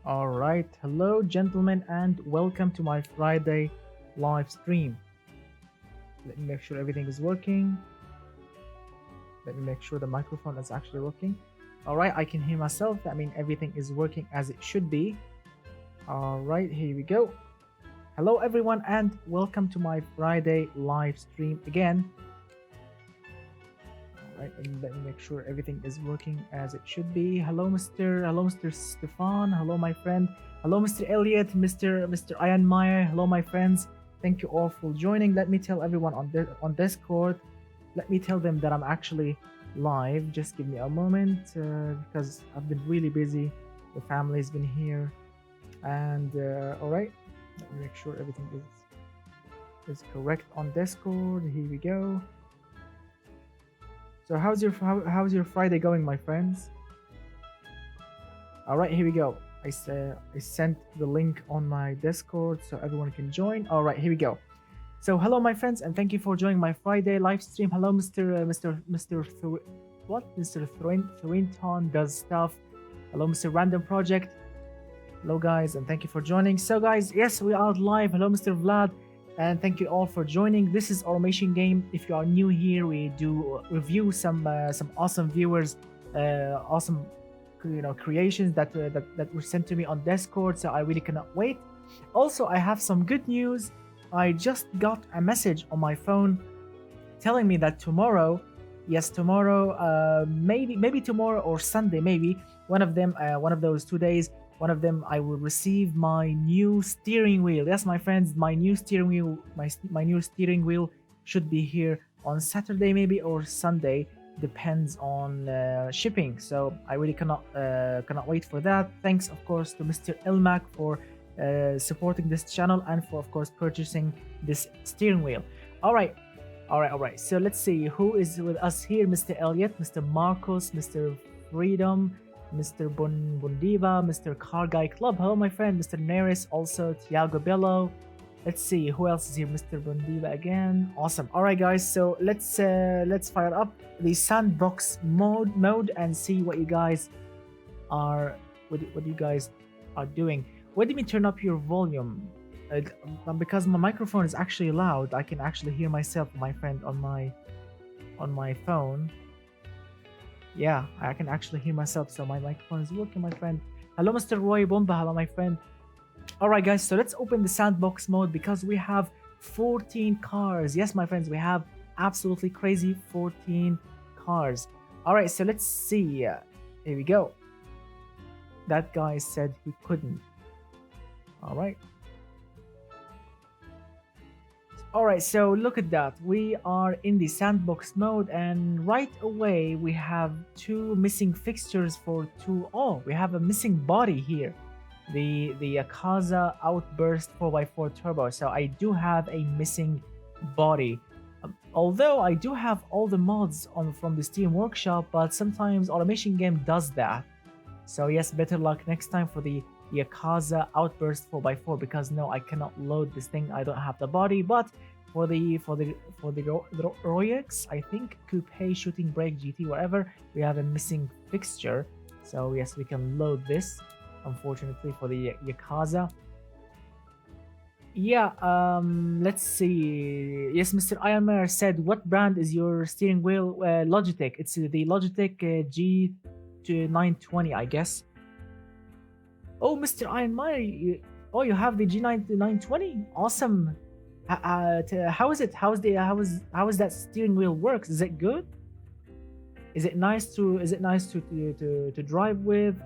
All right, hello, gentlemen, and welcome to my Friday live stream. Let me make sure everything is working. Let me make sure the microphone is actually working. All right, I can hear myself. That means everything is working as it should be. All right, here we go. Hello, everyone, and welcome to my Friday live stream again. All right, and let me make sure everything is working as it should be. Hello, Mr. Stefan. Hello, my friend. Hello, Mr. Elliot, Mr. Ian Meyer. Hello, my friends. Thank you all for joining. Let me tell everyone on Discord. Let me tell them that I'm actually live. Just give me a moment because I've been really busy. The family's been here, and all right. Let me make sure everything is correct on Discord. Here we go. So how's your Friday going, my friends? All right, here we go. I sent the link on my Discord so everyone can join. All right, here we go. So hello, my friends, and thank you for joining my Friday live stream. Hello, Mr. Thrinton does stuff. Hello, Mr. Random Project. Hello, guys, and thank you for joining. So, guys, yes, we are live. Hello, Mr. Vlad, and thank you all for joining. This is Automation Game. If you are new here, we do review some awesome viewers, awesome creations that were sent to me on Discord. So I really cannot wait. Also, I have some good news. I just got a message on my phone telling me that tomorrow, yes, tomorrow, maybe tomorrow or Sunday, maybe one of them, one of those 2 days. One of them, I will receive my new steering wheel. Yes, my friends, my new steering wheel. My new steering wheel should be here on Saturday, maybe, or Sunday. Depends on shipping. So I really cannot wait for that. Thanks, of course, to Mr. Elmac for supporting this channel and for, of course, purchasing this steering wheel. All right. So let's see who is with us here. Mr. Elliot, Mr. Marcos, Mr. Freedom, Mr. Bundiva, Mr. Car Guy Club. Hello, my friend, Mr. Neris, also Tiago Bello. Let's see who else is here. Mr. Bundiva again. Awesome. All right, guys. So let's fire up the sandbox mode and see what you guys are doing. Let me turn up your volume because my microphone is actually loud. I can actually hear myself, my friend, on my phone. Yeah, I can actually hear myself, so my microphone is working, my friend. Hello, Mr. Roy Bomba. Hello, my friend. All right, guys, so let's open the sandbox mode because we have 14 cars. Yes, my friends, we have absolutely crazy 14 cars. All right, so let's see. Here we go. That guy said he couldn't. All right. All right, so look at that. We are in the sandbox mode, and right away we have two missing fixtures for two. Oh, we have a missing body here, the Akaza Outburst 4x4 Turbo. So I do have a missing body. Although I do have all the mods from the Steam Workshop, but sometimes Automation Game does that. So yes, better luck next time for the Akaza Outburst 4x4 because no, I cannot load this thing. I don't have the body, but for the Royex, I think Coupe, Shooting Brake, GT, whatever, we have a missing fixture. So yes, we can load this. Unfortunately for the Akaza. Yeah, let's see. Yes, Mr. Ironmare said, what brand is your steering wheel? Logitech. It's the Logitech G920, I guess. Oh, Mr. Ironmire, oh, you have the G920? Awesome. How is it? How is that steering wheel works? Is it good? Is it nice to drive with?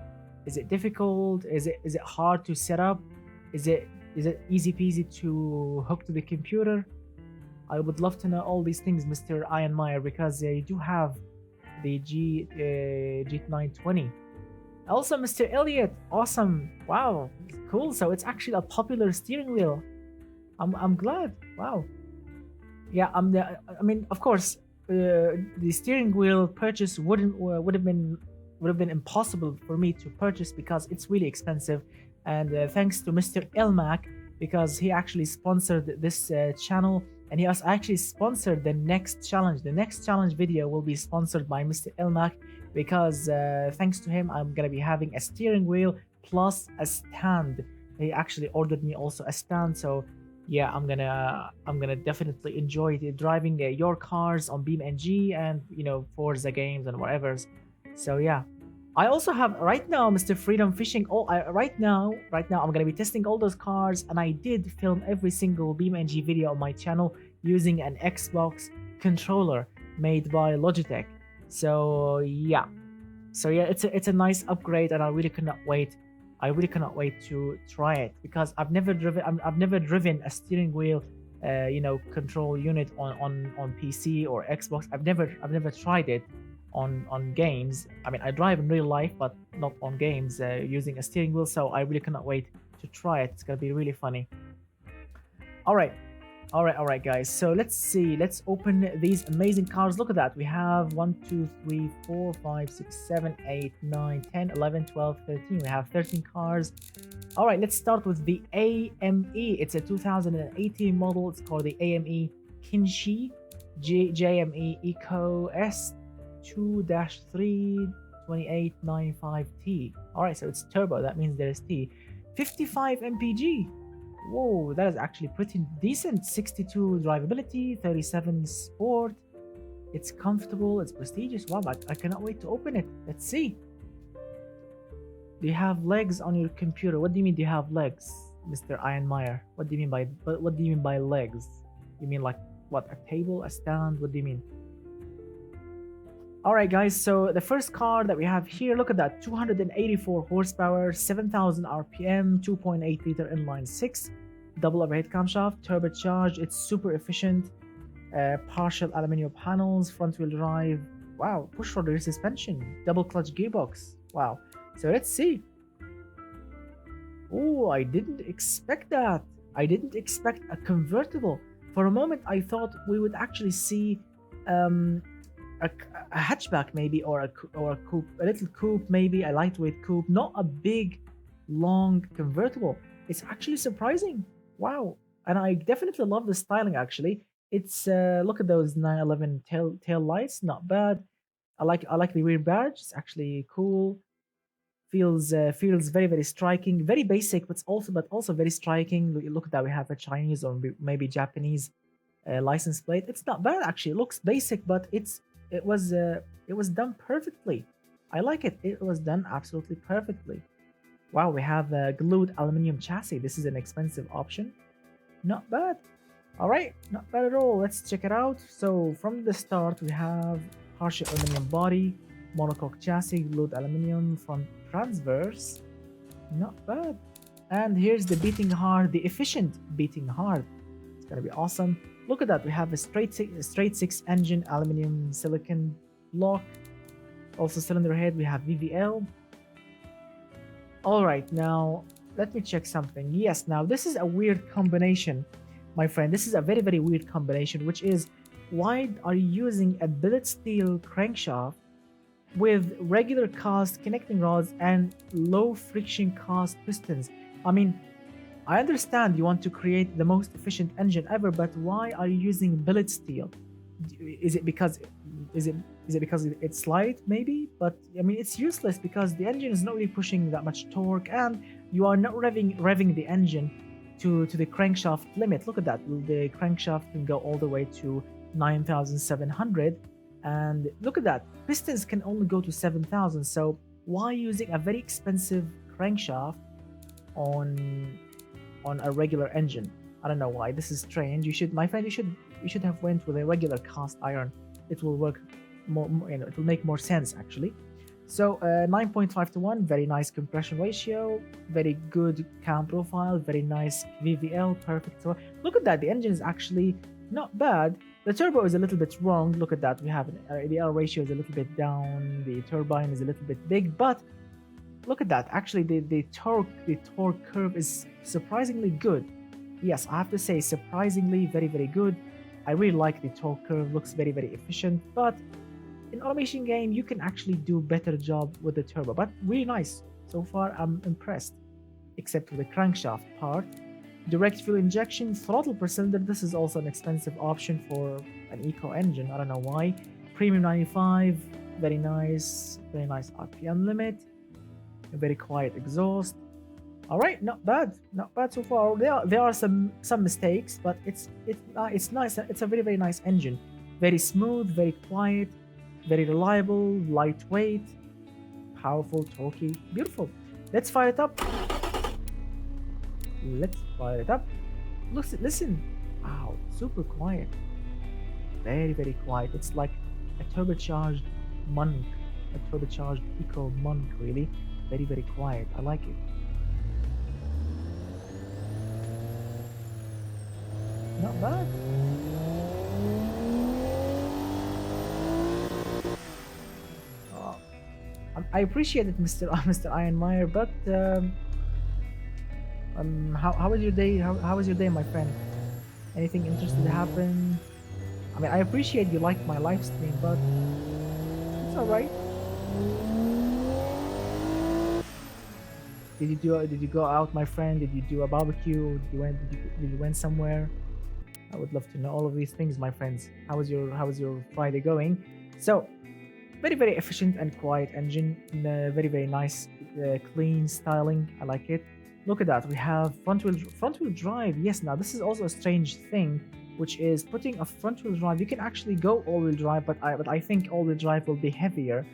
Is it difficult? Is it hard to set up? Is it easy peasy to hook to the computer? I would love to know all these things, Mr. Ironmire, because you do have the G920. Also, Mr. Elliot, awesome. Wow, cool. So it's actually a popular steering wheel. I'm glad. Wow. Yeah, I mean, of course, the steering wheel purchase would have been impossible for me to purchase because it's really expensive. And thanks to Mr. Elmac, because he actually sponsored this channel, and he has actually sponsored the next challenge. The next challenge video will be sponsored by Mr. Elmac because thanks to him, I'm gonna be having a steering wheel plus a stand. They actually ordered me also a stand, so yeah, I'm gonna definitely enjoy driving your cars on BeamNG and Forza games and whatever. So yeah, I also have right now Mr. Freedom Fishing. Right now I'm gonna be testing all those cars, and I did film every single BeamNG video on my channel using an Xbox controller made by Logitech. So yeah, it's a nice upgrade, and I really cannot wait. I really cannot wait to try it because I've never driven a steering wheel, control unit on PC or Xbox. I've never tried it on games. I mean, I drive in real life, but not on games using a steering wheel. So I really cannot wait to try it. It's gonna be really funny. All right. All right, guys. So let's see. Let's open these amazing cars. Look at that. We have 1, 2, 3, 4, 5, 6, 7, 8, 9, 10, 11, 12, 13. We have 13 cars. All right, let's start with the AME. It's a 2018 model. It's called the AME Kinshi JME Eco S2-3 2895T. All right, so it's turbo. That means there is T. 55 mpg. Whoa, that is actually pretty decent. 62 drivability, 37 sport. It's comfortable, it's prestigious. Wow, I cannot wait to open it. Let's see. Do you have legs on your computer? What do you mean, do you have legs, Mr. Ironmeyer? What do you mean by legs? You mean like what, a table, a stand? What do you mean? All right, guys, so the first car that we have here, look at that, 284 horsepower, 7,000 RPM, 2.8 liter inline six, double overhead camshaft, turbocharged. It's super efficient, partial aluminum panels, front wheel drive. Wow, push rod rear suspension, double clutch gearbox. Wow. So let's see. Oh, I didn't expect that. I didn't expect a convertible. For a moment, I thought we would actually see a hatchback maybe, or a coupe, a little coupe maybe, a lightweight coupe, not a big long convertible. It's actually surprising. Wow. And I definitely love the styling. Actually, it's look at those 911 tail lights, not bad. I like the rear badge. It's actually cool. Feels very striking, very basic, but also very striking. Look at that, we have a Chinese or maybe Japanese license plate. It's not bad actually. It looks basic, but it was done perfectly. I like it. It was done absolutely perfectly. Wow, we have a glued aluminum chassis. This is an expensive option. Not bad. All right, not bad at all. Let's check it out. So from the start, we have partial aluminum body, monocoque chassis, glued aluminum front transverse. Not bad. And here's the beating heart, the efficient beating heart. It's gonna be awesome. Look at that, we have a straight six engine, aluminum silicon block. Also cylinder head, we have VVL. All right, now let me check something. Yes, now this is a weird combination, my friend. This is a very weird combination, which is, why are you using a billet steel crankshaft with regular cast connecting rods and low friction cast pistons? I mean, I understand you want to create the most efficient engine ever, but why are you using billet steel? Is it because it's light maybe? But I mean, it's useless because the engine is not really pushing that much torque, and you are not revving the engine to the crankshaft limit. Look at that, the crankshaft can go all the way to 9,700, and look at that, pistons can only go to 7,000. So why using a very expensive crankshaft on a regular engine? I don't know why. This is strange. My friend, you should have went with a regular cast iron. It will work more, it will make more sense actually. So 9.5:1, very nice compression ratio, very good cam profile, very nice VVL, perfect. So look at that, the engine is actually not bad. The turbo is a little bit wrong. Look at that, we have an ADR ratio is a little bit down, the turbine is a little bit big, but look at that. Actually, the torque curve is surprisingly good. Yes, I have to say, surprisingly very good. I really like the torque curve. Looks very efficient. But in automation game, you can actually do better job with the turbo. But really nice. So far, I'm impressed. Except for the crankshaft part. Direct fuel injection, throttle per cylinder. This is also an expensive option for an eco engine. I don't know why. Premium 95, very nice RPM limit. A very quiet exhaust. All right, not bad so far. There are some mistakes, but it's nice. It's a very very nice engine. Very smooth, very quiet, very reliable, lightweight, powerful, torquey, beautiful. Let's fire it up. Let's fire it up. Listen. Wow, super quiet. Very, very quiet. It's like a turbocharged monk, a turbocharged eco monk, really. Very, very quiet. I like it. Not bad. Oh, I appreciate it, Mr. Mr. Ironmeyer, but how was your day? How was your day, my friend? Anything interesting to happen? I mean, I appreciate you like my live stream, but it's all right. Did you go out, my friend? Did you do a barbecue? Did you went somewhere? I would love to know all of these things, my friends. How was your Friday going? So, very very efficient and quiet engine. Very very nice, clean styling. I like it. Look at that. We have front wheel drive. Yes. Now this is also a strange thing, which is putting a front wheel drive. You can actually go all wheel drive, but I think all wheel drive will be heavier.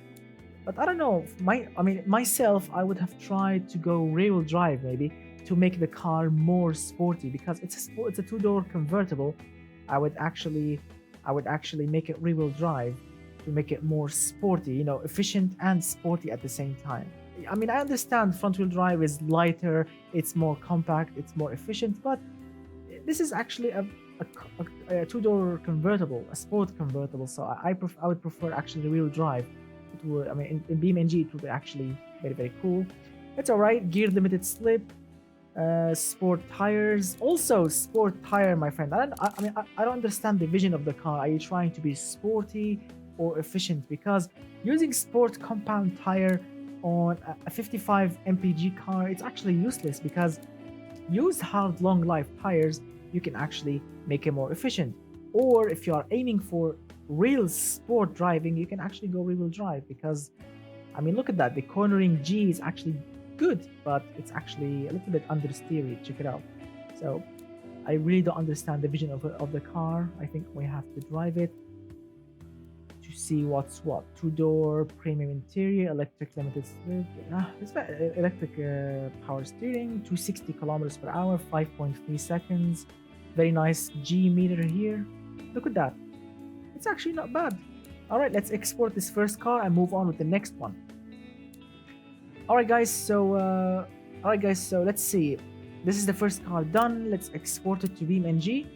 But I don't know. Myself, I would have tried to go rear wheel drive maybe to make the car more sporty because it's a two-door convertible. I would actually make it rear wheel drive to make it more sporty, efficient and sporty at the same time. I mean, I understand front wheel drive is lighter, it's more compact, it's more efficient, but this is actually a two-door convertible, a sport convertible. So I would prefer actually the rear wheel drive. It would, I mean, in BeamNG it would be actually very very cool. It's all right. Gear limited slip, sport tires. Also sport tire, my friend. I don't understand the vision of the car. Are you trying to be sporty or efficient? Because using sport compound tire on a 55 mpg car, it's actually useless because use hard long life tires. You can actually make it more efficient. Or if you are aiming for real sport driving, you can actually go rear wheel drive because, I mean, look at that. The cornering G is actually good, but it's actually a little bit understeery. Check it out. So I really don't understand the vision of the car. I think we have to drive it to see what's what. Two-door, premium interior, electric limited slip. It's electric power steering, 260 kilometers per hour, 5.3 seconds. Very nice G meter here. Look at that. It's actually not bad. All right, let's export this first car and move on with the next one. All right, guys. So let's see. This is the first car done. Let's export it to BeamNG.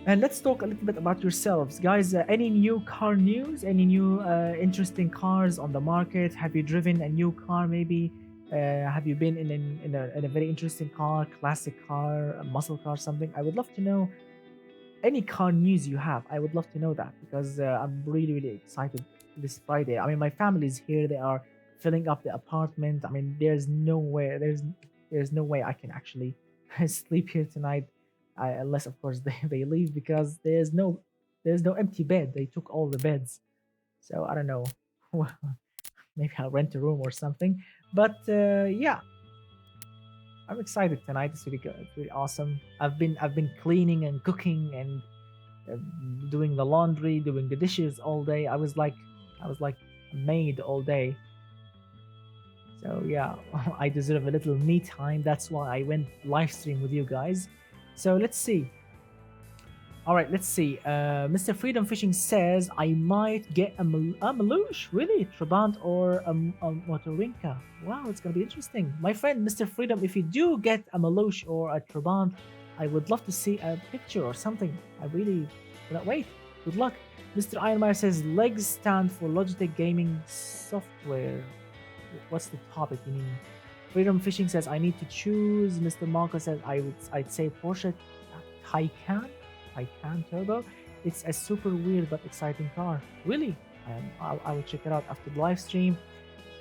And let's talk a little bit about yourselves, guys. Any new car news? Any new interesting cars on the market? Have you driven a new car maybe? Have you been in a very interesting car, classic car, a muscle car, something? I would love to know any car news you have. I would love to know that because I'm really really excited this Friday. I mean, my family's here. They are filling up the apartment. I mean, there's no way I can actually sleep here tonight, unless of course they leave because there's no empty bed. They took all the beds, so I don't know. Maybe I'll rent a room or something. But yeah, I'm excited tonight. It's really good. It's really awesome. I've been cleaning and cooking and doing the laundry, doing the dishes all day. I was like a maid all day. So yeah, I deserve a little me time. That's why I went live stream with you guys. So let's see. All right, let's see. Mr. Freedom Fishing says I might get a Malouche, really, Trabant or a Motorinka. Wow, it's gonna be interesting. My friend, Mr. Freedom, if you do get a Malouche or a Trabant, I would love to see a picture or something. I really cannot wait. Good luck. Mr. Ironmeyer says legs stand for Logitech gaming software. What's the topic you mean? Freedom Fishing says I need to choose. Mr. Marco says I'd say Porsche Taycan Turbo. It's a super weird but exciting car. Really? I will check it out after the live stream.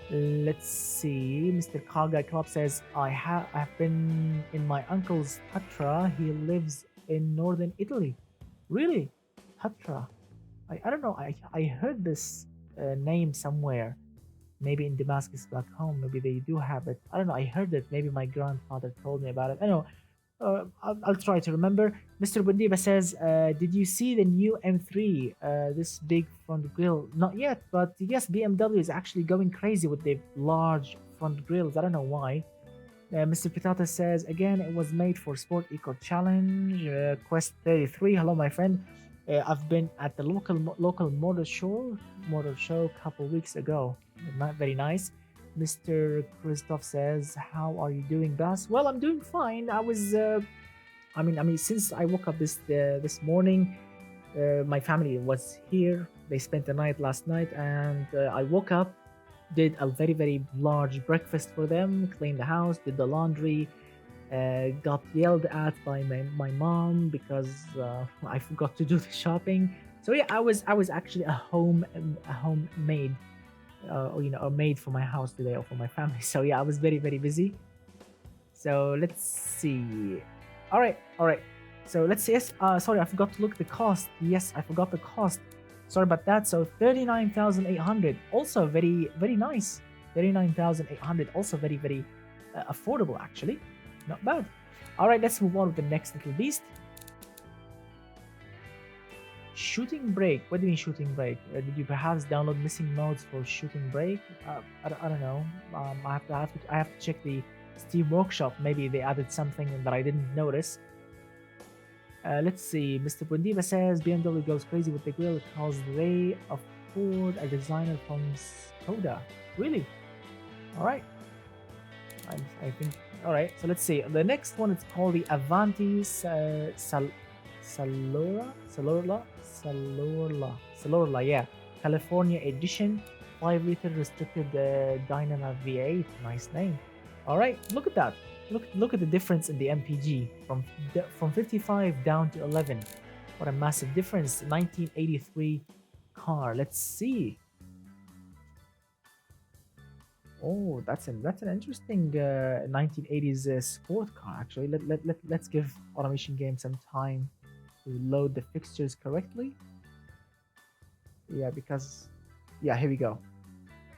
Let's see. Mr. Car Guy Club says I've been in my uncle's Tatra. He lives in northern Italy. Really? Tatra. I don't know. I heard this name somewhere. maybe in Damascus back home, maybe they do have it. I don't know. I heard it. Maybe my grandfather told me about it. I don't know. I'll try to remember. Mr. Bundiba says, "Did you see the new M3? This big front grille? Not yet, but yes, BMW is actually going crazy with the large front grills. I don't know why." Mr. Pitata says, "Again, it was made for Sport Eco Challenge Quest 33." Hello, my friend. I've been at the local motor show a couple weeks ago. Not very nice. Mr. Christoph says, "How are you doing, Bas?" Well, I'm doing fine. I mean, since I woke up this morning, my family was here. They spent the night last night, and I woke up, did a very very large breakfast for them, cleaned the house, did the laundry. Got yelled at by my mom because I forgot to do the shopping. So yeah, I was actually a homemade a maid for my house today or for my family. So yeah, I was very very busy. So let's see. All right. So let's see. Yes, sorry, I forgot to look at the cost. Yes, I forgot the cost. Sorry about that. So 39,800. Also very very nice. 39,800. Also very very affordable actually. Not bad. All right, let's move on with the next little beast. Shooting Break. What do you mean Shooting Break? Did you perhaps download missing modes for Shooting Break? I don't know. I have to check the Steam Workshop. Maybe they added something that I didn't notice. Let's see. Mr. Bundiba says BMW goes crazy with the grill because they afford a designer from Skoda. Really? All right. I think. All right. So let's see. The next one is called the Avanti Salorla, yeah. California edition, 5-liter restricted Dynama V8. Nice name. All right, look at that. Look at the difference in the MPG from 55 down to 11. What a massive difference. 1983 car. Let's see. Oh, that's an interesting 1980s sport car. Actually, let's give Automation Game some time to load the fixtures correctly. Yeah, because here we go.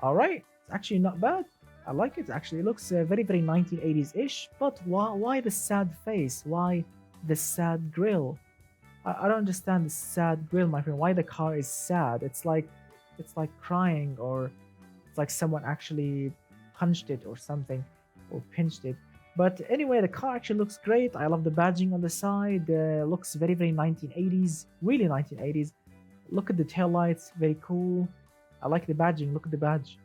All right, it's actually not bad. I like it. Actually, it looks very very 1980s-ish. But why the sad face? Why the sad grill? I don't understand the sad grill, my friend. Why the car is sad? It's like crying, or it's like someone actually punched it or something, or pinched it. But anyway, the car actually looks great. I love the badging on the side. Looks very very 1980s, really 1980s. Look at the taillights, very cool. I like the badging. Look at the badge.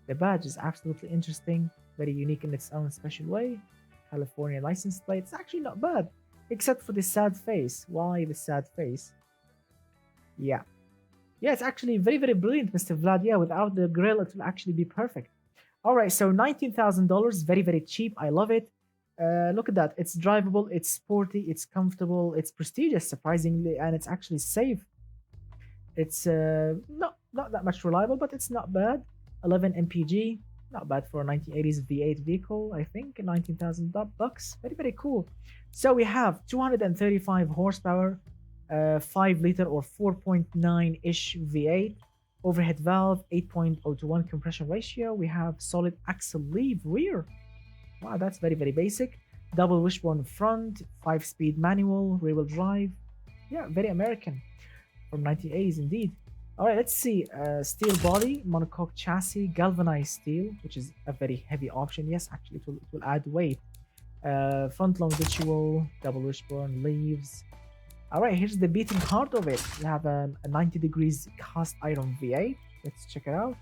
The badge is absolutely interesting, very unique in its own special way. California license plate. It's actually not bad, except for the sad face. Why the sad face? Yeah, it's actually very very brilliant, Mr. Vlad. Yeah, without the grill, it will actually be perfect. All right, so $19,000, very very cheap. I love it. Look at that. It's drivable, it's sporty, it's comfortable, it's prestigious, surprisingly, and it's actually safe. It's not that much reliable, but it's not bad. 11 mpg, not bad for a 1980s V8 vehicle. I think $19,000. Very very cool. So we have 235 horsepower, 5-liter or 4.9-ish V8, overhead valve, 8.0 to 1 compression ratio. We have solid axle leaf rear. Wow, that's very very basic. Double wishbone front, 5-speed manual, rear-wheel drive. Yeah, very American from 1980s indeed. All right, let's see. Steel body, monocoque chassis, galvanized steel, which is a very heavy option. Yes, actually, it will add weight. Front longitudinal, double wishbone, leaves. All right, here's the beating heart of it. We have a 90 degrees cast iron V8. Let's check it out.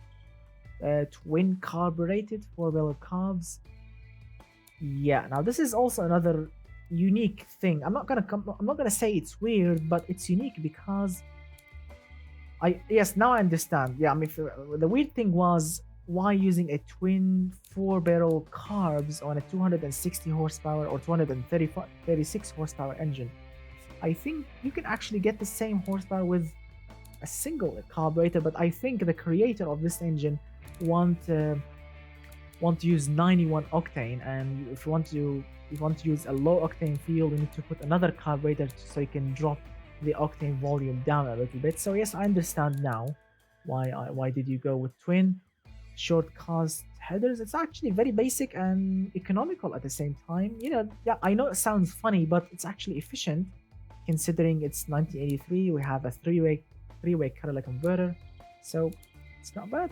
Twin carbureted 4-wheel carbs. Yeah, now this is also another unique thing. I'm not gonna say it's weird, but it's unique because now I understand. Yeah, I mean, the weird thing was why using a twin 4-barrel carbs on a 260 horsepower or 236 horsepower engine. I think you can actually get the same horsepower with a single carburetor, but I think the creator of this engine want to use 91 octane, and if you want to use a low octane fuel, you need to put another carburetor so you can drop the octane volume down a little bit. So yes, I understand now why did you go with twin. short cast headers. It's actually very basic and economical at the same time. Yeah, I know it sounds funny, but it's actually efficient considering it's 1983. We have a three-way catalytic converter, so it's not bad.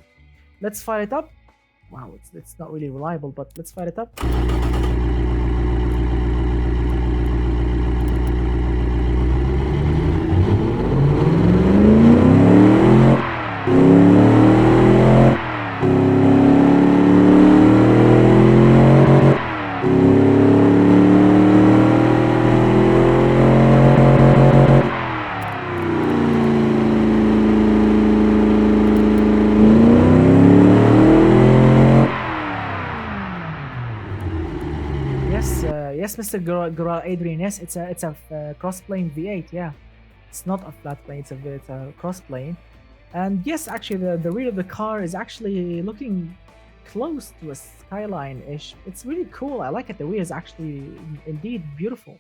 Let's fire it up. Wow, it's not really reliable, but let's fire it up. Yes, Mr. Goral Adrian. Yes, it's a cross-plane V8. Yeah, it's not a flat plane. It's a cross-plane. And yes, actually, the rear of the car is actually looking close to a skyline-ish. It's really cool. I like it. The rear is actually indeed beautiful.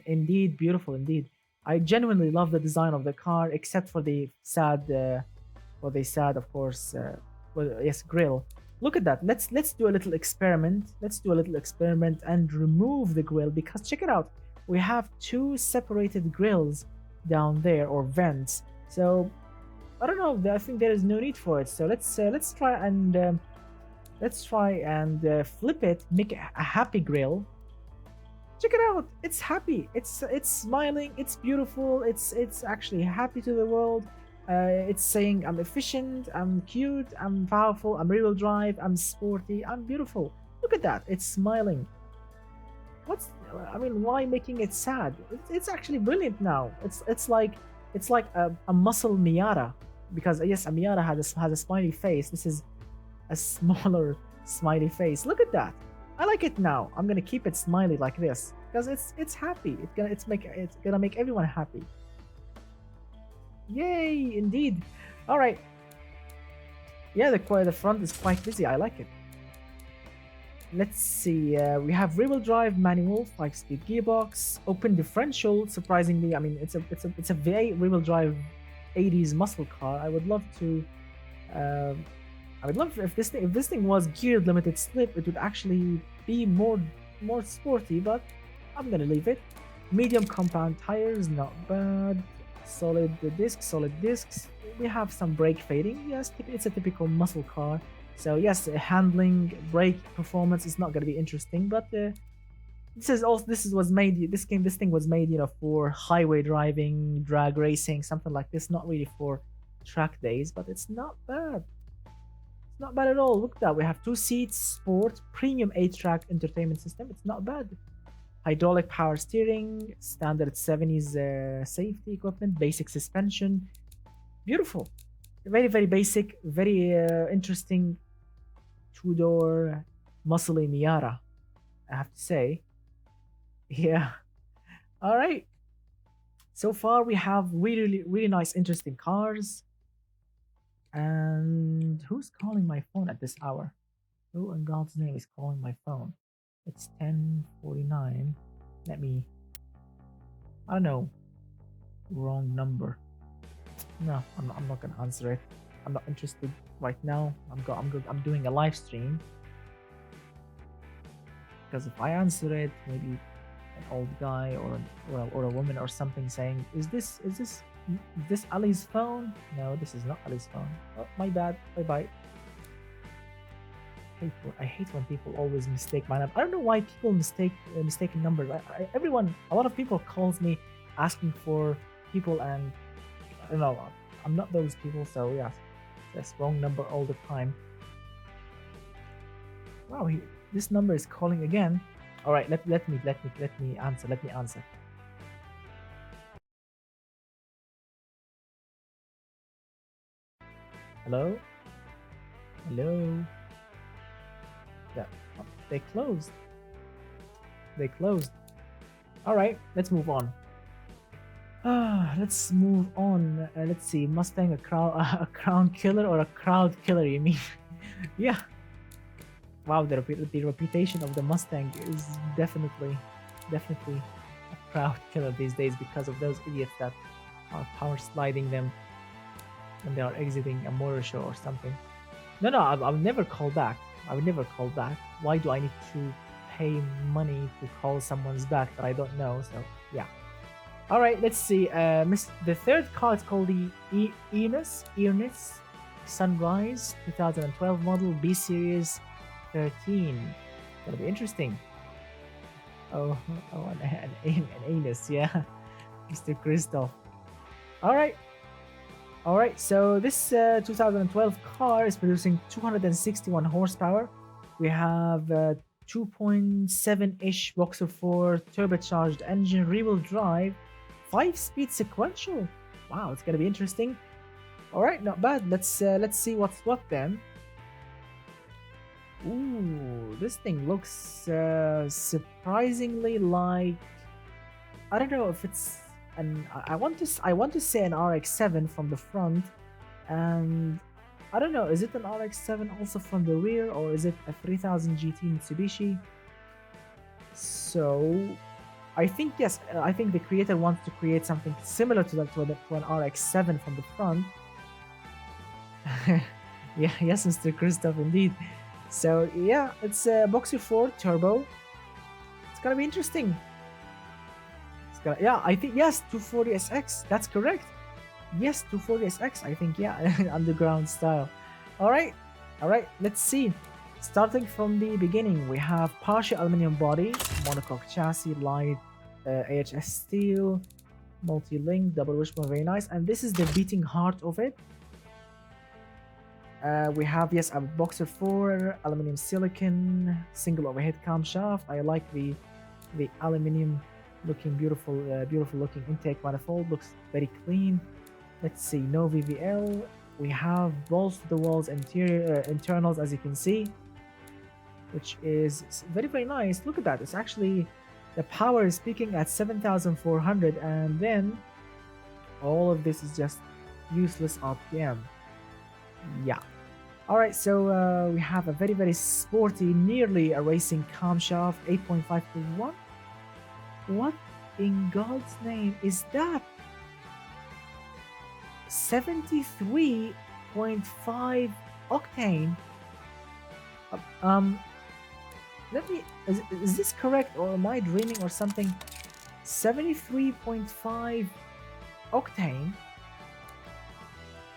Indeed beautiful. Indeed, I genuinely love the design of the car, except for the sad, of course. Well, yes, grill. Look at that. Let's do a little experiment. Let's do a little experiment and remove the grill, because check it out. We have two separated grills down there, or vents. So I don't know. I think there is no need for it. So let's try and flip it. Make a happy grill. Check it out. It's happy. It's smiling. It's beautiful. It's actually happy to the world. It's saying I'm efficient, I'm cute, I'm powerful, I'm rear-wheel drive, I'm sporty, I'm beautiful. Look at that. It's smiling. Why making it sad? It's actually brilliant now. It's like a muscle Miata, because yes, a Miata has a smiley face. This is a smaller smiley face. Look at that. I like it now. I'm gonna keep it smiley like this because it's happy. It's gonna make everyone happy. Yay, indeed. All right. Yeah, the front is quite busy. I like it. Let's see. We have rear-wheel drive, manual, 5-speed gearbox, open differential. Surprisingly, I mean, it's a V8 rear-wheel drive 80s muscle car. I would love if this thing was geared limited slip, it would actually be more sporty. But I'm gonna leave it. Medium compound tires, not bad. Solid discs. We have some brake fading. Yes, it's a typical muscle car. So yes, handling, brake performance is not going to be interesting. But this thing was made, for highway driving, drag racing, something like this. Not really for track days, but it's not bad. It's not bad at all. Look at that. We have 2 seats, sport, premium 8-track entertainment system. It's not bad. Hydraulic power steering, standard 70s safety equipment, basic suspension. Beautiful. Very, very basic, very interesting 2-door muscly Miata, I have to say. Yeah. All right. So far, we have really, really nice, interesting cars. And who's calling my phone at this hour? Who in God's name is calling my phone? It's 10:49. I don't know. Wrong number. No, I'm not gonna answer it. I'm not interested right now. I'm doing a live stream. Because if I answer it, maybe an old guy or a woman or something saying, is this Ali's phone? No, this is not Ali's phone. Oh, my bad. Bye bye. I hate when people always mistake my number. I don't know why people mistaken numbers. A lot of people calls me asking for people, and I don't know. I'm not those people, so yeah, that's wrong number all the time. Wow, this number is calling again. All right, let me answer. Let me answer. Hello. Yeah, they closed. All right, let's move on. Let's move on. Let's see, Mustang, a crown killer or a crowd killer? You mean? Yeah. Wow, the reputation of the Mustang is definitely a crowd killer these days because of those idiots that are power sliding them when they are exiting a motor show or something. No, no, I'll never call back. I would never call back. Why do I need to pay money to call someone's back that I don't know? So yeah. All right, let's see. The third car is called the Earnest Sunrise 2012 model B Series 13. Gonna be interesting. Oh, an anus, yeah, Mr. Christoph. All right. All right, so this 2012 car is producing 261 horsepower. We have 2.7-ish Boxer 4 turbocharged engine, rear-wheel drive, 5-speed sequential. Wow, it's gonna be interesting. All right, not bad. Let's see what's what then. Ooh, this thing looks surprisingly like, I don't know if it's an, I want to say an RX-7 from the front, and I don't know, is it an RX-7 also from the rear, or is it a 3000 GT Mitsubishi? So I think yes, I think the creator wants to create something similar to that, to an RX-7 from the front. Yeah, yes, Mr. Christoph, indeed. So yeah, it's a Boxer 4 turbo. It's gonna be interesting. It's gonna, yeah, I think yes, 240SX. That's correct. Yes, 240SX. I think yeah, underground style. All right, let's see. Starting from the beginning, we have partial aluminum body, monocoque chassis, light AHS steel, multi-link, double wishbone, very nice. And this is the beating heart of it. We have, yes, a Boxer 4, aluminum silicon, single overhead camshaft. I like the aluminum looking beautiful, beautiful looking intake manifold. Looks very clean. Let's see, no VVL. We have balls to the walls interior internals, as you can see, which is very, very nice. Look at that. It's actually, the power is peaking at 7,400, and then all of this is just useless RPM. Yeah. All right, so we have a very, very sporty, nearly a racing camshaft, 8.5 to 1. What in God's name is that? 73.5 octane. Let me, is this correct, or am I dreaming or something? 73.5 octane.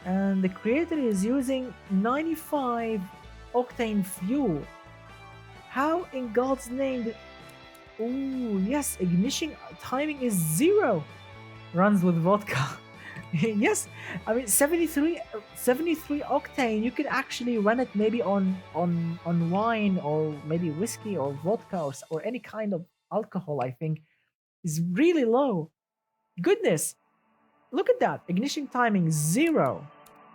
And the creator is using 95 octane fuel. How in God's name? Oh yes, ignition timing is 0. Runs with vodka. Yes, I mean 73 octane. You could actually run it maybe on wine, or maybe whiskey or vodka, or any kind of alcohol. I think is really low. Goodness, look at that, ignition timing 0.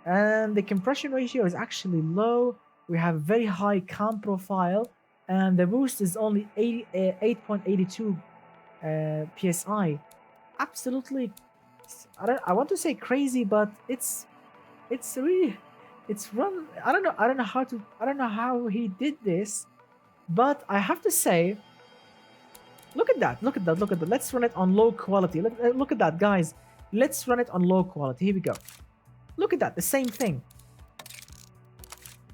And the compression ratio is actually low. We have very high cam profile, and the boost is only 8.82 psi. Absolutely, I want to say crazy, but it's really, it's run. I don't know how he did this, but I have to say, look at that. Let's run it on low quality. Look at that, guys. Let's run it on low quality. Here we go. Look at that, the same thing.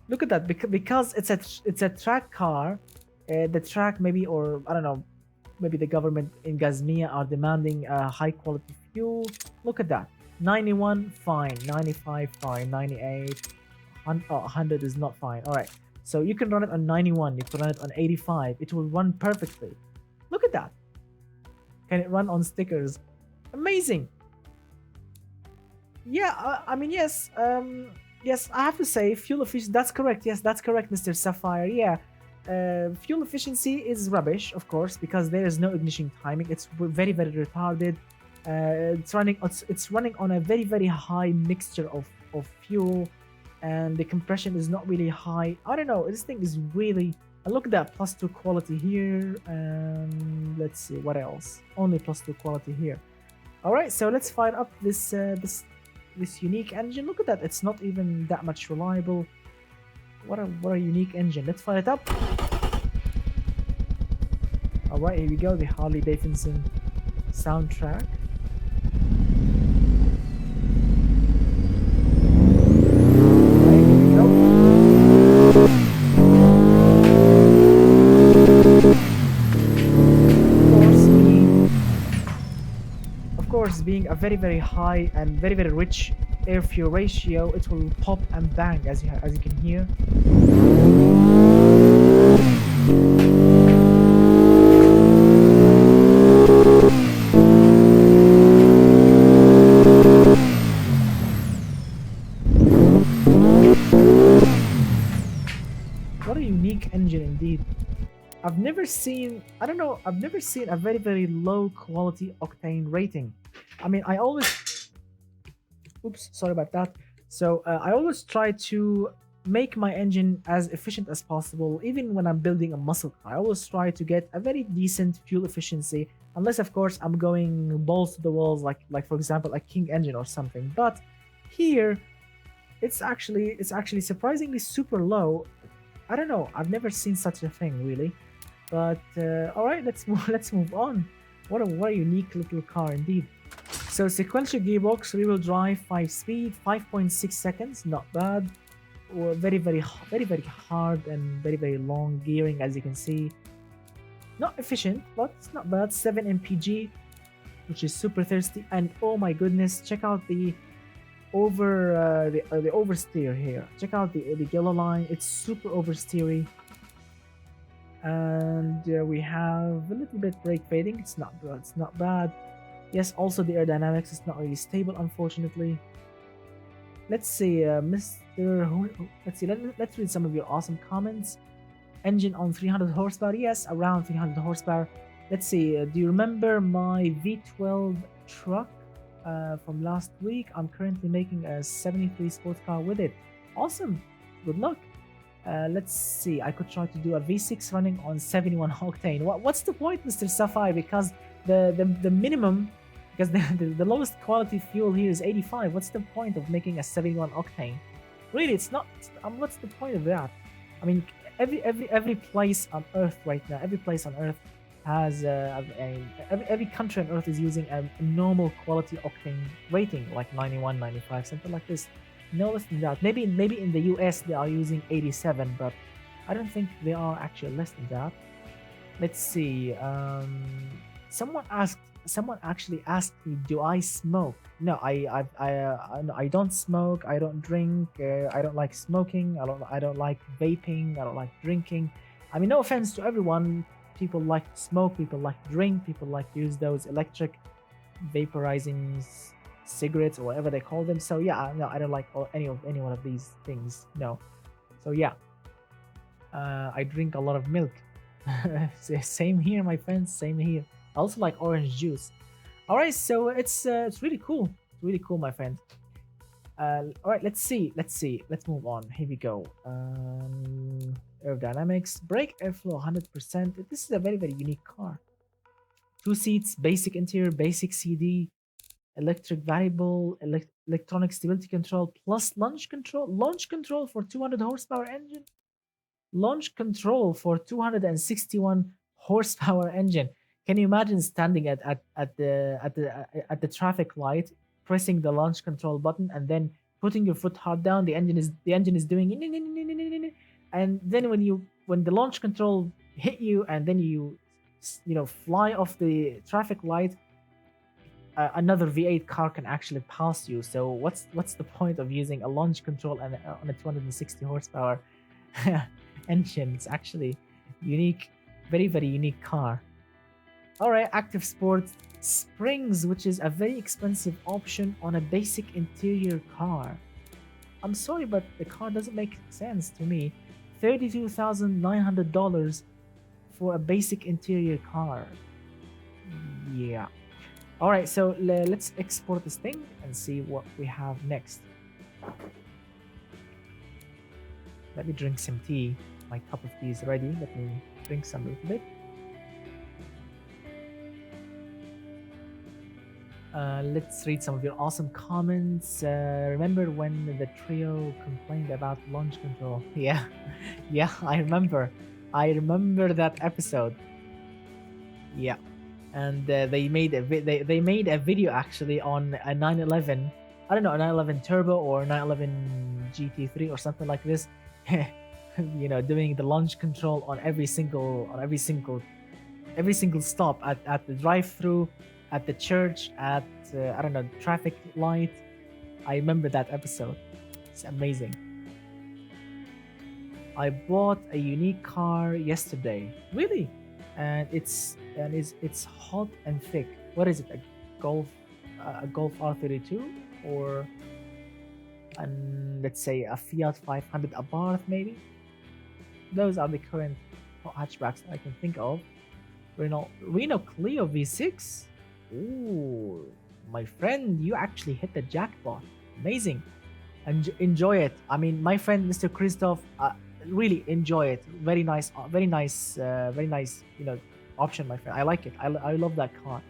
Look at that, because it's a track car. The track maybe, or I don't know, maybe the government in Gazmia are demanding high quality fuel. Look at that, 91 fine, 95 fine, 98, 100 is not fine. All right, so you can run it on 91, you can run it on 85. It will run perfectly. Look at that. Can it run on stickers? Amazing. Yeah, I mean, yes, yes, I have to say, fuel efficiency, that's correct. Yes, that's correct, Mr. Sapphire. Yeah, fuel efficiency is rubbish, of course, because there is no ignition timing. It's very, very retarded. It's running on a very, very high mixture of fuel, and the compression is not really high. I don't know, this thing is really, look at that, +2 quality here, and let's see, what else? Only +2 quality here. All right, so let's fire up this unique engine. Look at that, it's not even that much reliable. What a unique engine. Let's fire it up. All right, here we go, the Harley Davidson soundtrack. Right, here we go. guys, being a very high and very rich air fuel ratio, it will pop and bang as you can hear. What a unique engine indeed. I've never seen, I don't know, I've never seen a very low quality octane rating. I mean, I always, oops, sorry about that. So I always try to make my engine as efficient as possible, even when I'm building a muscle car. I always try to get a very decent fuel efficiency, unless of course I'm going balls to the walls, like for example a King engine or something. But here, it's actually surprisingly super low. I don't know. I've never seen such a thing really. But all right, let's move on. What a unique little car indeed. So sequential gearbox, rear-wheel drive, 5-speed, 5.6 seconds, not bad. Or very hard and very long gearing, as you can see. Not efficient, but it's not bad. 7 mpg, which is super thirsty. And oh my goodness, check out the oversteer here. Check out the yellow line. It's super oversteery. And we have a little bit brake fading. It's not bad. Yes, also the aerodynamics is not really stable, unfortunately. Let's see, let's see. Let's read some of your awesome comments. Engine on 300 horsepower. Yes, around 300 horsepower. Let's see. Do you remember my V12 truck from last week? I'm currently making a 73 sports car with it. Awesome. Good luck. Let's see. I could try to do a V6 running on 71 octane. What's the point, Mr. Sapphire? Because the minimum, because the lowest quality fuel here is 85. What's the point of making a 71 octane? Really, it's not. What's the point of that? I mean, every place on Earth right now, every place on Earth has every country on Earth is using a normal quality octane rating, like 91, 95, something like this. No less than that. Maybe in the US they are using 87, but I don't think they are actually less than that. Let's see. Someone actually asked me, do I smoke? No, I don't smoke. I don't drink. I don't like smoking. I don't like vaping. I don't like drinking. I mean, no offense to everyone. People like to smoke. People like to drink. People like to use those electric vaporizing cigarettes or whatever they call them. So yeah, no, I don't like any one of these things. No. So yeah, I drink a lot of milk. Same here, my friends. Same here. I also like orange juice. All right, so it's really cool. It's really cool, my friend. All right, let's see. Let's move on. Here we go. Aerodynamics, brake airflow, 100%. This is a very unique car. 2 seats, basic interior, basic CD. Electric variable, electronic stability control, plus launch control for 200 horsepower engine. Launch control for 261 horsepower engine. Can you imagine standing at the traffic light, pressing the launch control button, and then putting your foot hard down? The engine is doing, and then when the launch control hit you, and then you fly off the traffic light, another V8 car can actually pass you. So what's the point of using a launch control on a 260 horsepower engine? It's actually unique, very unique car. All right, active sports springs, which is a very expensive option on a basic interior car. I'm sorry, but the car doesn't make sense to me. $32,900 for a basic interior car. Yeah. All right, so let's export this thing and see what we have next. Let me drink some tea. My cup of tea is ready. Let me drink some a little bit. Let's read some of your awesome comments. Remember when the trio complained about launch control? Yeah, yeah, I remember that episode. Yeah. And they made a video actually on a 911. I don't know, a 911 Turbo or 911 GT3 or something like this. Doing the launch control on every single stop at the drive-through, at the church at I don't know, traffic light. I remember that episode. It's amazing. I bought a unique car yesterday. Really? And it's hot and thick. What is it? Golf a Golf R32 or let's say a Fiat 500 Abarth maybe? Those are the current hatchbacks I can think of. Renault Clio V6. Ooh, my friend, you actually hit the jackpot. Amazing. And enjoy it. I mean, my friend Mr. Christoph, really enjoy it. Very nice, very nice. Option, my friend. I like it. I love that car.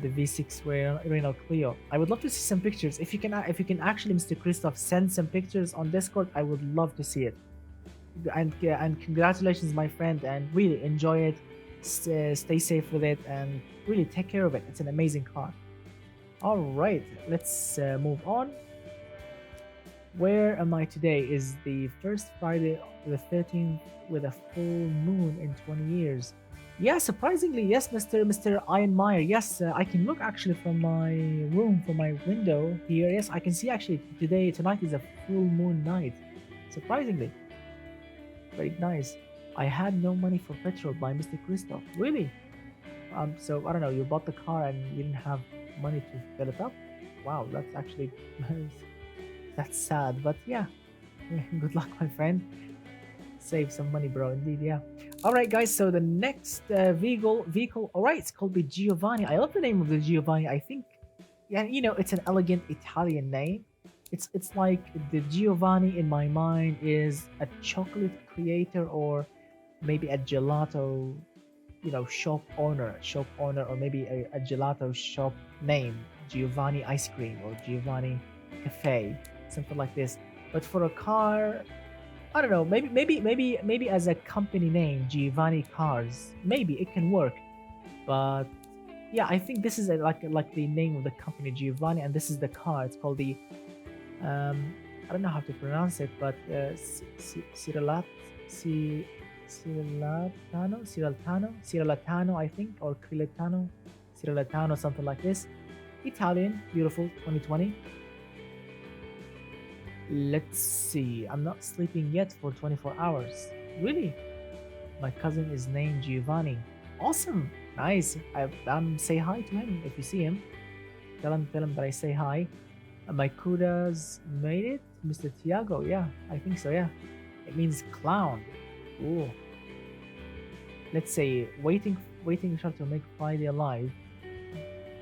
The V6 Renault Clio. I would love to see some pictures. If you can actually, Mr. Christoph, send some pictures on Discord, I would love to see it. And congratulations, my friend, and really enjoy it. Stay safe with it, and really take care of it. It's an amazing car. All right, let's move on. Where am I today? Is the first Friday, the 13th, with a full moon in 20 years. Yeah, surprisingly, yes, Mr. Ironmeyer. Yes, I can look actually from my room, from my window here. Yes, I can see actually tonight is a full moon night. Surprisingly, very nice. I had no money for petrol by Mr. Christoph. Really? So I don't know. You bought the car and you didn't have money to fill it up. Wow, that's actually that's sad. But yeah, good luck, my friend. Save some money, bro. Indeed, yeah. All right, guys. So the next vehicle. All right, it's called the Giovanni. I love the name of the Giovanni. I think, yeah, it's an elegant Italian name. It's like the Giovanni in my mind is a chocolate creator or maybe a gelato, shop owner, or maybe a gelato shop name, Giovanni Ice Cream or Giovanni Cafe, something like this. But for a car, I don't know, maybe as a company name, Giovanni Cars, maybe it can work. But yeah, I think this is like the name of the company, Giovanni, and this is the car. It's called the I don't know how to pronounce it, but Cirelatano, I think, or Cirelatano, something like this. Italian, beautiful, 2020. Let's see. I'm not sleeping yet for 24 hours. Really? My cousin is named Giovanni. Awesome. Nice. Say hi to him if you see him. Tell him that I say hi. My kudas made it, Mr. Tiago. Yeah, I think so. Yeah, it means clown. Ooh. Let's say waiting to make Friday alive.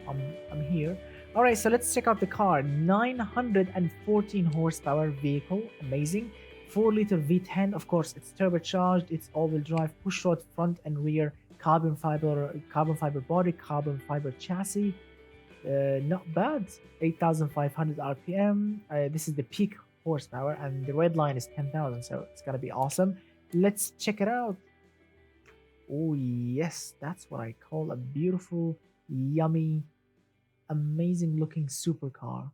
I'm here. All right, so let's check out the car. 914 horsepower vehicle, amazing. 4-liter V10, of course, it's turbocharged. It's all-wheel drive, push-rod front and rear, carbon fiber body, carbon fiber chassis. Not bad. 8,500 RPM. This is the peak horsepower, and the red line is 10,000, so it's gonna be awesome. Let's check it out. Oh yes, that's what I call a beautiful, yummy, amazing looking supercar.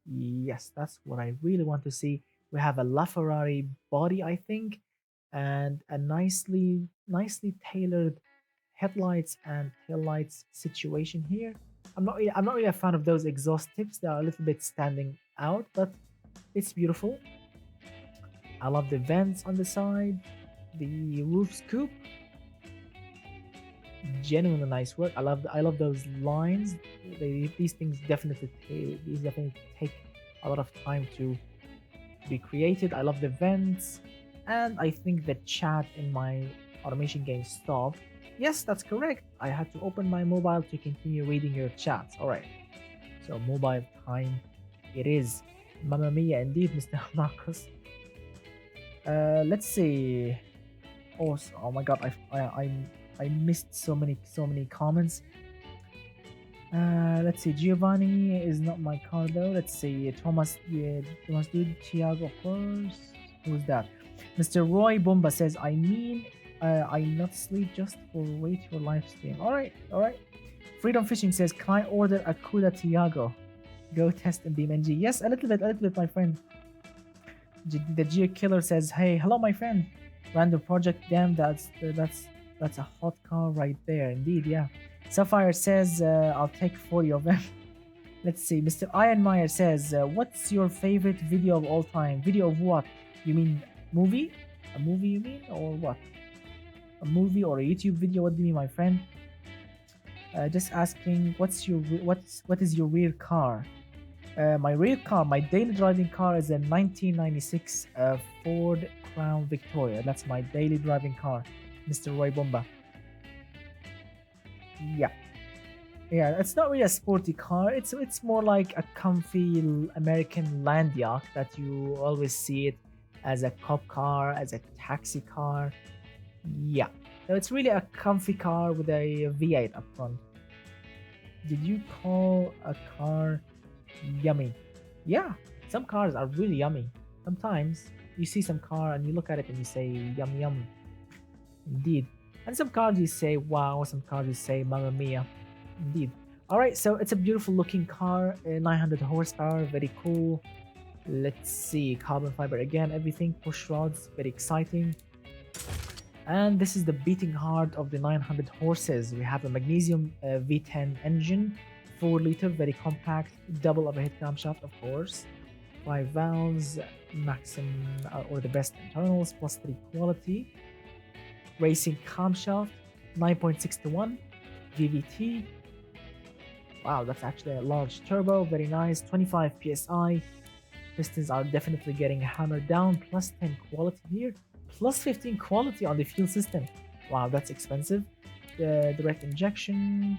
Yes, that's what I really want to see. We have a LaFerrari body, I think, and a nicely tailored headlights and taillights situation here. I'm not really a fan of those exhaust tips. They are a little bit standing out, but it's beautiful. I love the vents on the side, the roof scoop. Genuinely nice work. I love those lines. These things definitely take a lot of time to be created. I love the vents, and I think the chat in my automation game stopped. Yes, that's correct. I had to open my mobile to continue reading your chats. All right. So mobile time it is. Mamma mia, indeed, Mr. Marcos. Let's see. Oh my God, I missed so many comments. Let's see. Giovanni is not my car though. Let's see. Thomas Dude, Thiago, of course. Who's that? Mr. Roy Bomba says, I not sleep just for wait your live stream. All right. Freedom Fishing says, can I order a Cuda Tiago? Go test in BeamNG. Yes, a little bit, my friend. The Geo Killer says, hey, hello, my friend. Random project. Damn, that's That's a hot car right there, indeed. Yeah. Sapphire says, "I'll take 40 of them." Let's see. Mr. Ironmeyer says, "What's your favorite video of all time? Video of what? You mean movie? A movie, you mean, or what? A movie or a YouTube video? What do you mean, my friend?" Just asking, what is your real car? My real car, my daily driving car is a 1996 Ford Crown Victoria. That's my daily driving car, Mr. Roy Bomba. Yeah. Yeah, it's not really a sporty car. It's more like a comfy American land yacht that you always see it as a cop car, as a taxi car. Yeah. So it's really a comfy car with a V8 up front. Did you call a car yummy? Yeah, some cars are really yummy. Sometimes you see some car and you look at it and you say yum yum. Indeed. And some cars you say wow, some cars you say mamma mia. Indeed. All right, so it's a beautiful looking car, 900 horsepower, very cool. Let's see, carbon fiber again, everything, push rods, very exciting. And this is the beating heart of the 900 horses. We have a magnesium V10 engine, 4 liter, very compact, double overhead camshaft, of course. 5 valves, maximum or the best internals, plus 3 quality. Racing camshaft, 9.6 to 1, VVT. Wow, that's actually a large turbo, very nice, 25 psi. Pistons are definitely getting hammered down, plus 10 quality here, plus 15 quality on the fuel system. Wow, that's expensive. The direct injection,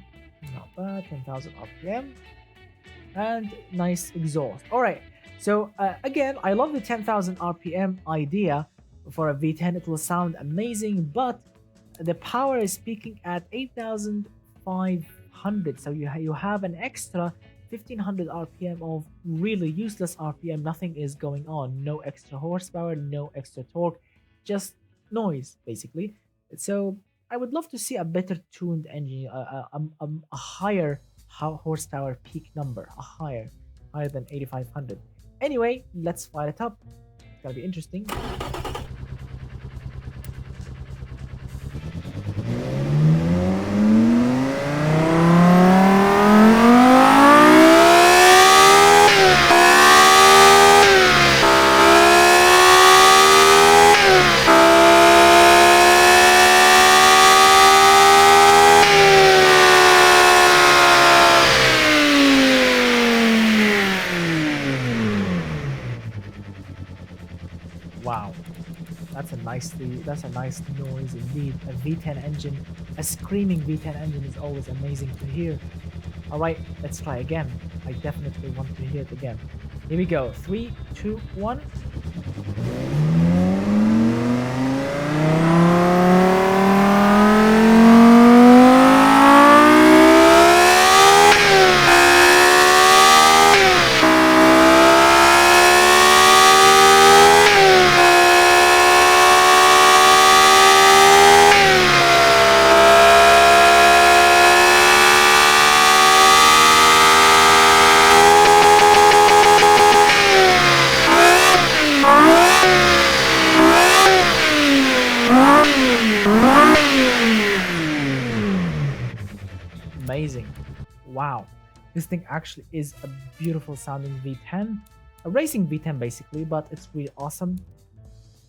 not bad, 10,000 RPM. And nice exhaust. All right, so again, I love the 10,000 RPM idea for a V10. It will sound amazing, but the power is peaking at 8,500. So you have an extra 1500 RPM of really useless RPM. Nothing is going on. No extra horsepower, no extra torque, just noise basically. So I would love to see a better tuned engine, a higher horsepower peak number, higher than 8500. Anyway, let's fire it up. It's gonna be interesting. Wow, that's a nice noise indeed. A V10 engine, a screaming V10 engine is always amazing to hear. All right, let's try again. I definitely want to hear it again. Here we go. 3, 2, 1. Amazing. Wow, this thing actually is a beautiful sounding V10, a racing V10 basically, but it's really awesome.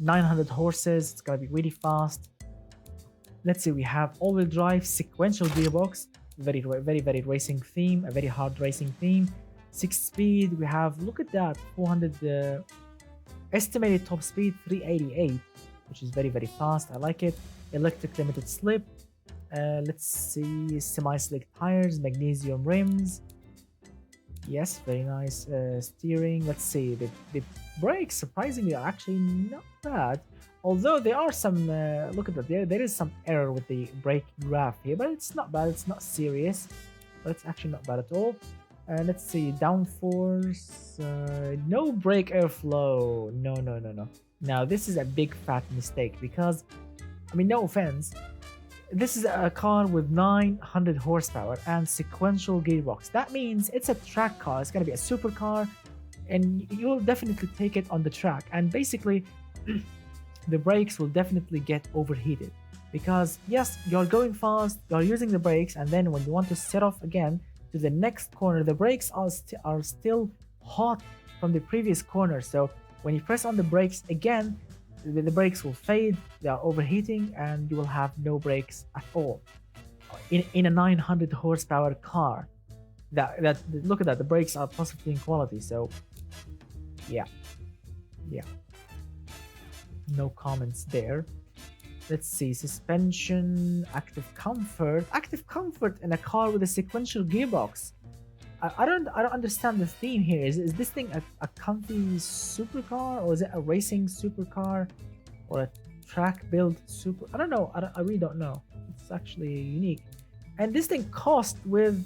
900 horses, it's gonna be really fast. Let's see, we have all-wheel drive, sequential gearbox, very racing theme, a very hard racing theme. 6-speed, we have, look at that, 400 estimated top speed, 388, which is very fast. I like it. Electric limited slip. Let's see, semi-slick tires, magnesium rims. Yes, very nice steering. Let's see, the brakes surprisingly are actually not bad. Although there are some, look at that, there is some error with the brake graph here, but it's not bad, it's not serious. But it's actually not bad at all. Let's see, downforce, no brake airflow, no. Now this is a big fat mistake because, I mean, no offense, this is a car with 900 horsepower and sequential gearbox. That means it's a track car. It's going to be a supercar, and you'll definitely take it on the track. And basically, the brakes will definitely get overheated. So, I mean, no offense, this is a car with 900 horsepower and sequential gearbox. That means it's a track car. It's going to be a supercar, and you'll definitely take it on the track. And basically, the brakes will definitely get overheated. So, I mean, no offense, because yes, you're going fast, you're using the brakes, and then when you want to set off again to the next corner, the brakes are still hot from the previous corner. So when you press on the brakes again, the brakes will fade, they are overheating, and you will have no brakes at all in a 900 horsepower car. That look at that, the brakes are positive in quality. So yeah, yeah, no comments there. Let's see, suspension, active comfort in a car with a sequential gearbox. I don't understand the theme here. Is this thing a comfy supercar, or is it a racing supercar, or a track build super? I don't know. I really don't know. It's actually unique. And this thing cost with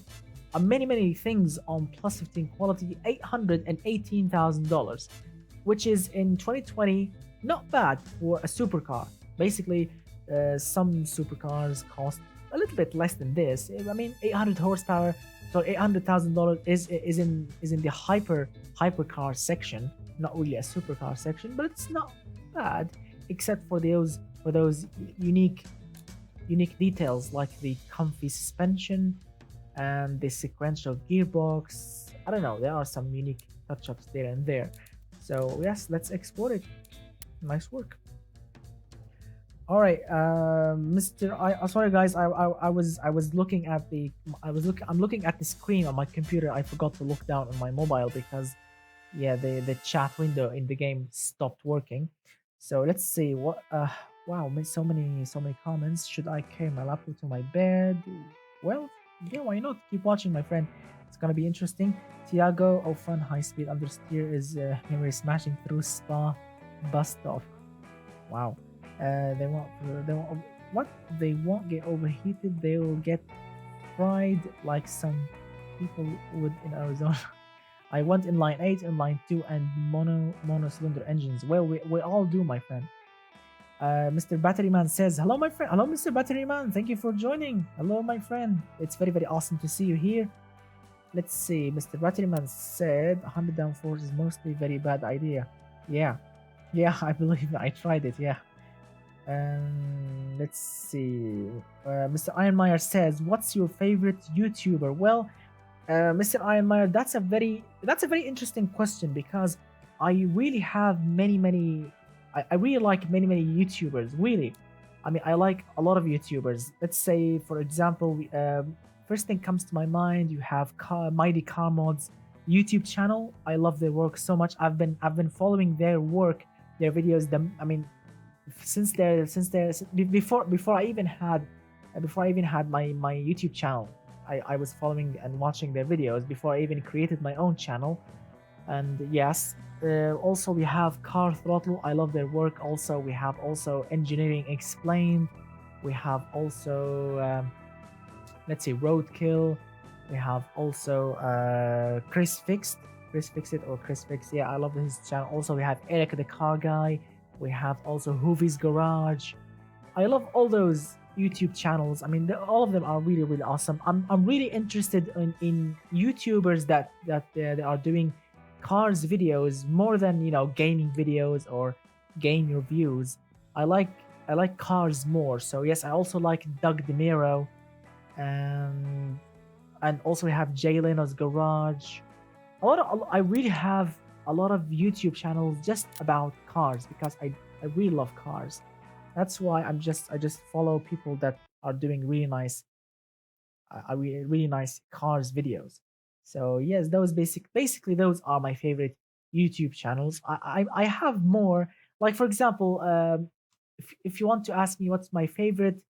many things on plus 15 quality $818,000, which is in 2020 not bad for a supercar. Basically, some supercars cost a little bit less than this. I mean, 800 horsepower, so $800,000 is in the hypercar section, not really a supercar section, but it's not bad, except for those unique details like the comfy suspension and the sequential gearbox. I don't know, there are some unique touch-ups there and there. So yes, let's export it. Nice work. All right, Mr. Sorry guys, I was looking at the I'm looking at the screen on my computer. I forgot to look down on my mobile because yeah, the chat window in the game stopped working. So let's see what wow, so many comments. Should I carry my laptop to my bed? Well, yeah, why not? Keep watching, my friend. It's gonna be interesting. Tiago, oh fun, high speed understeer is memory smashing through spa bus stop. Wow. They won't what they won't get overheated. They will get fried like some people would in Arizona. I went in line 8 and line 2 and mono cylinder engines. Well, we all do, my friend. Mr. Batteryman says, "Hello, my friend. Hello, Mr. Batteryman. Thank you for joining. Hello, my friend. It's very awesome to see you here." Let's see. Mr. Batteryman said, "100 downforce is mostly very bad idea." Yeah, yeah, I believe I tried it. Yeah. Let's see. Mr. Ironmeyer says, "What's your favorite YouTuber?" Well, Mr. Ironmeyer, that's a very interesting question because I really have many. I really like many YouTubers. Really, I mean, I like a lot of YouTubers. Let's say, for example, first thing comes to my mind. You have Mighty Car Mods YouTube channel. I love their work so much. I've been following their work, their videos. I mean, since they're before I even had my YouTube channel. I was following and watching their videos before I even created my own channel. And yes, also we have Car Throttle. I love their work. Also, we have also Engineering Explained. We have also let's see, Roadkill. We have also Chris Fixed. Chris Fix It or Chris Fix. Yeah, I love his channel. Also, we have Eric the Car Guy. We have also Hoovy's Garage. I love all those YouTube channels. I mean, all of them are really awesome. I'm really interested in YouTubers that they are doing cars videos more than gaming videos or game reviews. I like cars more. So yes, I also like Doug DeMiro, and also we have Jay Leno's Garage. I really have a lot of YouTube channels just about cars because I really love cars. That's why I just follow people that are doing really nice really nice cars videos. So yes, those basically those are my favorite YouTube channels. I have more, like for example, if you want to ask me what's my favorite,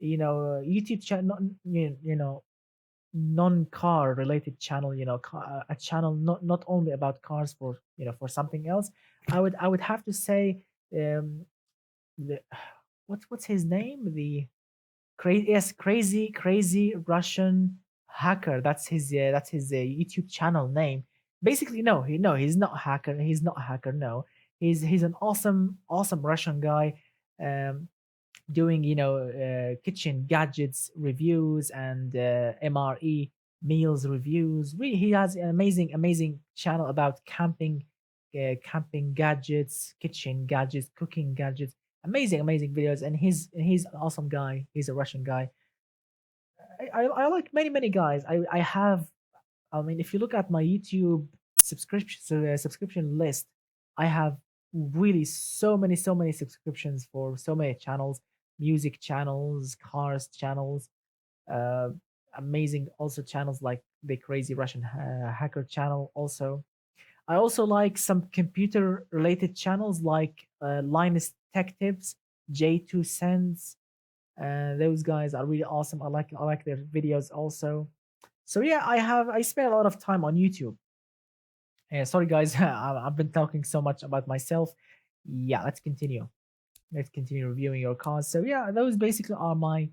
YouTube channel, non-car related channel, a channel not only about cars for for something else, I would have to say the what's his name, the crazy Russian hacker. That's his YouTube channel name. Basically, no, he's not a hacker. He's not a hacker. No, he's an awesome Russian guy. Um, Doing kitchen gadgets reviews and MRE meals reviews. Really, he has an amazing channel about camping gadgets, kitchen gadgets, cooking gadgets. Amazing, amazing videos, and he's an awesome guy. He's a Russian guy. I like many guys. I have. I mean, if you look at my YouTube subscription list, I have really so many subscriptions for so many channels, music channels, cars channels, uh, amazing also channels like the Crazy Russian Hacker channel. Also, I also like some computer related channels like Linus Tech Tips, J2 Cents. Those guys are really awesome. I like their videos also. So yeah, I spend a lot of time on YouTube. Sorry guys, I've been talking so much about myself. Yeah, let's continue. Let's continue reviewing your cars. So yeah, those basically are my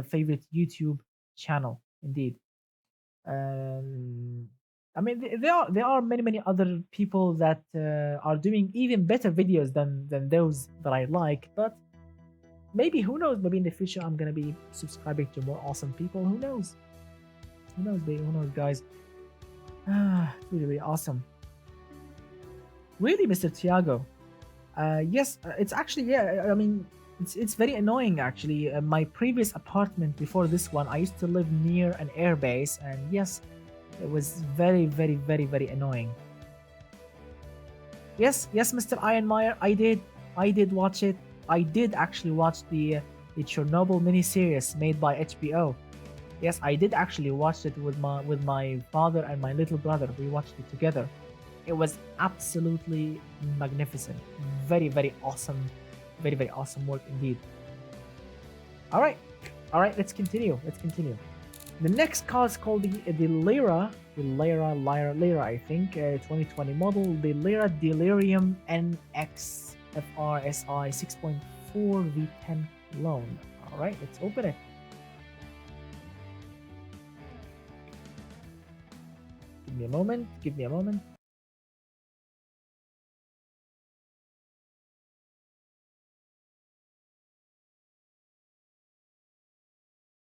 favorite YouTube channel indeed. Um, I mean, there are many other people that are doing even better videos than those that I like. But maybe who knows? Maybe in the future I'm gonna be subscribing to more awesome people. Who knows? Who knows, baby? Who knows, guys? Really awesome. Really, Mr. Tiago. Yes, it's actually, yeah. I mean, it's very annoying actually. My previous apartment before this one, I used to live near an airbase, and yes, it was very annoying. Yes, Mr. Ironmeyer, I did watch it. I did actually watch the Chernobyl miniseries made by HBO. Yes, I did actually watch it with my father and my little brother. We watched it together. It was absolutely magnificent. Very awesome. Very awesome work indeed. All right. All right, let's continue. Let's continue. The next car is called the Lyra, I think, 2020 model, the Lyra Delirium NX FRSI 6.4 V10 clone. All right, let's open it. Give me a moment. Give me a moment.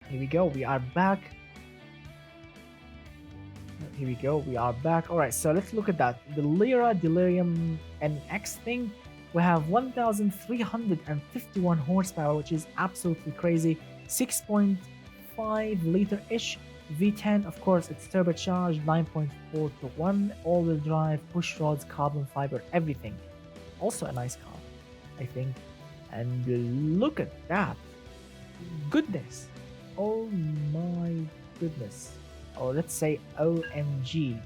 Here we go. We are back. Here we go. We are back. All right. So let's look at that. The Lyra Delirium NX thing. We have 1,351 horsepower, which is absolutely crazy. 6.5 liter-ish V10. Of course, it's turbocharged, 9.4 to 1, all-wheel drive, push rods, carbon fiber, everything. Also a nice car, I think. And look at that. Goodness. Oh my goodness. Or let's say OMG.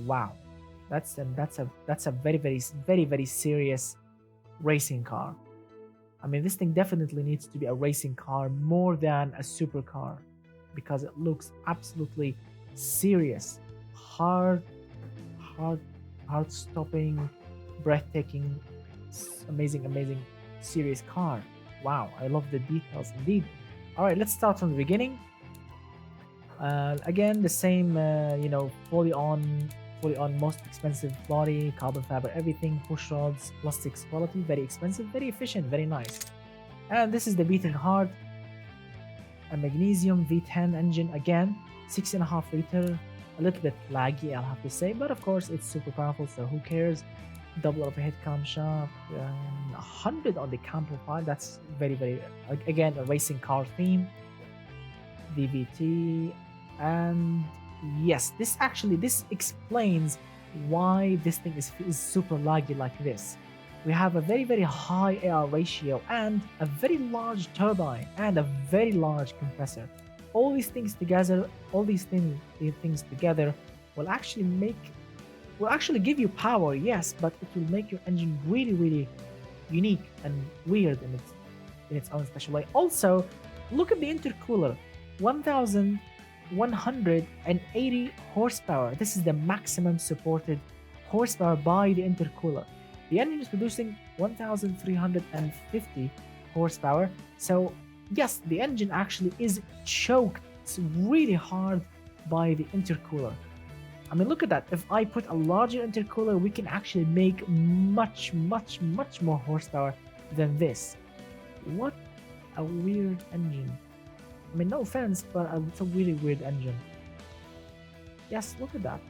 Wow. That's a very serious racing car. I mean, this thing definitely needs to be a racing car more than a supercar because it looks absolutely serious, hard stopping, breathtaking, amazing serious car. Wow, I love the details indeed. All right, let's start from the beginning. Again, the same, fully on most expensive body, carbon fiber, everything, push rods, plastics quality, very expensive, very efficient, very nice. And this is the beating heart, a magnesium V10 engine again, 6.5 liter, a little bit laggy, I'll have to say, but of course it's super powerful, so who cares? Double overhead camshaft, 100 on the cam profile. That's very again a racing car theme. VVT, and yes, this explains why this thing is super laggy like this. We have a very high AR ratio and a very large turbine and a very large compressor. All these things together, will actually give you power, yes, but it will make your engine really unique and weird in its own special way. Also, look at the intercooler, 1,180 horsepower. This is the maximum supported horsepower by the intercooler. The engine is producing 1,350 horsepower. So yes, the engine actually is choked really hard by the intercooler. I mean, look at that. If I put a larger intercooler, we can actually make much more horsepower than this. What a weird engine. I mean, no offense, but it's a really weird engine. Yes, look at that.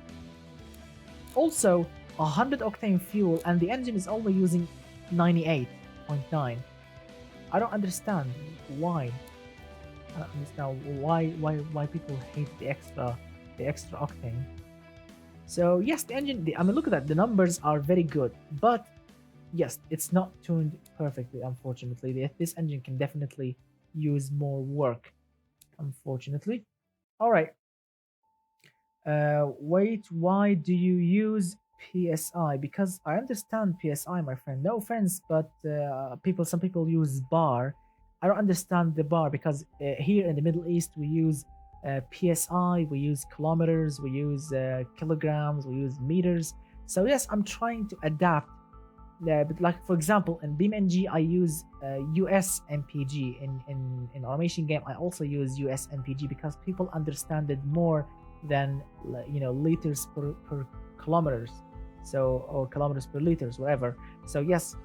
Also, 100 octane fuel, and the engine is only using 98.9. I don't understand why. I don't understand why people hate the extra octane. So yes, the engine. I mean, look at that. The numbers are very good, but yes, it's not tuned perfectly. Unfortunately, this engine can definitely use more work. Unfortunately. All right. Wait, why do you use PSI? Because I understand PSI, my friend. No offense, but some people use bar. I don't understand the bar because here in the Middle East we use PSI, we use kilometers, we use kilograms, we use meters. So yes, I'm trying to adapt. But like for example, in BeamNG I use US MPG. In automation game I also use US MPG because people understand it more than liters per kilometers, so or kilometers per liters, whatever. So yes,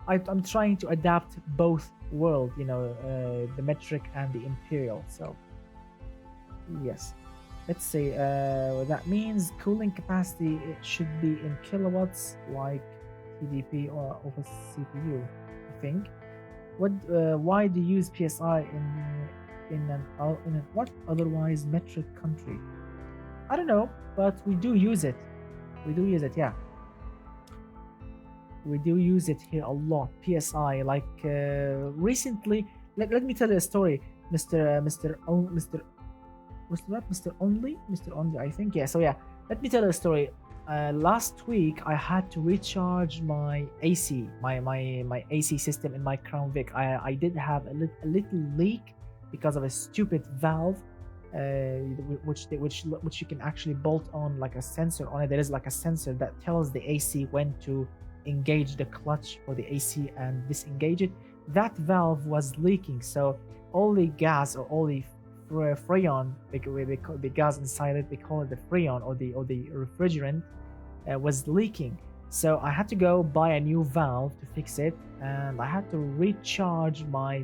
I'm trying to adapt both world, the metric and the imperial. So yes, let's say what that means. Cooling capacity, it should be in kilowatts, like TDP or over CPU, I think. Why do you use PSI in what otherwise metric country? I don't know, but we do use it. We do use it, yeah. We do use it here a lot. PSI, like recently. Let me tell you a story, Mr. Only, I think. Yeah. So yeah, let me tell you a story. Last week I had to recharge my AC, my AC system in my Crown Vic. I did have a little leak because of a stupid valve, which you can actually bolt on like a sensor on it. There is like a sensor that tells the AC when to engage the clutch for the AC and disengage it. That valve was leaking, so all the gas or all the freon, they call the gas inside it, they call it the freon or the refrigerant, was leaking. So I had to go buy a new valve to fix it, and I had to recharge my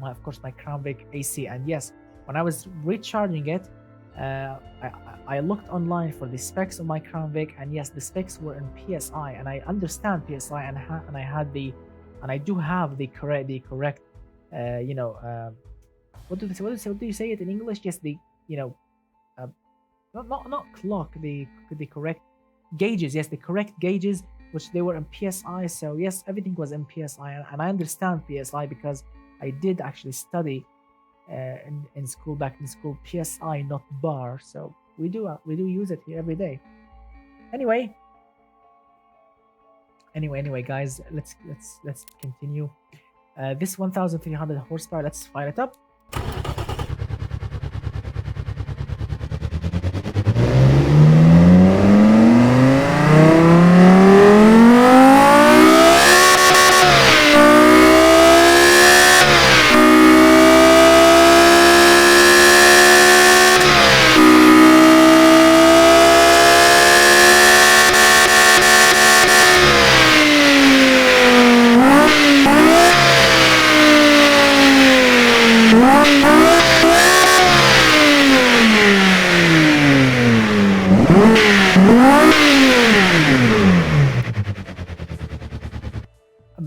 of course my Crown Vic AC. And yes, when I was recharging it, I looked online for the specs of my Crown Vic, and yes, the specs were in PSI, and I understand PSI, and I do have the correct what do you say it in English? Yes, the uh, not clock, the correct gauges. Yes, the correct gauges, which they were in PSI. So yes, everything was in PSI, and I understand PSI because I did actually study in school, back in school, PSI, not bar. So we do use it here every day. Anyway, guys, let's continue. This 1,300 horsepower. Let's fire it up.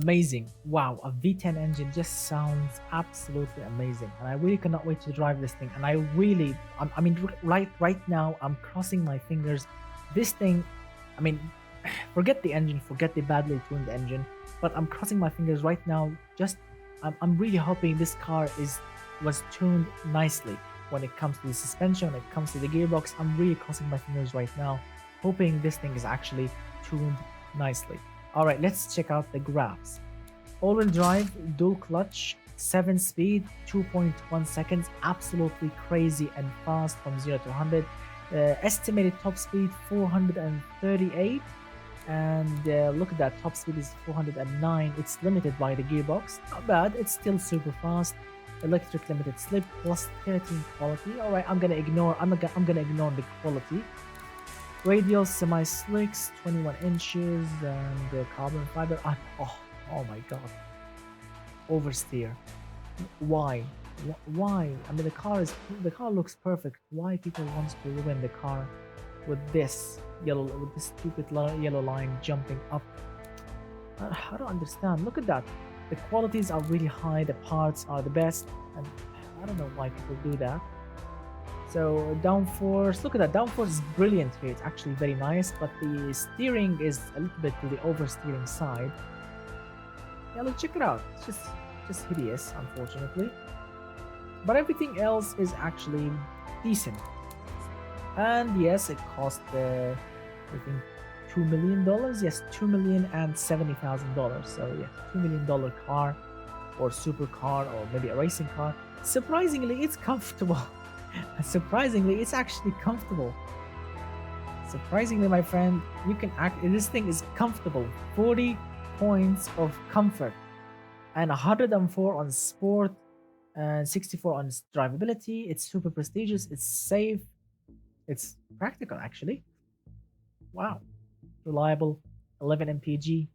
Amazing. Wow, a V10 engine just sounds absolutely amazing, and I really cannot wait to drive this thing. And I mean, right now I'm crossing my fingers. This thing, I mean, forget the engine, forget the badly tuned engine, but I'm crossing my fingers right now. Just I'm really hoping this car was tuned nicely when it comes to the suspension, when it comes to the gearbox. I'm really crossing my fingers right now, hoping this thing is actually tuned nicely. All right, let's check out the graphs. All-wheel drive, dual clutch, 7-speed, 2.1 seconds, absolutely crazy and fast from 0 to 100. Estimated top speed 438, and look at that, top speed is 409. It's limited by the gearbox, not bad. It's still super fast. Electric limited slip plus 13 quality. All right, I'm gonna ignore the quality. Radial semi-slicks, 21 inches, and carbon fiber. Oh my god. Oversteer. Why? Why? I mean, the car looks perfect. Why people want to ruin the car with this stupid yellow line jumping up? I don't understand. Look at that. The qualities are really high. The parts are the best, and I don't know why people do that. So downforce, look at that. Downforce is brilliant here. It's actually very nice, but the steering is a little bit to the oversteering side. Yeah, let's check it out. It's just hideous, unfortunately. But everything else is actually decent. And yes, it cost I think $2 million. Yes, $2,070,000. So yeah, $2 million car or supercar or maybe a racing car. Surprisingly, it's comfortable. Surprisingly, it's actually comfortable. Surprisingly, my friend, you can this thing is comfortable. 40 points of comfort and 104 on sport and 64 on drivability. It's super prestigious. It's safe. It's practical, actually. Wow. Reliable. 11 mpg.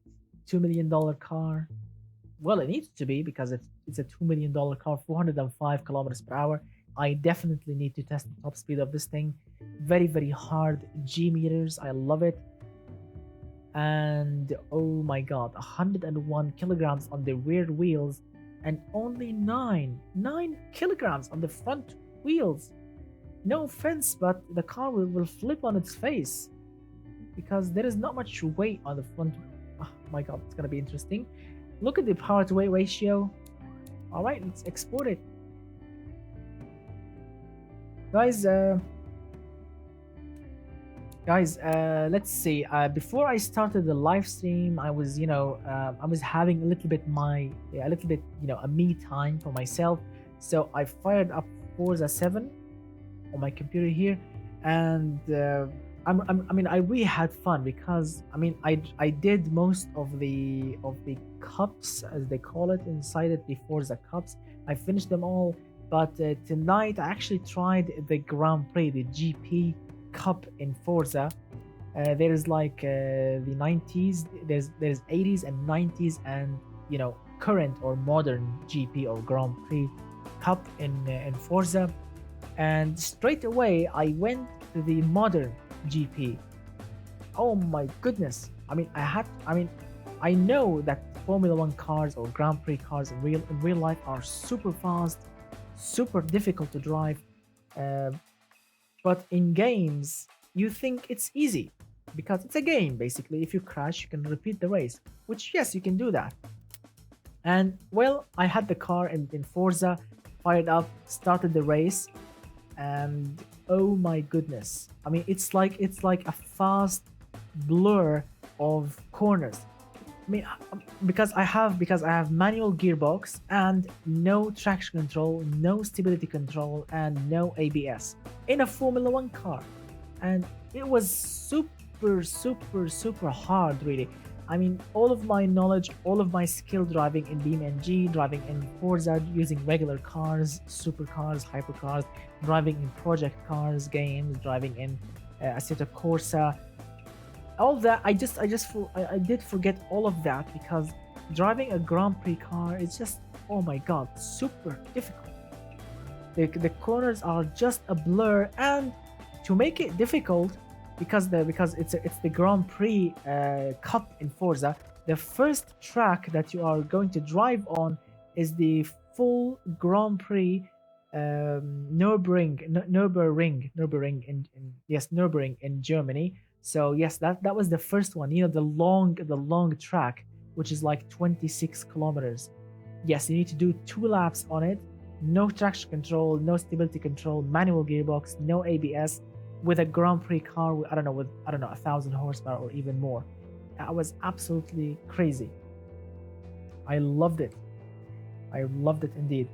$2 million car. Well, it needs to be because it's a $2 million car, 405 kilometers per hour. I definitely need to test the top speed of this thing. Very, very hard G meters. I love it. And oh my god, 101 kilograms on the rear wheels and only 9 kilograms on the front wheels. No offense, but the car will flip on its face because there is not much weight on the front. Oh my god, it's gonna be interesting. Look at the power to weight ratio. All right, let's export it. Guys, let's see. Before I started the live stream, I was, I was having a little bit, a me time for myself. So I fired up Forza 7 on my computer here, and I really had fun because I did most of the cups, as they call it, inside it, the Forza cups. I finished them all. But tonight I actually tried the Grand Prix, the GP Cup in Forza. There's like the 90s, there's 80s and 90s, and current or modern GP or Grand Prix Cup in Forza. And straight away I went to the modern GP. Oh my goodness! I know that Formula One cars or Grand Prix cars in real life are super fast, super difficult to drive, but in games you think it's easy because it's a game. Basically, if you crash you can repeat the race, which yes, you can do that. And well, I had the car in Forza, fired up, started the race, and oh my goodness, it's like a fast blur of corners. Because I have manual gearbox and no traction control, no stability control, and no ABS in a Formula One car, and it was super hard, really. All of my knowledge, all of my skill driving in BeamNG, driving in Forza, using regular cars, supercars, hypercars, driving in project cars games, driving in Assetto Corsa. All that I did forget all of that because driving a Grand Prix car is just, oh my god, super difficult. The corners are just a blur, and to make it difficult, because it's the Grand Prix Cup in Forza, the first track that you are going to drive on is the full Grand Prix Nürburgring in Germany. So yes, that was the first one. The long track, which is like 26 kilometers. Yes, you need to do 2 laps on it. No traction control, no stability control, manual gearbox, no ABS, with a Grand Prix car with, I don't know, 1,000 horsepower or even more. That was absolutely crazy. I loved it. I loved it indeed.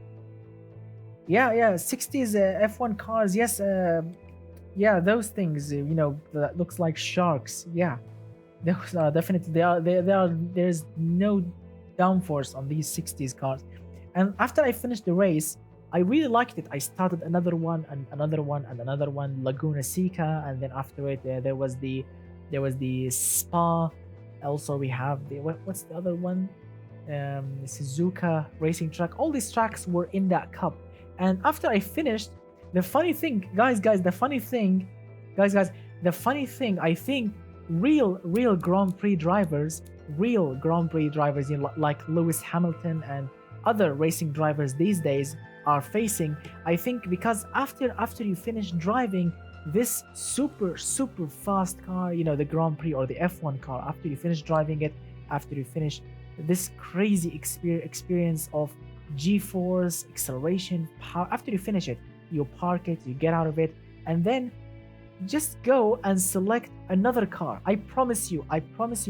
Yeah, 60s F1 cars. Yes, yeah, those things, that looks like sharks. Yeah, those are definitely, there's no downforce on these 60s cars. And after I finished the race, I really liked it. I started another one and another one and another one, Laguna Seca, and then after it there was the Spa. Also we have the what's the other one, Suzuka racing track. All these tracks were in that cup. And after I finished, the funny thing, the funny thing, I think real Grand Prix drivers real Grand Prix drivers, like Lewis Hamilton and other racing drivers these days are facing. I think because after you finish driving this super fast car, the Grand Prix or the F1 car, after you finish driving it, after you finish this crazy experience of G-force, acceleration, power, after you finish it, you park it, you get out of it, and then just go and select another car. I promise you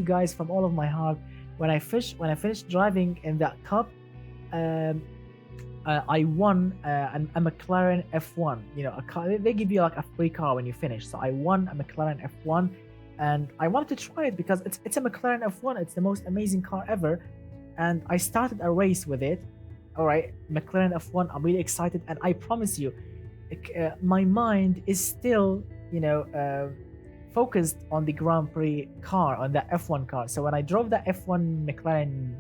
guys from all of my heart, when I finished driving in that cup, I won a McLaren F1. A car, they give you like a free car when you finish. So I won a McLaren F1, and I wanted to try it because it's a McLaren F1. It's the most amazing car ever, and I started a race with it. All right, McLaren F1. I'm really excited, and I promise you, my mind is still focused on the Grand Prix car, on the F1 car. So when I drove the F1 McLaren,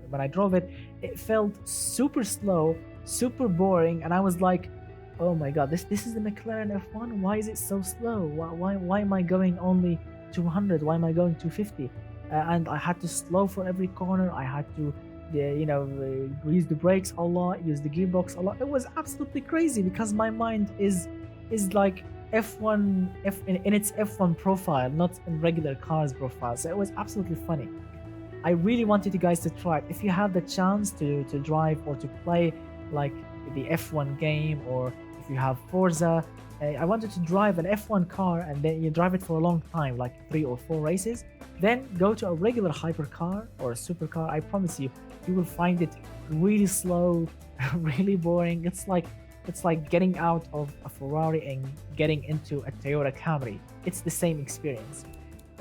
when I drove it, it felt super slow, super boring, and I was like, oh my god, this is the McLaren F1. Why is it so slow? Why am I going only 200? Why am I going 250? And I had to slow for every corner. I had to use the brakes a lot, use the gearbox a lot. It was absolutely crazy because my mind is like F1 in its F1 profile, not in regular cars profile. So it was absolutely funny. I really wanted you guys to try it. If you have the chance to drive or to play like the F1 game, or if you have Forza, I wanted to drive an F1 car and then you drive it for a long time, like 3 or 4 races, then go to a regular hypercar or a supercar. I promise you, you will find it really slow, really boring. It's like getting out of a Ferrari and getting into a Toyota Camry. It's the same experience.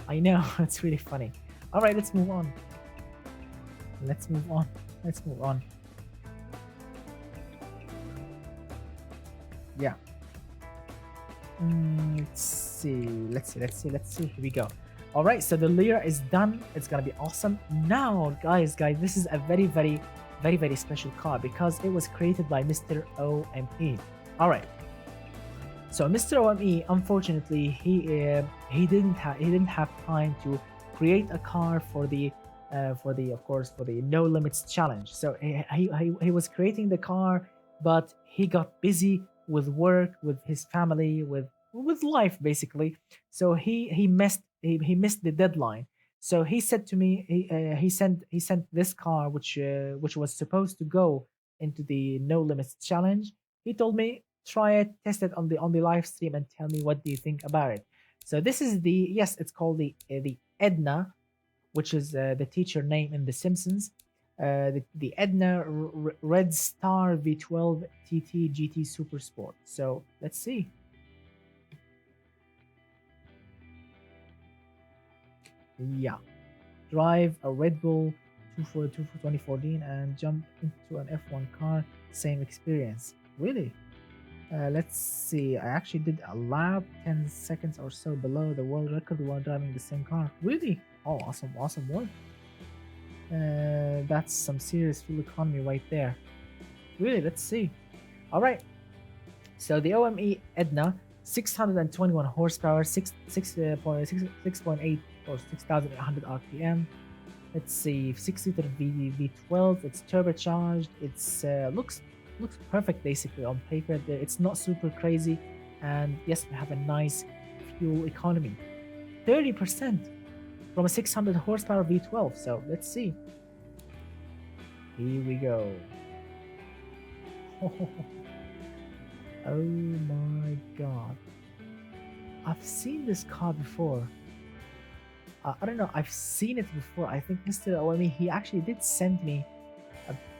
I know, it's really funny. All right, let's move on. Let's move on. Yeah. Let's see. Here we go. All right, so the Lyra is done. It's gonna be awesome. Now, guys, this is a very special car because it was created by Mr. OME. All right. So Mr. OME, unfortunately, he didn't have time to create a car for the No Limits challenge. So he was creating the car, but he got busy with work, with his family, with life basically. So he missed the deadline. So he said to me, he sent this car which was supposed to go into the No Limits challenge. He told me, try it, test it on the live stream, and tell me what do you think about it. So this is it's called the Edna, which is the teacher name in The Simpsons. The Edna Red Star V12 TT GT Super Sport. So let's see. Yeah, drive a Red Bull 2014 and jump into an F1 car. Same experience. Really? Let's see. I actually did a lap 10 seconds or so below the world record while driving the same car. Really? Oh, awesome work. That's some serious fuel economy right there. Really? Let's see. All right. So the OME Edna, 621 horsepower, 6.8 or 6,800 RPM. Let's see, 6-liter V12. It's turbocharged. It's looks perfect basically on paper. It's not super crazy, and yes, we have a nice fuel economy, 30% from a 600 horsepower V12. So let's see. Here we go. Oh my god, I've seen this car before. I don't know, I've seen it before. I think Mr. OME, he actually did send me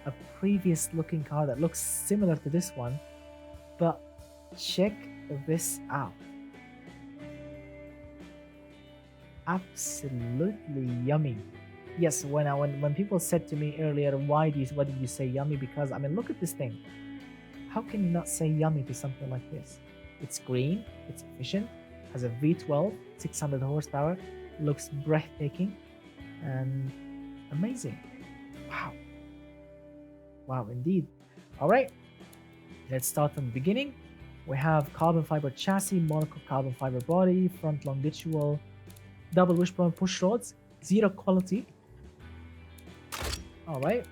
a previous looking car that looks similar to this one, but check this out. Absolutely yummy. Yes, when people said to me earlier, why did you say yummy? Because I mean, look at this thing. How can you not say yummy to something like this? It's green, it's efficient, has a V12, 600 horsepower, looks breathtaking and amazing. Wow, indeed. All right, let's start from the beginning. We have carbon fiber chassis, monocoque carbon fiber body, front longitudinal, double wishbone push rods, zero quality, All right.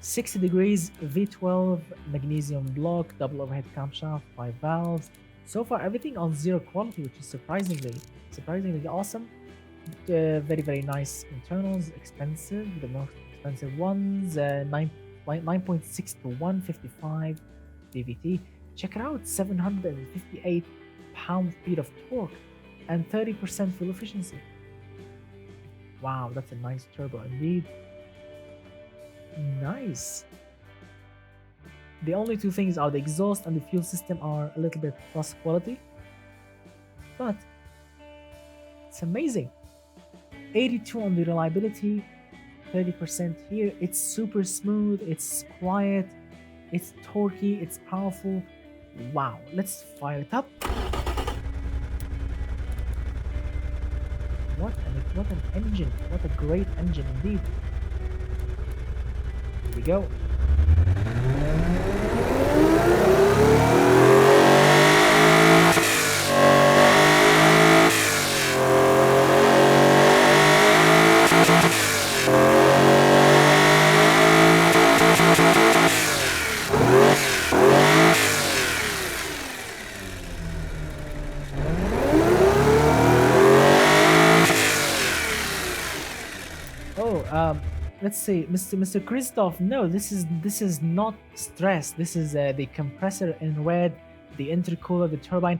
60 degrees V12 magnesium block, double overhead camshaft, 5 valves. So far, everything on zero quality, which is surprisingly awesome. Very nice internals, expensive, the most expensive ones, 9.6 to 155 DVT. Check it out, 758 pound-feet of torque and 30% fuel efficiency. Wow, that's a nice turbo indeed. Nice. The only two things are the exhaust and the fuel system are a little bit plus quality, but it's amazing. 82 on the reliability, 30% here. It's super smooth, it's quiet, it's torquey, it's powerful. Wow, let's fire it up. What an engine, what a great engine indeed. Here we go. Let's see, Mr. Christoph. No, this is not stress. This is the compressor in red, the intercooler, the turbine.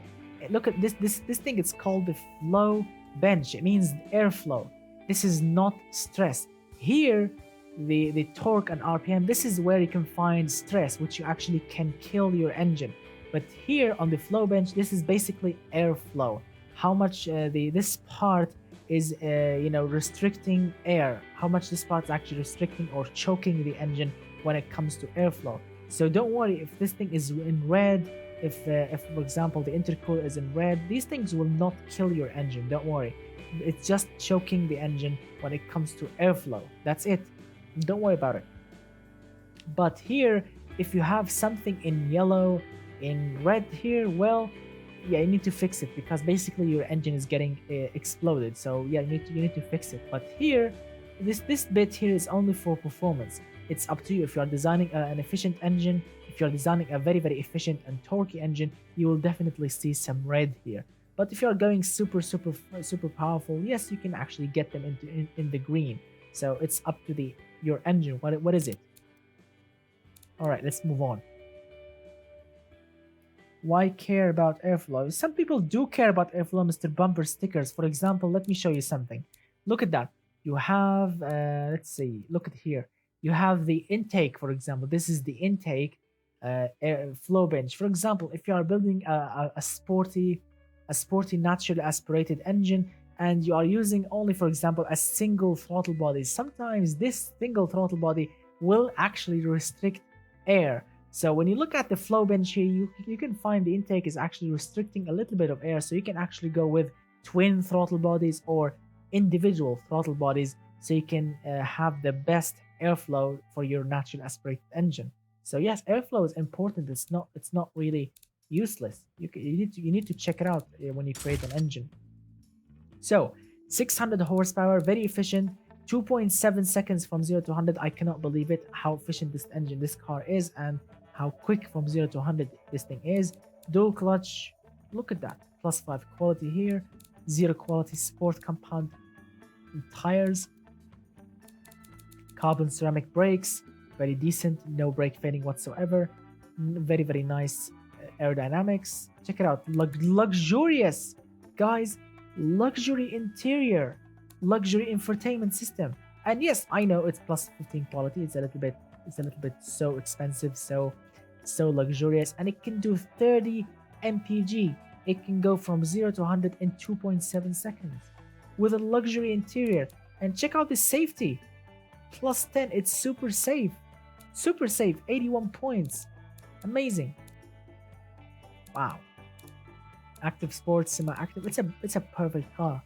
Look at this thing. It's called the flow bench. It means airflow. This is not stress. Here, the torque and RPM. This is where you can find stress, which you actually can kill your engine. But here on the flow bench, this is basically airflow. How much this part is restricting air, how much this part is actually restricting or choking the engine when it comes to airflow. So don't worry if this thing is in red, if for example the intercooler is in red, these things will not kill your engine, don't worry. It's just choking the engine when it comes to airflow, that's it, don't worry about it. But here, if you have something in yellow, in red here, well, yeah, you need to fix it because basically your engine is getting exploded. So yeah, you need to fix it. But here, this bit here is only for performance. It's up to you. If you are designing an efficient engine, if you are designing a very efficient and torquey engine, you will definitely see some red here. But if you are going super powerful, yes, you can actually get them in the green. So it's up to your engine. What is it? All right, let's move on. Why care about airflow? Some people do care about airflow, Mr. Bumper Stickers. For example, let me show you something. Look at that. You have, let's see, look at here. You have the intake, for example. This is the intake air flow bench. For example, if you are building a sporty naturally aspirated engine and you are using only, for example, a single throttle body, sometimes this single throttle body will actually restrict air. So when you look at the flow bench here, you can find the intake is actually restricting a little bit of air. So you can actually go with twin throttle bodies or individual throttle bodies so you can have the best airflow for your naturally aspirated engine. So yes, airflow is important. It's not really useless. You need to check it out when you create an engine. So 600 horsepower, very efficient. 2.7 seconds from 0 to 100. I cannot believe it how efficient this car is and how quick from 0 to 100 this thing is. Dual clutch, look at that, +5 quality here, 0 quality sport compound tires, carbon ceramic brakes, very decent, no brake fading whatsoever, very nice aerodynamics. Check it out, luxurious, guys, luxury interior, luxury infotainment system. And yes, I know it's +15 quality, it's a little bit so expensive, so luxurious, and it can do 30 mpg. It can go from 0 to 100 in 2.7 seconds with a luxury interior. And check out the safety, +10. It's super safe, 81 points, amazing. Wow. Active sports, semi-active, it's a perfect car.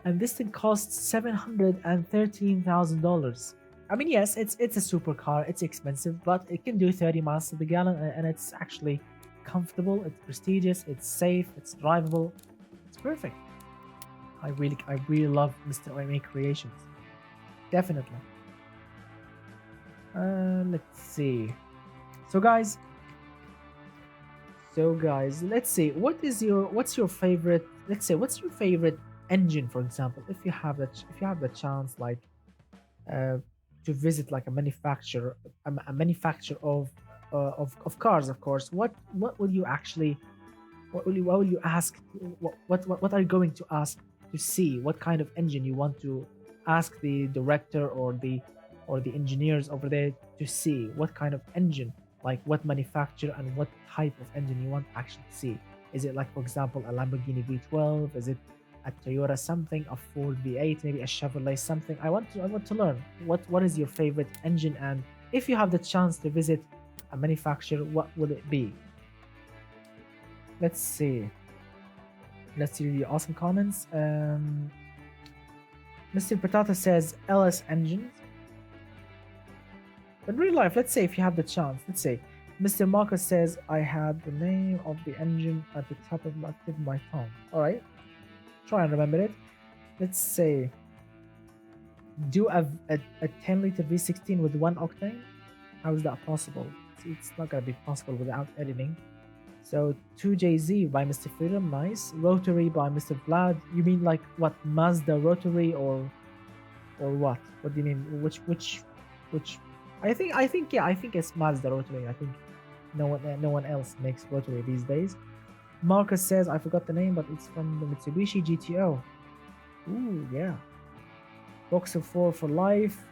And this thing costs $713,000. I mean, yes, it's a supercar, it's expensive, but it can do 30 miles to the gallon, and it's actually comfortable, it's prestigious, it's safe, it's drivable, it's perfect. I really love Mr. OMA creations. Definitely. Let's see. So guys, let's see. What's your favorite? Let's say, what's your favorite engine, for example, if you have the chance, like, uh, to visit like a manufacturer, a manufacturer of cars, of course. What will you actually what will you ask? What are you going to ask to see? What kind of engine you want to ask the director or the engineers over there to see? What kind of engine, like what manufacturer and what type of engine you want to actually see? Is it, like, for example, a Lamborghini V12? Is it a Toyota something, a Ford V8, maybe a Chevrolet something? I want to learn what is your favorite engine, and if you have the chance to visit a manufacturer, what will it be? Let's see. Let's see the awesome comments. Mr. Patata says LS engines. In real life, let's say if you have the chance, let's say Mr. Marcus says I had the name of the engine at the top of my tip of my tongue. All right, try and remember it. Let's say do a 10-liter V16 with 1 octane. How is that possible? It's not gonna be possible without editing. So 2JZ by Mr. Freedom, nice. Rotary by Mr. Vlad. You mean like what, Mazda rotary or what? What do you mean? Which? I think yeah, I think it's Mazda rotary. I think no one else makes rotary these days. Marcus says I forgot the name, but it's from the Mitsubishi GTO. Ooh, yeah. Boxer 4 for life.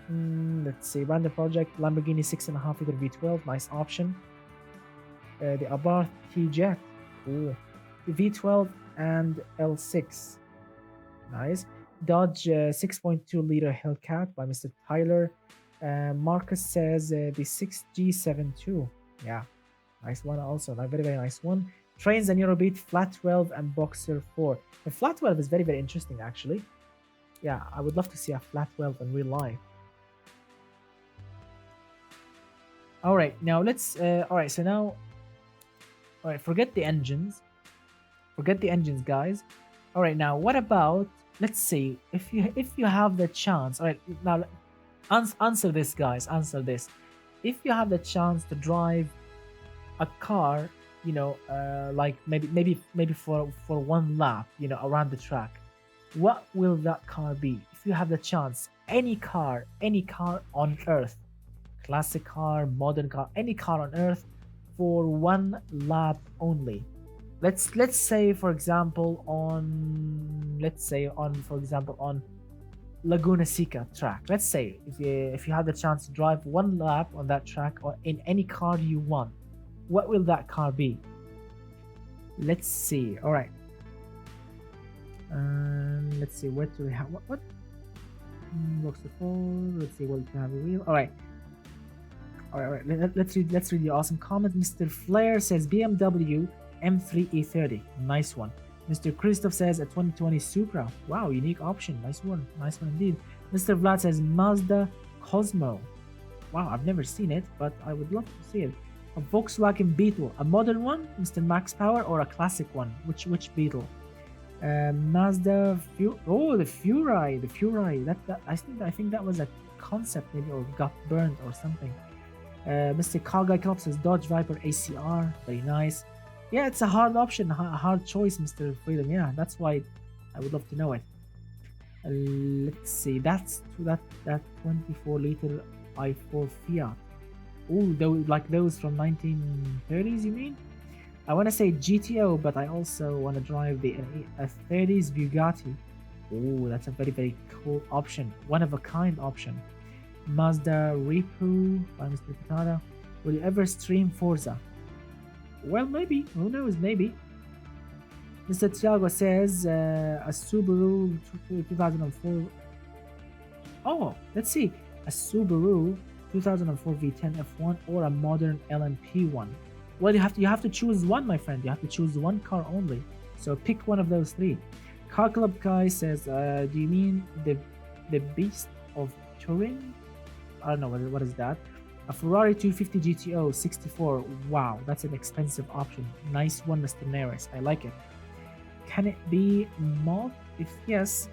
Let's see. Random project. Lamborghini 6.5 liter V12. Nice option. The Abarth T-Jet. Ooh. The V12 and L6. Nice. Dodge 6.2 liter Hellcat by Mr. Tyler. Marcus says the 6G72. Yeah. Nice one also. A very, very nice one. Trains and Eurobeat Flat 12 and Boxer 4. The Flat 12 is very, very interesting actually. Yeah, I would love to see a Flat 12 in real life. All right, now let's. All right, so now. All right, forget the engines. Forget the engines, guys. All right, now what about? Let's see if you have the chance. All right, now answer this, guys. Answer this. If you have the chance to drive a car, you know, like maybe for one lap, you know, around the track, what will that car be? If you have the chance, any car on earth, classic car, modern car, any car on earth, for one lap only. Let's say for example on Laguna Seca track. Let's say if you have the chance to drive one lap on that track or in any car you want, what will that car be? Let's see. All right. Let's see. What do we have? What? Box the phone. Let's see what we have a wheel. All right. All right. Let's read the awesome comment. Mr. Flair says BMW M3 E30. Nice one. Mr. Christoph says a 2020 Supra. Wow, unique option. Nice one. Nice one indeed. Mr. Vlad says Mazda Cosmo. Wow, I've never seen it, but I would love to see it. A Volkswagen Beetle, a modern one, Mr. Max Power, or a classic one? Which Beetle? Mazda the Furai. That I think that was a concept maybe, or got burned or something. Mr. Calguy Club says Dodge Viper ACR. Very nice. Yeah, it's a hard option, a hard choice, Mr. Freedom. Yeah, that's why I would love to know it. Let's see. That's that 24 liter i4 Fiat. Ooh, those from 1930s, you mean? I want to say GTO, but I also want to drive a 30s Bugatti. Ooh, that's a very, very cool option. One of a kind option. Mazda Repo by Mr. Patata. Will you ever stream Forza? Well, maybe. Who knows? Maybe. Mr. Thiago says a Subaru 2004. Oh, let's see. A Subaru 2004 V10 F1 or a modern LMP one. Well, you have to choose one, my friend. You have to choose one car only. So pick one of those three. Car Club guy says, do you mean the Beast of Turin? I don't know what is that. A Ferrari 250 GTO 64. Wow, that's an expensive option. Nice one, Mr. Neres. I like it. Can it be If yes,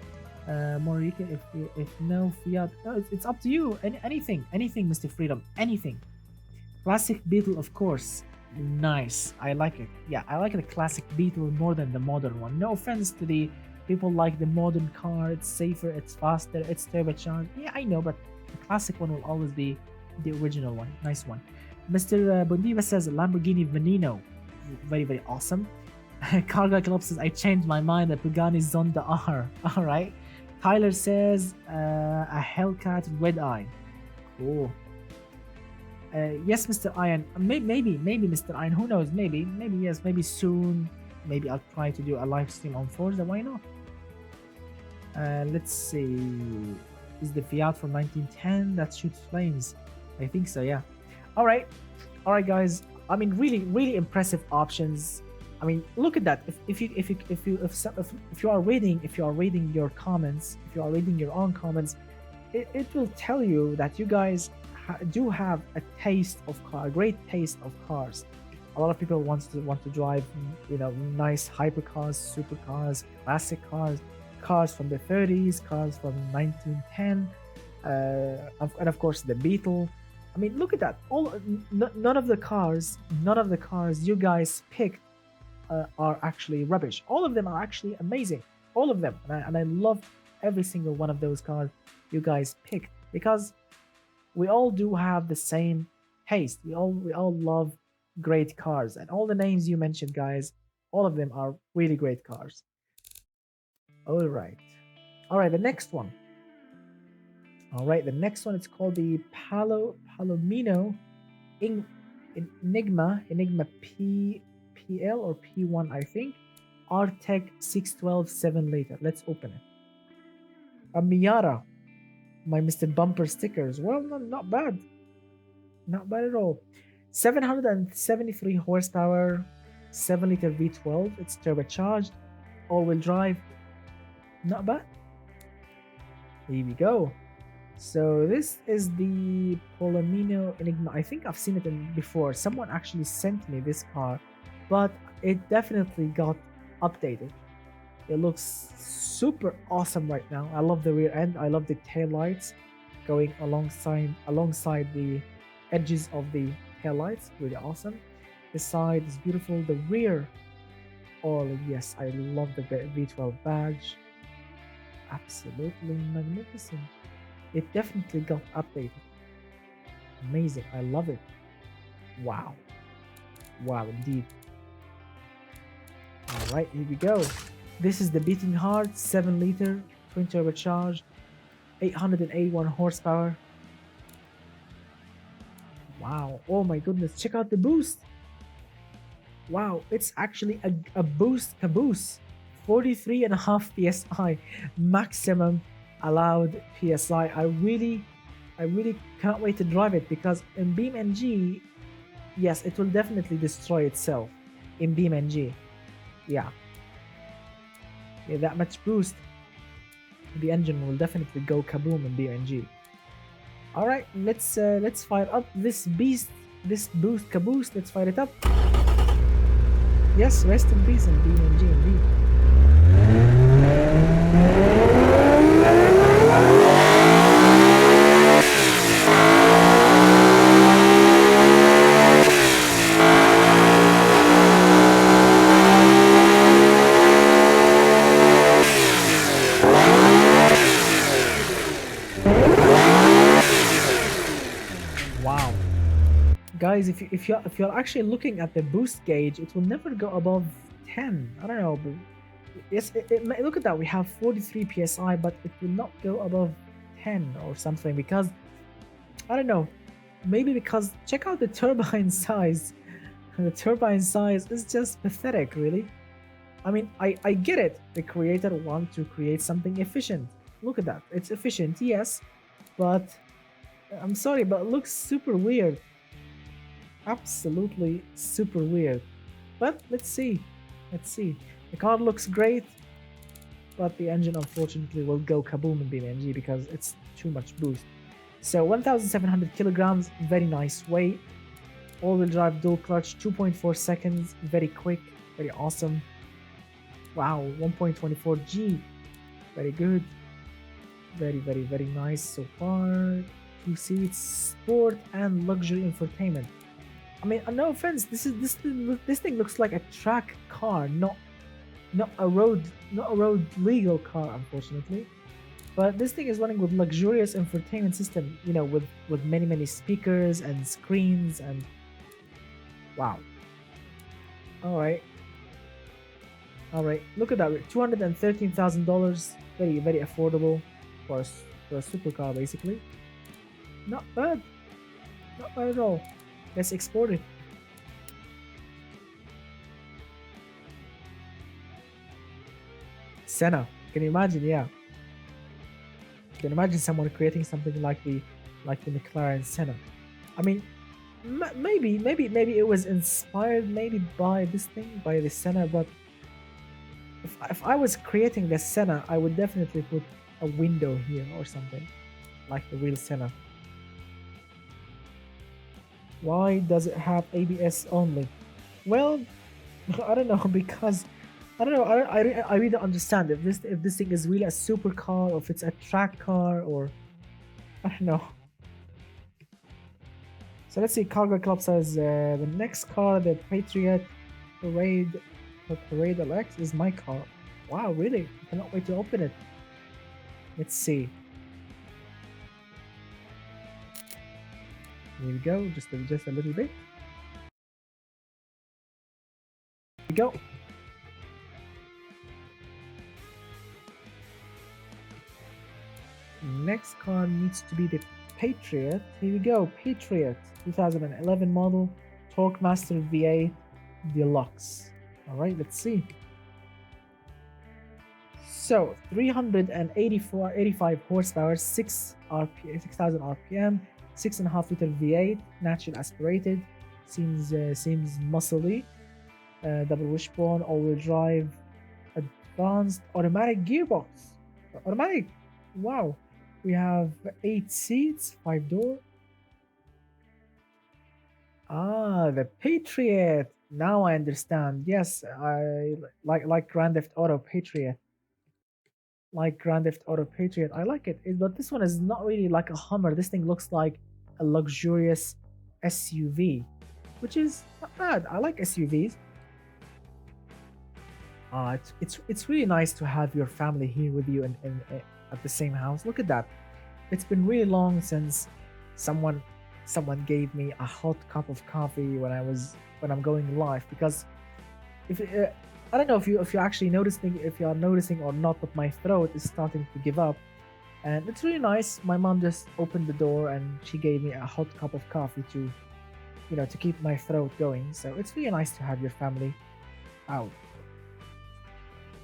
Morika, if no, Fiat. No, it's up to you. Anything, Mr. Freedom, anything. Classic Beetle, of course. Nice. I like it. Yeah, I like the classic Beetle more than the modern one. No offense to the people like the modern car. It's safer, it's faster, it's turbocharged. Yeah, I know, but the classic one will always be the original one. Nice one. Mr. Bondiva says Lamborghini Veneno. Very, very awesome. Carga Club says I changed my mind. The Pagani Zonda R. All right. Tyler says a Hellcat Red Eye. Cool. Yes, Mr. Iron. Maybe, Mr. Iron. Who knows? Maybe yes. Maybe soon. Maybe I'll try to do a live stream on Forza. Why not? Let's see. Is the Fiat from 1910 that shoots flames? I think so. Yeah. All right, guys. I mean, really impressive options. I mean, look at that. If you are reading your comments, if you are reading your own comments, it will tell you that you guys do have a great taste of cars. A lot of people want to drive, nice hypercars, supercars, classic cars from the 30s, cars from 1910, and of course the Beetle. I mean, look at that. None of the cars you guys picked are actually rubbish. All of them are actually amazing. All of them, and I love every single one of those cars you guys picked, because we all do have the same taste. We all love great cars, and all the names you mentioned, guys, all of them are really great cars. All right, the next one. All right, the next one, it's called the Palomino Enigma PL or P1, I think. R-Tech 612 7-liter. Let's open it. A Miata. My Mr. Bumper stickers. Well, not bad. Not bad at all. 773 horsepower, 7-liter V12. It's turbocharged, all-wheel drive. Not bad. Here we go. So this is the Palomino Enigma. I think I've seen it before. Someone actually sent me this car, but it definitely got updated. It looks super awesome right now. I love the rear end. I love the tail lights going alongside the edges of the tail lights. Really awesome. The side is beautiful. The rear, oh yes, I love the V12 badge. Absolutely magnificent. It definitely got updated. Amazing. I love it. Wow. Wow, indeed. All right, here we go. This is the Beating Heart 7-liter twin turbocharged, 881 horsepower. Wow. Oh my goodness. Check out the boost. Wow. It's actually a boost caboose. 43.5 psi maximum allowed psi. I really can't wait to drive it, because in BeamNG, yes, it will definitely destroy itself in BeamNG. Yeah, that much boost, the engine will definitely go kaboom in BeamNG. All right, let's fire up this boost caboose. Let's fire it up. Yes, rest in peace in BeamNG indeed. Guys, if you're actually looking at the boost gauge, it will never go above 10. I don't know, but yes, look at that. We have 43 psi, but it will not go above 10 or something, because I don't know. Maybe because check out the turbine size. The turbine size is just pathetic, really. I mean, I get it. The creator wants to create something efficient. Look at that. It's efficient, yes, but I'm sorry, but it looks super weird. Absolutely super weird. But let's see. The car looks great, but the engine unfortunately will go kaboom in BeamNG because it's too much boost. So 1,700 kilograms, very nice weight. All-wheel drive dual clutch, 2.4 seconds, very quick, very awesome. Wow, 1.24 G. Very good. Very nice so far. Two seats, sport and luxury infotainment. I mean, no offense. This thing looks like a track car, not a road legal car, unfortunately. But this thing is running with luxurious infotainment system, with many speakers and screens and wow. All right, all right. Look at that, $213,000. Very affordable for a supercar, basically. Not bad, not bad at all. Let's export it. Senna. Can you imagine? Yeah. Can you imagine someone creating something like the McLaren Senna? I mean, maybe it was inspired maybe by this thing, by the Senna. But if I was creating the Senna, I would definitely put a window here or something, like the real Senna. Why does it have ABS only? Well, I don't know because I don't know. I really don't understand if this thing is really a supercar or if it's a track car or I don't know. So let's see. Cargo Club says the next car, the Patriot Parade LX, is my car. Wow, really? I cannot wait to open it. Let's see. Here we go. Just a little bit. Here we go. Next car needs to be the Patriot. Here we go, Patriot 2011 model, Torque Master V8 Deluxe. All right, let's see. So 385 horsepower, 6,000 RPM, 6.5 liter V8, natural aspirated, seems muscly, double wishbone, all-wheel drive, advanced automatic gearbox, automatic. Wow. We have 8 seats, 5-door. Ah, the Patriot. Now I understand. Yes, I like Grand Theft Auto Patriot. Like Grand Theft Auto Patriot. I like it. But this one is not really like a Hummer. This thing looks like a luxurious SUV, which is not bad. I like SUVs. It's really nice to have your family here with you and at the same house. Look at that. It's been really long since someone gave me a hot cup of coffee when I'm going live, because if I don't know if you actually noticing or not, but my throat is starting to give up, and it's really nice. My mom just opened the door and she gave me a hot cup of coffee to to keep my throat going. So it's really nice to have your family out.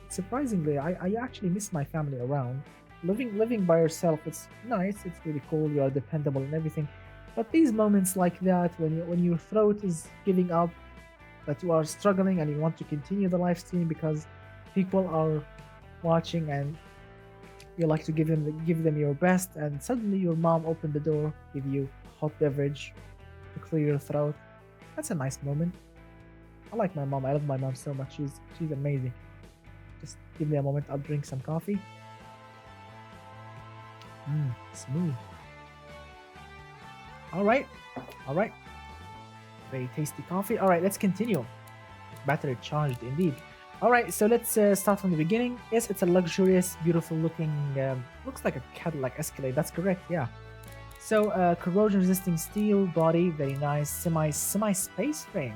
Surprisingly, I actually miss my family around. Living by yourself, it's nice, it's really cool, you are dependable and everything. But these moments like that, when your throat is giving up, that you are struggling and you want to continue the live stream because people are watching and you like to give them your best, and suddenly your mom opened the door, give you hot beverage to clear your throat. That's a nice moment. I like my mom. I love my mom so much. She's amazing. Just give me a moment. I'll drink some coffee. Smooth. All right. Very tasty coffee. All right, let's continue. Battery charged indeed. All right, so let's start from the beginning. Yes, it's a luxurious, beautiful looking, looks like a Cadillac Escalade. That's correct, yeah. So corrosion resisting steel body, very nice. Semi space frame,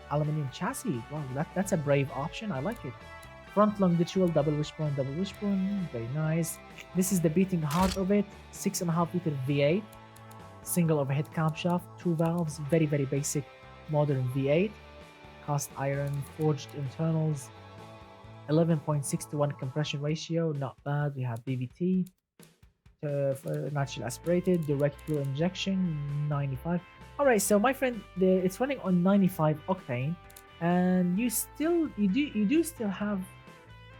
aluminum chassis. Wow, that's a brave option. I like it. Front longitudinal double wishbone, very nice. This is the beating heart of it. 6.5 liter V8, single overhead camshaft, 2 valves, very basic modern V8. Cast iron, forged internals, 11.6 to 1 compression ratio, not bad. We have BVT, natural aspirated, direct fuel injection, 95. All right, so my friend, it's running on 95 octane, and you do still have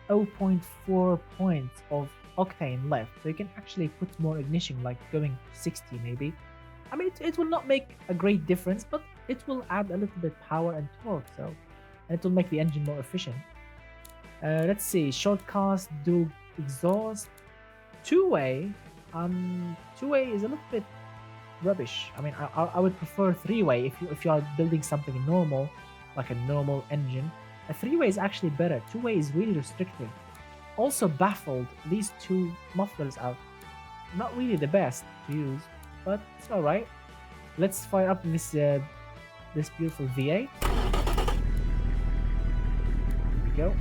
0.4 points of octane left, so you can actually put more ignition, like going 60 maybe. I mean, it will not make a great difference, but it will add a little bit power and torque, so, and it will make the engine more efficient. Let's see, short cast, dual exhaust. Two-way, two-way is a little bit rubbish. I mean, I would prefer three-way if you are building something normal, like a normal engine. A three-way is actually better. Two-way is really restricting. Also baffled, these two mufflers are not really the best to use, but it's all right. Let's fire up this beautiful V8. Here we go.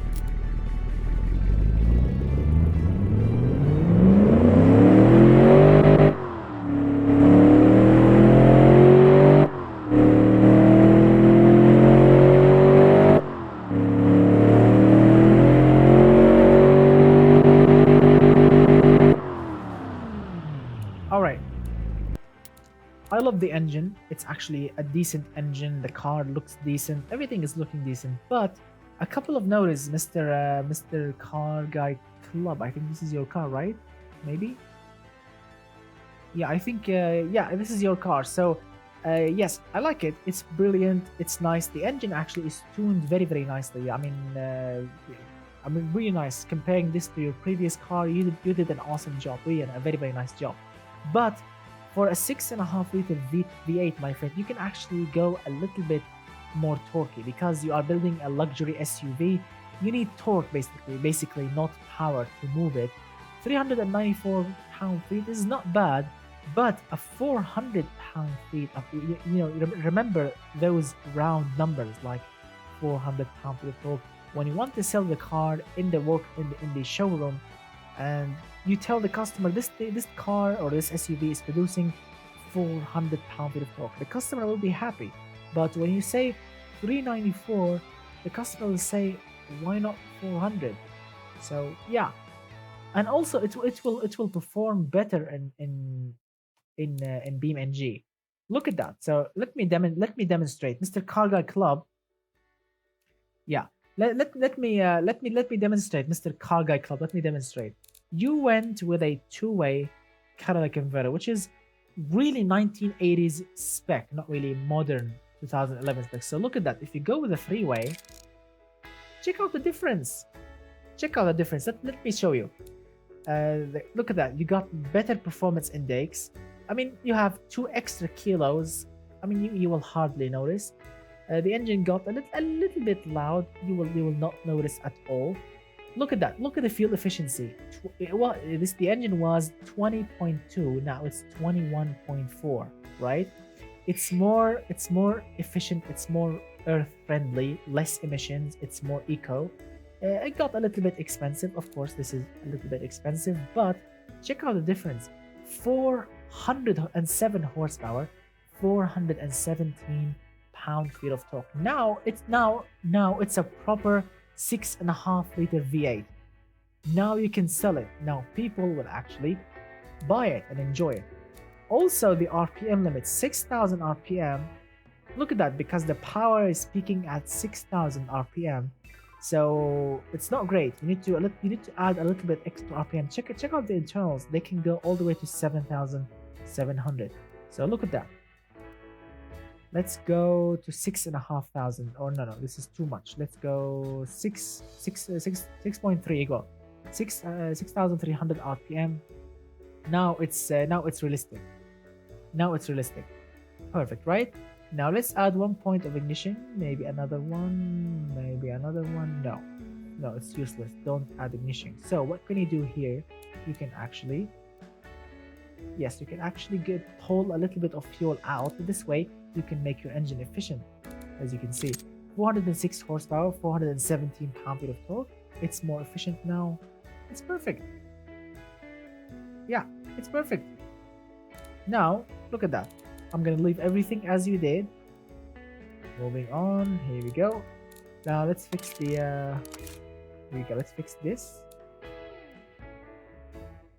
I love the engine. It's actually a decent engine. The car looks decent. Everything is looking decent. But a couple of notice, Mr. Car Guy Club. I think this is your car, right? Maybe. Yeah, I think. Yeah, this is your car. So, yes, I like it. It's brilliant. It's nice. The engine actually is tuned very, very nicely. I mean, really nice. Comparing this to your previous car, you did an awesome job. Really, a very, very nice job. But for a 6.5 liter V8, my friend, you can actually go a little bit more torquey because you are building a luxury SUV. You need torque, basically not power to move it. 394 pound-feet is not bad, but a 400 pound-feet, remember those round numbers like 400 pound-feet of torque. When you want to sell the car in the showroom, and you tell the customer this car or this SUV is producing 400 pound-feet of torque, the customer will be happy. But when you say 394, the customer will say, why not 400? So yeah, and also it will perform better in BeamNG. Look at that. So let me demonstrate, Mr. Car Guy Club. Yeah, let me demonstrate, Mr. Car Guy Club. Let me demonstrate. You went with a two-way catalytic converter, which is really 1980s spec, not really modern 2011 spec. So look at that. If you go with a three-way, check out the difference. Check out the difference. Let me show you. Look at that. You got better performance index. I mean, you have 2 extra kilos. I mean, you will hardly notice. The engine got a little bit loud. You will not notice at all. Look at that. Look at the fuel efficiency. The engine was 20.2. Now it's 21.4. Right? It's more efficient. It's more earth friendly. Less emissions. It's more eco. It got a little bit expensive. Of course, this is a little bit expensive, but check out the difference. 407 horsepower, 417 pound-feet of torque. Now it's a proper 6.5 liter V8. Now you can sell it. Now people will actually buy it and enjoy it. Also, the RPM limit, 6,000 RPM. Look at that, because the power is peaking at 6,000 RPM. So it's not great. You need to add a little bit extra RPM. Check out the internals. They can go all the way to 7,700. So look at that. Let's go to 6,500. Or no, this is too much. Let's go 6.3 equal 6,300 RPM. Now it's realistic. Now it's realistic. Perfect, right? Now let's add 1 point of ignition, maybe another one, No, it's useless. Don't add ignition. So what can you do here? You can actually, pull a little bit of fuel out. This way you can make your engine efficient. As you can see, 406 horsepower, 417 pound-feet of torque. It's more efficient now. It's perfect. Yeah, it's perfect. Now look at that. I'm gonna leave everything as you did. Moving on. Here we go. Now let's fix the. Here we go. Let's fix this.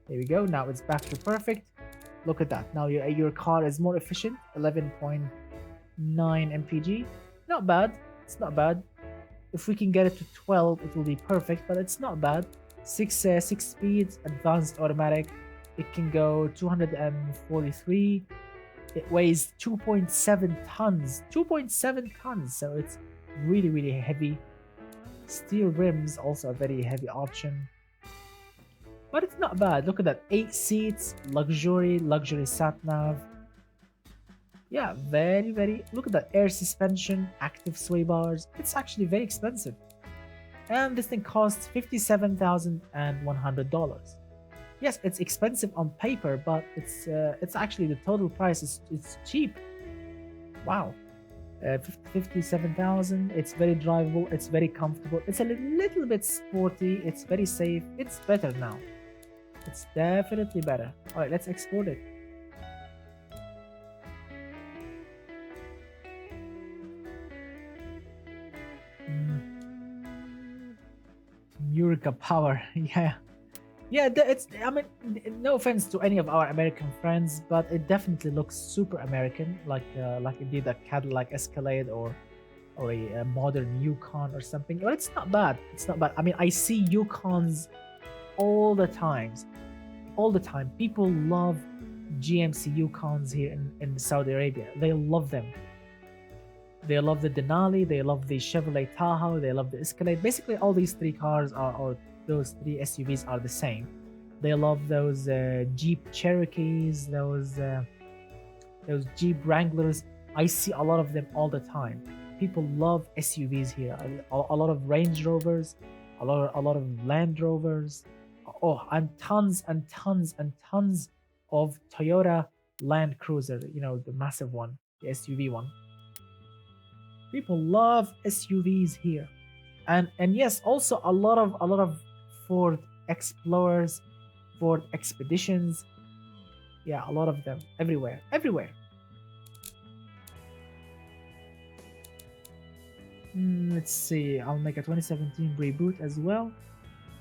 Here we go. Now it's back to perfect. Look at that. Now your car is more efficient. 11.9 mpg. Not bad. It's not bad. If we can get it to 12, it will be perfect. But it's not bad. 6 speeds, advanced automatic. It can go 243. It weighs 2.7 tons. 2.7 tons. So it's really, really heavy. Steel rims, also a very heavy option. but it's not bad. Look at that, 8 seats, luxury sat nav. Yeah, very. Look at that, air suspension, active sway bars. It's actually very expensive, and this thing costs $57,100. Yes, it's expensive on paper, but it's actually the total price is it's cheap. Wow. 57,000. It's very drivable. It's very comfortable. It's a little bit sporty. It's very safe. It's better now. It's definitely better. All right, let's export it. Eureka Power. Yeah. Yeah, it's. I mean, no offense to any of our American friends, but it definitely looks super American, like indeed a Cadillac Escalade or a modern Yukon or something. But it's not bad. It's not bad. I mean, I see Yukons all the times, all the time. People love GMC Yukons here in Saudi Arabia. They love them. They love the Denali. They love the Chevrolet Tahoe. They love the Escalade. Basically, all these three cars are, or those three SUVs are the same. They love those Jeep Cherokees, those Jeep Wranglers. I see a lot of them all the time. People love SUVs here. A lot of Range Rovers, a lot of Land Rovers. Oh, and tons of Toyota Land Cruiser. You know, the massive one, the SUV one. People love SUVs here, and yes, also a lot of Ford Explorers, Ford Expeditions. Yeah, a lot of them everywhere. Let's see. I'll make a 2017 reboot as well.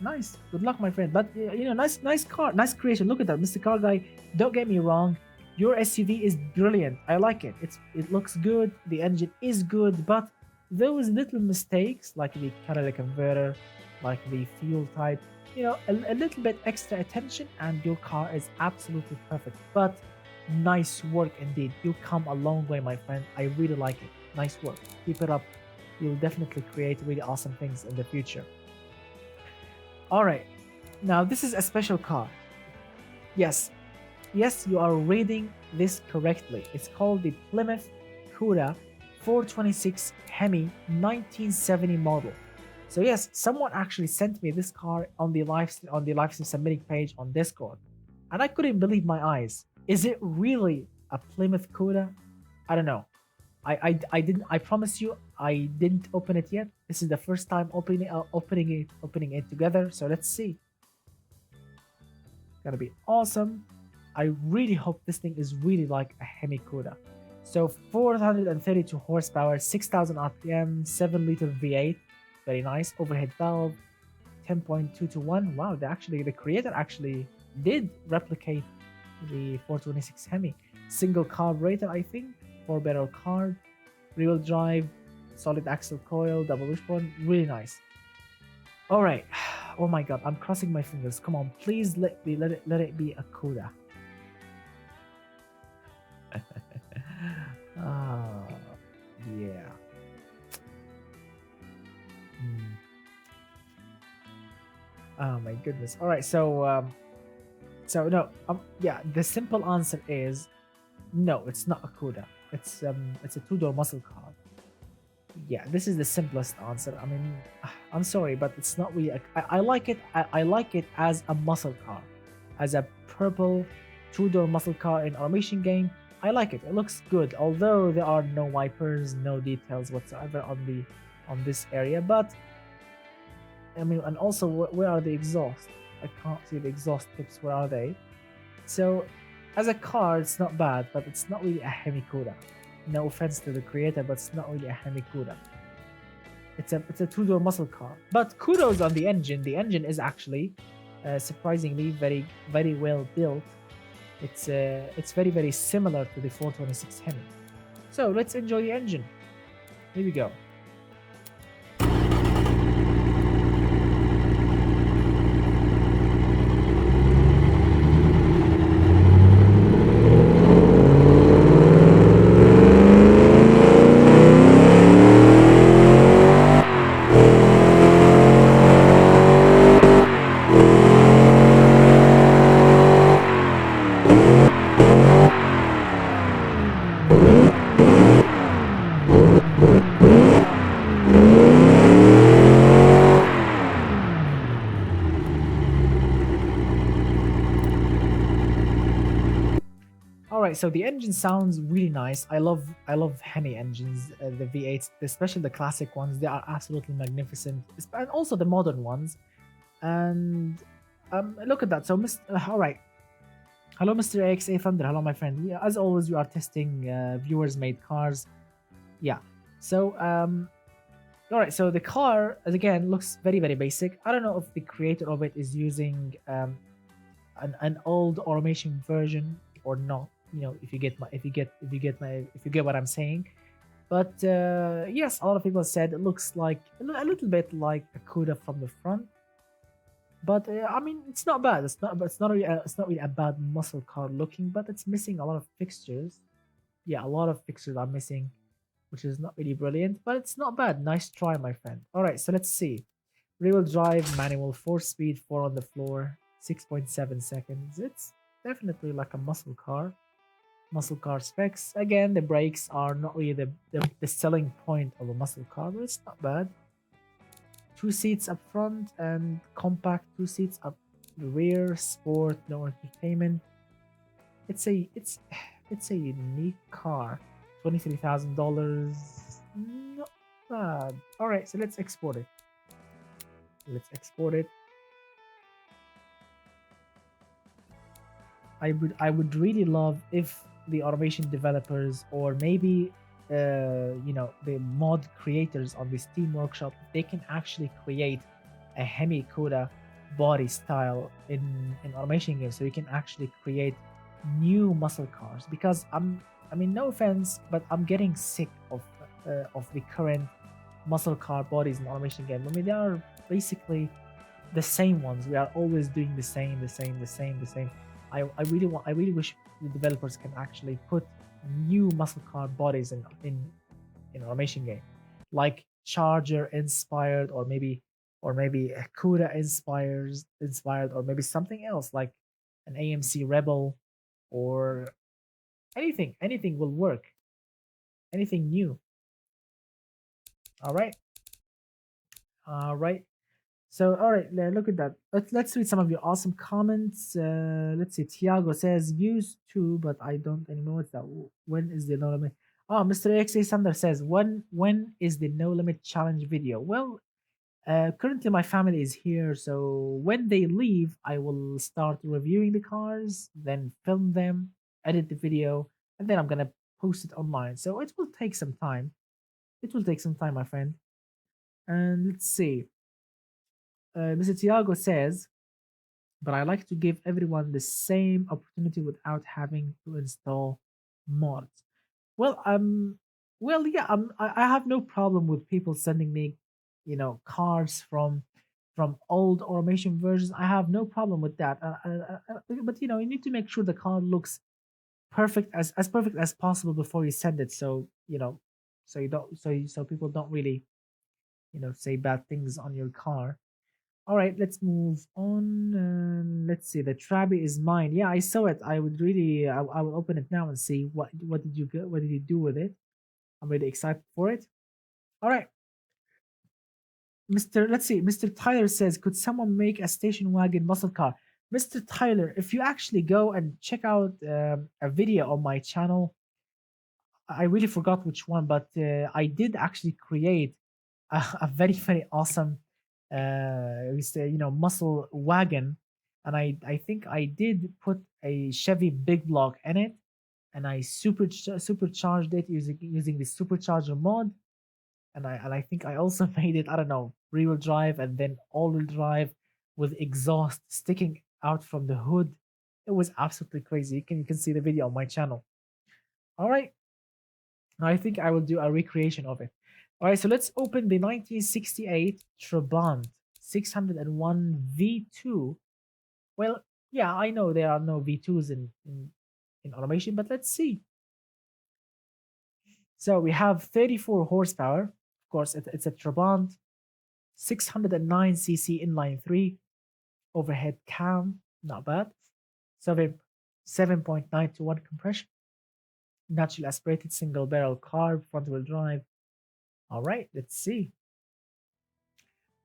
Nice. Good luck, my friend. But you know, nice car, nice creation. Look at that, Mr. Car Guy. Don't get me wrong. Your SUV is brilliant. I like it. It looks good. The engine is good, but those little mistakes, like the catalytic converter, like the fuel type, you know, a little bit extra attention, and your car is absolutely perfect. But nice work indeed. You come a long way, my friend. I really like it. Nice work. Keep it up. You'll definitely create really awesome things in the future. All right. Now this is a special car. Yes, you are reading this correctly. It's called the Plymouth Cuda 426 Hemi 1970 model. So yes, someone actually sent me this car on the livestream submitting page on Discord, and I couldn't believe my eyes. Is it really a Plymouth Cuda? I don't know. I promise you, I didn't open it yet. This is the first time opening it together. So let's see. Gonna be awesome. I really hope this thing is really like a Hemi Cuda. So 432 horsepower, 6,000 RPM, 7-liter V8, very nice. Overhead valve, 10.2 to 1. Wow, the creator actually did replicate the 426 Hemi. Single carburetor, I think, 4-barrel carb, rear-wheel drive, solid axle coil, double wishbone, really nice. All right. Oh my God, I'm crossing my fingers. Come on, please let it be a Cuda. Yeah. Oh my goodness. All right, so no, yeah, the simple answer is no, it's not a Cuda. It's a two-door muscle car. Yeah, this is the simplest answer. I mean, I'm sorry, but it's not really. I like it. I like it as a muscle car, as a purple two-door muscle car in automation game. I like it. It looks good, although there are no wipers, no details whatsoever on this area. But I mean, and also, where are the exhaust? I can't see the exhaust tips. Where are they? So, as a car, it's not bad, but it's not really a Hemi Cuda. No offense to the creator, but it's not really a Hemi Cuda. It's a two-door muscle car. But kudos on the engine. The engine is actually surprisingly very well built. It's very similar to the 426 Hemi. So let's enjoy the engine. Here we go. right, so the engine sounds really nice. I love Hemi engines, the V8s, especially the classic ones. They are absolutely magnificent, and also the modern ones. And look at that. So, all right. Hello, Mr. XA Thunder. Hello, my friend. Yeah, as always, we are testing viewers-made cars. Yeah. So, all right. So the car, as again, looks very, very basic. I don't know if the creator of it is using an old automation version or not. You know, if you get my, if you get what I'm saying. But yes, a lot of people said it looks like a little bit like a Cuda from the front. But I mean, it's not bad. It's not really a bad muscle car looking, but it's missing a lot of fixtures. Yeah, a lot of fixtures are missing, which is not really brilliant, but it's not bad. Nice try, my friend. All right, so let's see. Rear-wheel drive, manual, 4 speed, 4 on the floor, 6.7 seconds. It's definitely like a muscle car. Muscle car specs. Again, the brakes are not really the selling point of a muscle car, but it's not bad. 2 seats up front and compact 2 seats up the rear, sport, no entertainment. It's a it's a unique car. $23,000. Not bad. Alright, so let's export it. Let's export it. I would really love if the automation developers or maybe the mod creators on the Steam Workshop, they can actually create a Hemi Coda body style in automation games, so you can actually create new muscle cars. Because I mean, no offense, but I'm getting sick of the current muscle car bodies in automation game. I mean, they are basically the same ones. We are always doing the same. I really wish the developers can actually put new muscle car bodies in automation game, like Charger inspired, or maybe a Cuda inspired, or maybe something else like an AMC Rebel, or anything will work. Anything new. All right. All right. So, all right, look at that. Let's read some of your awesome comments. Let's see. Tiago says used to, but I don't anymore. What's that? When is the no limit? Oh, Mr. XA Sander says when is the no limit challenge video? Well, currently my family is here, so when they leave, I will start reviewing the cars, then film them, edit the video, and then I'm gonna post it online. So it will take some time. It will take some time, my friend. And let's see. Mr. Tiago says, but I like to give everyone the same opportunity without having to install mods. Well, yeah, I have no problem with people sending me, cards from old automation versions. I have no problem with that. But you need to make sure the card looks perfect, as perfect as possible before you send it. So so you don't, so people don't really, say bad things on your car. All right, let's move on. Let's see. The Trabi is mine. Yeah, I saw it. I would really. I will open it now and see what did you get. What did you do with it? I'm really excited for it. All right, Mr. Let's see. Mr. Tyler says, could someone make a station wagon muscle car? Mr. Tyler, if you actually go and check out a video on my channel, I really forgot which one, but I did actually create a very very awesome we say muscle wagon, and I think I did put a Chevy big block in it, and I supercharged it using the supercharger mod, and I think I also made it, I don't know, rear wheel drive and then all wheel drive with exhaust sticking out from the hood. It was absolutely crazy. You can see the video on my channel. All right, I think I will do a recreation of it. All right, so let's open the 1968 Trabant 601 V2. Well, yeah, I know there are no V2s in automation, but let's see. So we have 34 horsepower. Of course, it's a Trabant, 609cc inline 3, overhead cam, not bad. 7.9 to 1 compression, naturally aspirated single barrel carb, front wheel drive. All right, let's see.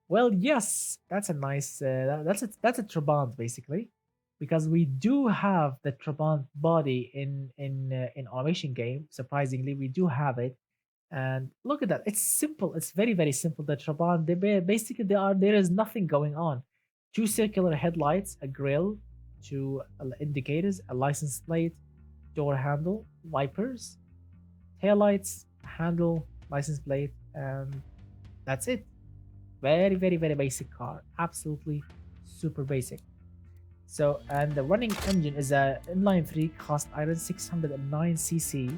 Well, yes, that's a nice. That's a Trabant basically. because we do have the Trabant body in automation game. Surprisingly, we do have it. And look at that. It's simple. It's very, very simple. The Trabant, basically there is nothing going on. Two circular headlights, a grille, two indicators, a license plate, door handle, wipers, taillights, handle, license plate, and that's it. Very, very, very basic car. Absolutely super basic. So, and the running engine is a inline 3 cast iron 609cc,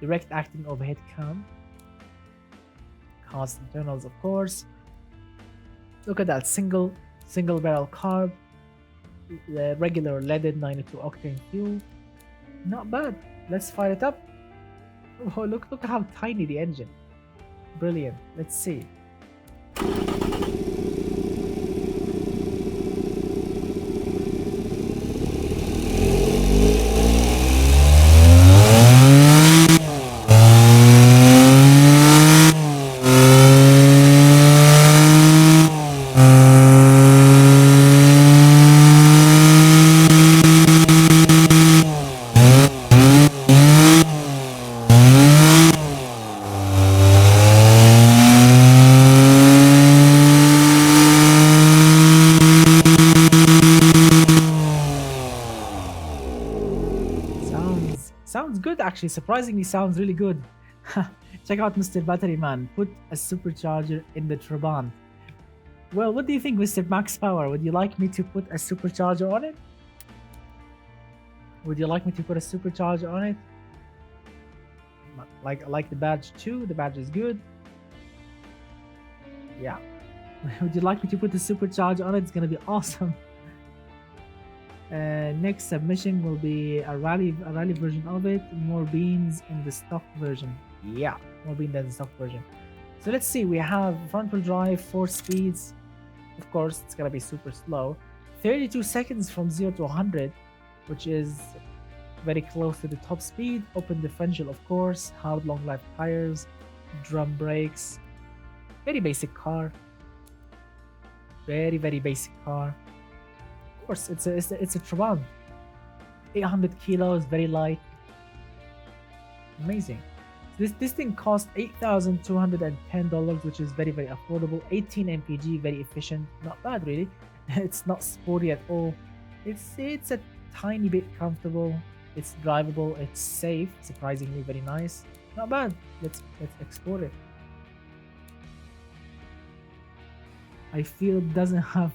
direct acting overhead cam, cast internals, of course. Look at that single barrel carb, the regular leaded 92 octane fuel. Not bad. Let's fire it up. Oh, look how tiny the engine. Brilliant. Let's see. Sounds good actually. Surprisingly, sounds really good. Check out Mr. Battery Man. Put a supercharger in the Trabant. Well, what do you think, Mr. Max Power? Would you like me to put a supercharger on it? Would you like me to put a supercharger on it? Like the badge too? The badge is good. Yeah. Would you like me to put the supercharger on it? It's gonna be awesome. Next submission will be a rally version of it. More beans in the stock version. Yeah, more beans than the stock version. So let's see. We have front wheel drive, 4 speeds. Of course, it's gonna be super slow. 32 seconds from 0 to 100, which is very close to the top speed. Open differential, of course. Hard long life tires, drum brakes. Very basic car. Very, very basic car. Of course, it's a Trabant. 800 kilos, very light. Amazing. This thing cost $8,210, which is very, very affordable. 18 mpg, very efficient. Not bad, really. It's not sporty at all. It's a tiny bit comfortable. It's drivable. It's safe. Surprisingly, very nice. Not bad. Let's export it. I feel it doesn't have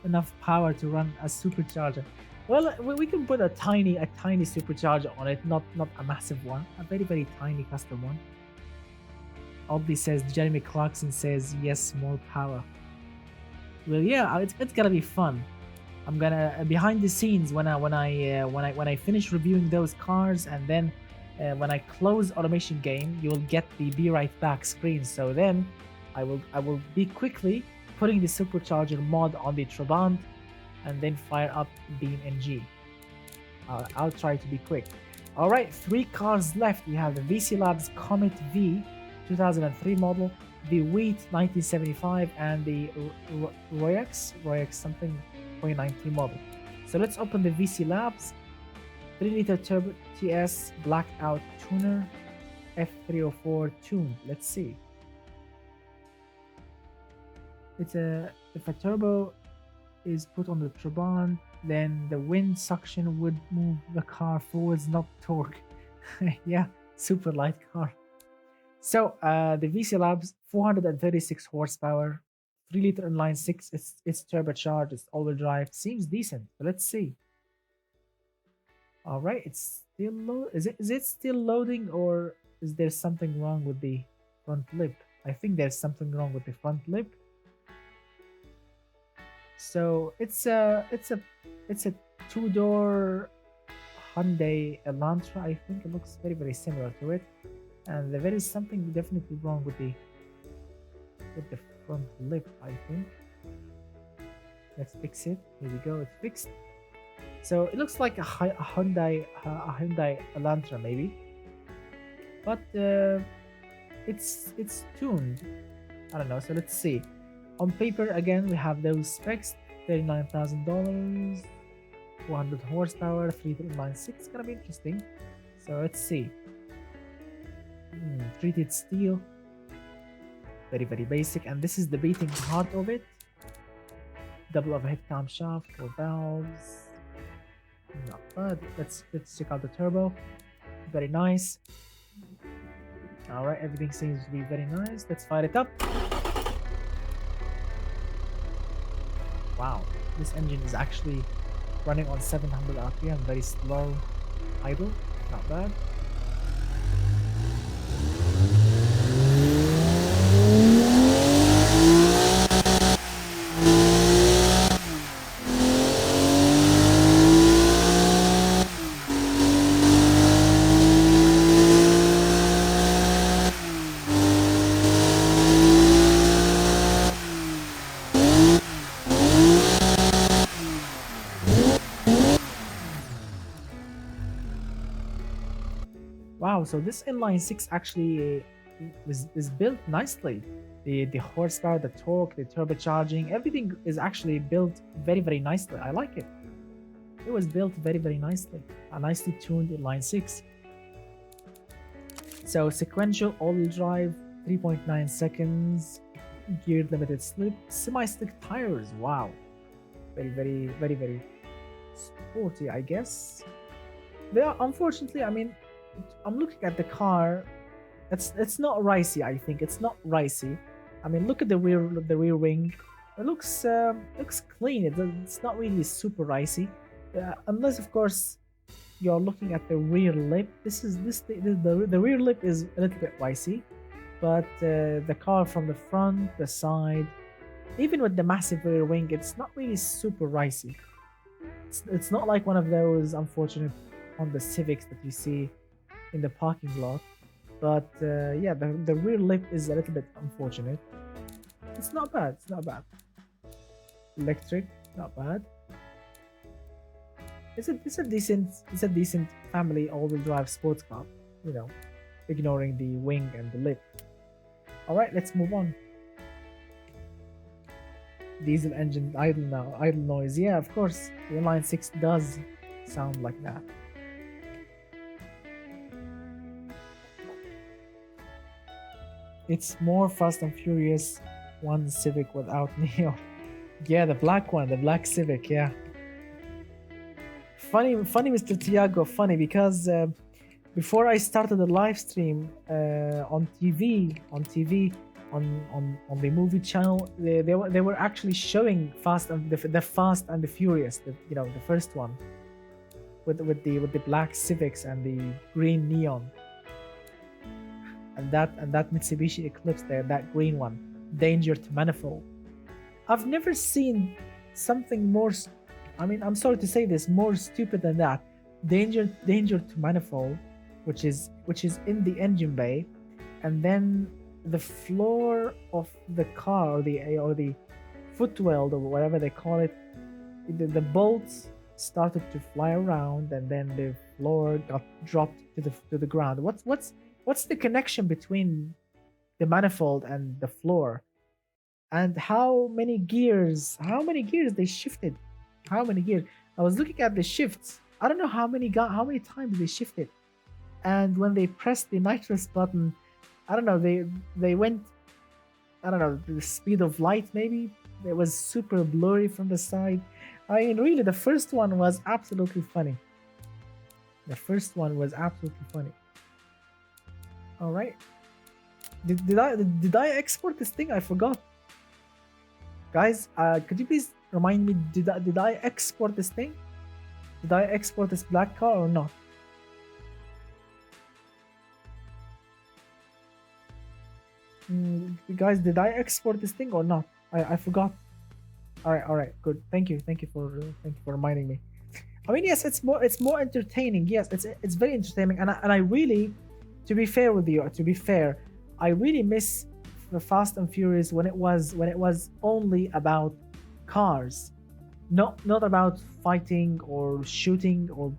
enough power to run a supercharger. Well, we can put a tiny supercharger on it, not a massive one, a very, very tiny custom one. Oddly says Jeremy Clarkson says yes, more power. Well, yeah, it's gonna be fun. I'm gonna behind the scenes when I finish reviewing those cars, and then when I close automation game, you will get the be right back screen. So then I will be quickly putting the supercharger mod on the Trabant and then fire up BeamNG. I'll try to be quick. All right, 3 cars left. We have the VC Labs Comet V 2003 model, the Wheat 1975, and the Royax something 2019 model. So let's open the VC Labs. 3-liter turbo TS blacked out tuner, F304 tuned. Let's see. If a turbo is put on the Trabant, then the wind suction would move the car forwards, not torque. Yeah, super light car. So the VC Labs 436 horsepower, 3-liter inline 6. It's turbocharged. It's all-wheel drive. Seems decent. But let's see. All right, it's still is it still loading, or is there something wrong with the front lip? I think there's something wrong with the front lip. So it's a 2-door Hyundai Elantra. I think it looks very, very similar to it, and there is something definitely wrong with the front lip. I think. Let's fix it. Here we go. It's fixed. So it looks like a Hyundai Elantra maybe, but it's tuned. I don't know. So let's see. On paper, again, we have those specs, $39,000. 200 horsepower, 396. Gonna be interesting. So let's see. Treated steel. Very, very basic. And this is the beating heart of it. Double overhead camshaft, 4 valves. Not bad. Let's check out the turbo. Very nice. Alright, everything seems to be very nice. Let's fire it up. Wow, this engine is actually running on 700 RPM, very slow idle, not bad. Wow, so this inline 6 actually is built nicely. The horsepower, the torque, the turbocharging, everything is actually built very, very nicely. I like it. It was built very, very nicely. A nicely tuned inline 6. So sequential all-wheel drive, 3.9 seconds, geared limited slip, semi-slick tires. Wow. Very, very, very, very sporty, I guess. They are, unfortunately, I mean, I'm looking at the car. It's not ricey. I think it's not ricey. I mean, look at the rear wing. It looks clean. It's not really super ricey, unless of course you're looking at the rear lip. The rear lip is a little bit ricey, but the car from the front, the side, even with the massive rear wing, it's not really super ricey. It's not like one of those unfortunate Honda Civics that you see in the parking lot, but yeah, the rear lip is a little bit unfortunate. It's not bad. It's not bad. Electric, not bad. It's a decent family all-wheel drive sports car. You know, ignoring the wing and the lip. All right, let's move on. Diesel engine idle noise. Yeah, of course, the inline 6 does sound like that. It's more Fast and Furious 1 Civic without neon. Yeah, the black one, the black Civic, yeah. Funny, Mr. Tiago, funny, because before I started the live stream on TV, on the movie channel, they were actually showing the Fast and the Furious, the first one, with the black Civics and the green neon. And that Mitsubishi Eclipse there, that green one, Danger to Manifold. I've never seen something more, I mean, I'm sorry to say this, more stupid than that. Danger to Manifold, which is in the engine bay, and then the floor of the car, or the footwell, or whatever they call it, the bolts started to fly around, and then the floor got dropped to the ground. What's the connection between the manifold and the floor? And how many gears they shifted? How many gears? I was looking at the shifts. I don't know how many times they shifted. And when they pressed the nitrous button, I don't know, they went, I don't know, the speed of light maybe. It was super blurry from the side. I mean, really, the first one was absolutely funny. The first one was absolutely funny. All right. Did I export this thing? I forgot. Guys, could you please remind me? Did I export this thing? Did I export this black car or not? Guys, did I export this thing or not? I forgot. All right, good. Thank you for reminding me. I mean, yes, it's more entertaining. Yes, it's very entertaining, and I really, to be fair with you, I really miss the Fast and Furious when it was only about cars, not about fighting or shooting or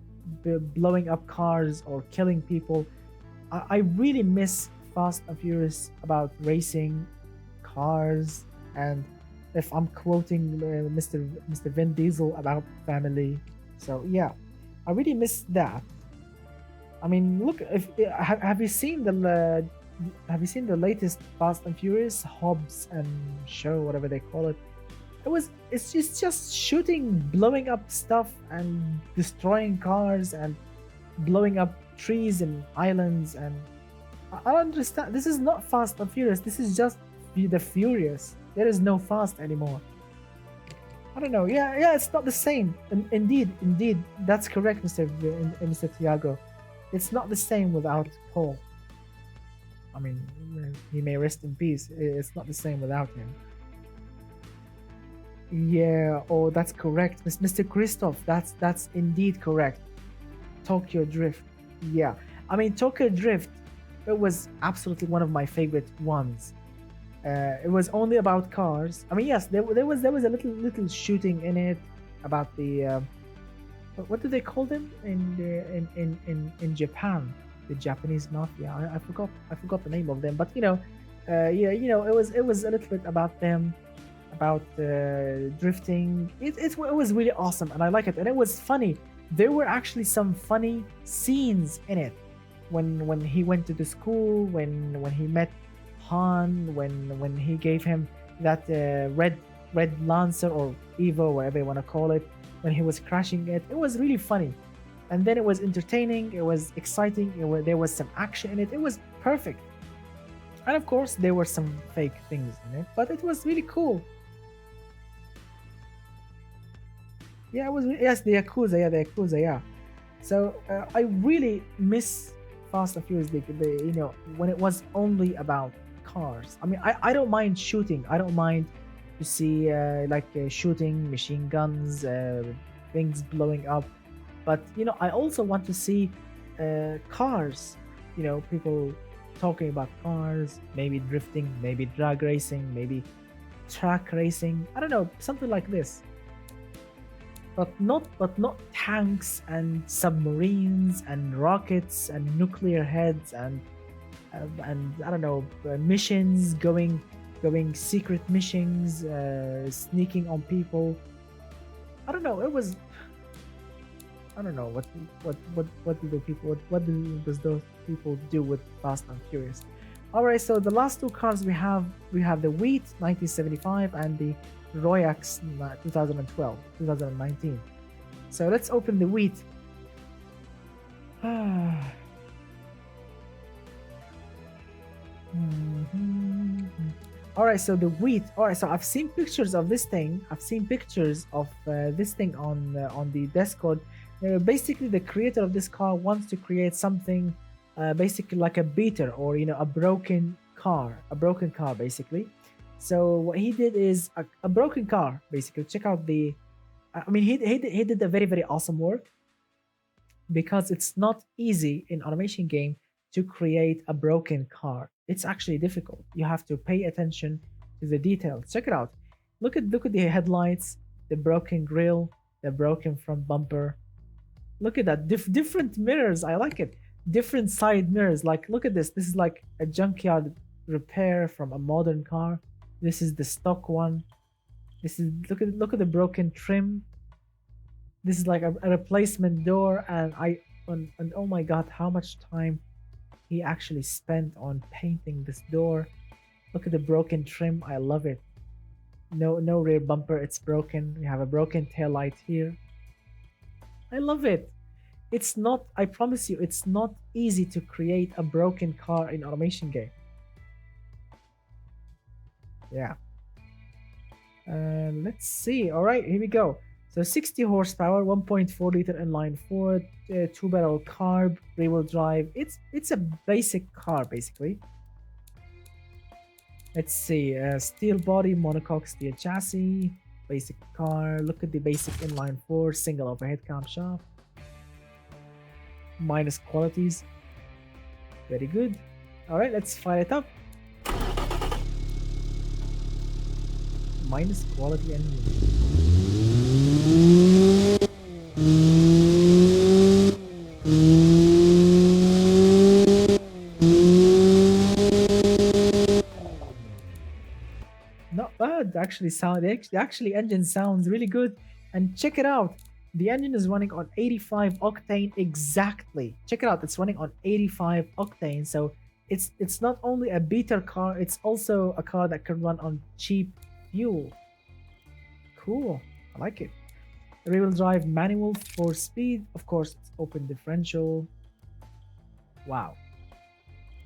blowing up cars or killing people. I really miss Fast and Furious about racing, cars, and if I'm quoting Mr. Vin Diesel, about family. So yeah, I really miss that. I mean, look, if have you seen have you seen the latest Fast and Furious Hobbs and show, whatever they call it? It's just shooting, blowing up stuff and destroying cars and blowing up trees and islands. And I don't understand. This is not Fast and Furious. This is just the Furious. There is no Fast anymore. I don't know. Yeah, yeah, it's not the same. Indeed, that's correct, Mr. Tiago. It's not the same without Paul. I mean, he may rest in peace. It's not the same without him. Yeah, oh, that's correct, Mr. Christoph. That's indeed correct. Tokyo Drift. Yeah, I mean Tokyo Drift. It was absolutely one of my favorite ones. It was only about cars. I mean, yes, there was a little shooting in it about the what do they call them in Japan? The Japanese mafia. I forgot the name of them, but yeah, it was a little bit about them, about drifting. It was really awesome, and I like it, and it was funny. There were actually some funny scenes in it when he went to the school, when he met Han, when he gave him that red Lancer or Evo, whatever you want to call it, when he was crashing it. It was really funny, and then it was entertaining. It was exciting. There was some action in it. It was perfect, and of course there were some fake things in it, but it was really cool. Yeah, it was. Yes, the Yakuza. Yeah, the Yakuza. Yeah. So I really miss Fast and Furious. When it was only about cars. I mean, I don't mind shooting. I don't mind to see shooting, machine guns, things blowing up. But I also want to see cars. People talking about cars, maybe drifting, maybe drag racing, maybe track racing. I don't know, something like this. But not tanks and submarines and rockets and nuclear heads and I don't know, missions, going secret missions, sneaking on people. I don't know. I don't know what do the people does those people do with Fast and Furious. All right, so the last two cars we have the Wheat 1975 and the Royax 2019. So let's open the Wheat. All right, so the Wheat. All right, so I've seen pictures of this thing. I've seen pictures of this thing on the Discord. Basically, the creator of this car wants to create something, basically like a beater or a broken car, basically. So what he did is a broken car, basically. Check out the. I mean, he did a very very awesome work, because it's not easy in automation game to create a broken car. It's actually difficult. You have to pay attention to the details. Check it out. Look at the headlights, the broken grille, the broken front bumper. Look at that. Different mirrors. I like it. Different side mirrors. Like, look at this. This is like a junkyard repair from a modern car. This is the stock one. This is look at the broken trim. This is like a replacement door, and oh my god, how much time he actually spent on painting this door. Look at the broken trim. I love it. No rear bumper. It's broken. We have a broken tail light here. I love it. It's not. I promise you, it's not easy to create a broken car in automation game. Yeah. Let's see. All right, here we go. So 60 horsepower, 1.4 liter inline four, 2-barrel carb, rear-wheel drive. It's a basic car basically. Let's see. Steel body, monocoque steel chassis, basic car. Look at the basic inline four, single overhead camshaft. Minus qualities. Very good. All right, let's fire it up. Minus quality engine. Not bad. Actually, engine sounds really good. And check it out. The engine is running on 85 octane exactly. Check it out. It's running on 85 octane. So it's not only a beater car, it's also a car that can run on cheap fuel. Cool. I like it. Rear-wheel drive manual for speed. Of course, it's open differential. Wow.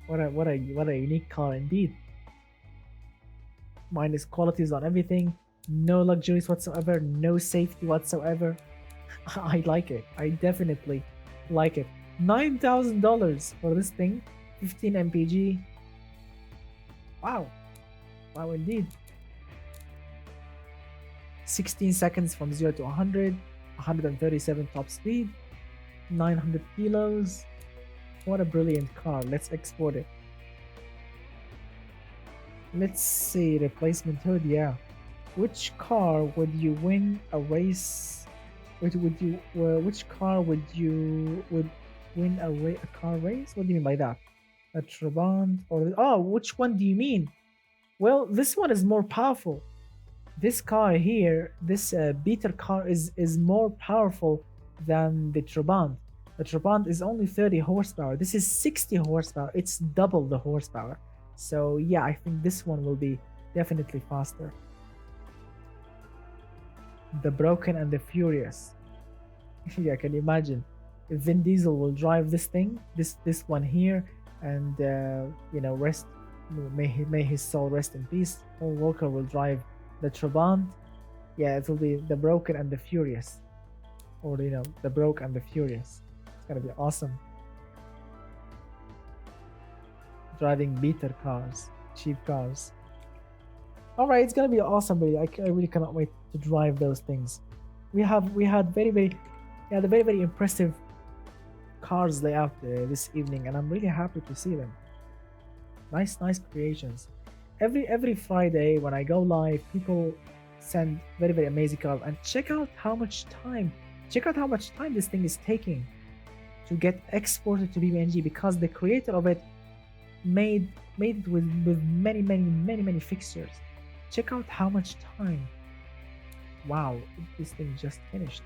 What a unique car indeed. Minus qualities on everything. No luxuries whatsoever. No safety whatsoever. I like it. I definitely like it. $9,000 for this thing. 15 mpg. Wow. Wow indeed. 16 seconds from 0 to 100. 137 top speed. 900 kilos. What a brilliant car. Let's export it. Let's see. Replacement hood. Yeah. Which car would you win a race? Which car would win a car race? What do you mean by that? A Trabant or oh, which one do you mean? Well, this one is more powerful. This car here, this beater car is more powerful than the Trabant. The Trabant is only 30 horsepower. This is 60 horsepower. It's double the horsepower. So yeah, I think this one will be definitely faster. The Broken and the Furious. Yeah, can you imagine if Vin Diesel will drive this thing, this one here, and rest, may his soul rest in peace. Paul Walker will drive the Trabant. Yeah, it will be the Broken and the Furious, or the Broke and the Furious. It's gonna be awesome. Driving beater cars, cheap cars. All right, it's gonna be awesome, but I really cannot wait to drive those things. We had very impressive cars layout this evening, and I'm really happy to see them. Nice creations. Every Friday when I go live, people send very amazing cars, and check out how much time this thing is taking to get exported to BeamNG, because the creator of it made it with many fixtures. Check out how much time. Wow, this thing just finished.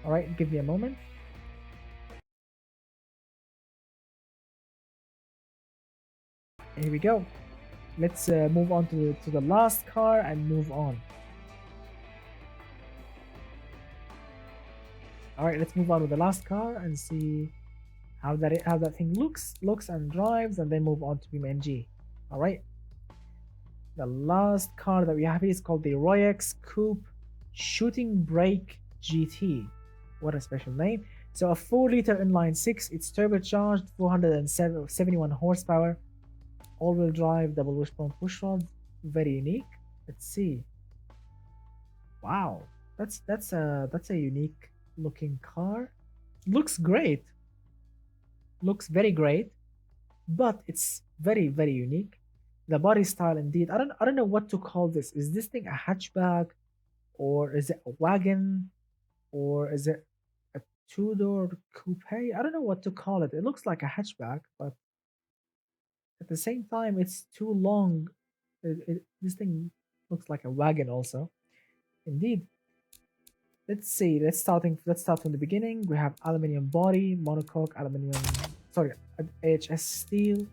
All right, give me a moment. Here we go. Let's move on to the last car and move on. All right, let's move on with the last car and see how that thing looks and drives, and then move on to BeamNG. All right. The last car that we have here is called the Royex Coupe Shooting Brake GT. What a special name. So a 4-liter inline 6, it's turbocharged, 471 horsepower, all-wheel drive, double wishbone push rods. Very unique. Let's see. Wow, that's a unique looking car. Looks great. Looks very great, but it's very unique. The body style indeed. I don't know what to call this. Is this thing a hatchback, or is it a wagon, or is it a two-door coupe? I don't know what to call it. It looks like a hatchback, but at the same time, it's too long. This thing looks like a wagon also. Indeed. Let's see. Let's start from the beginning. We have aluminium body, monocoque, AHS steel.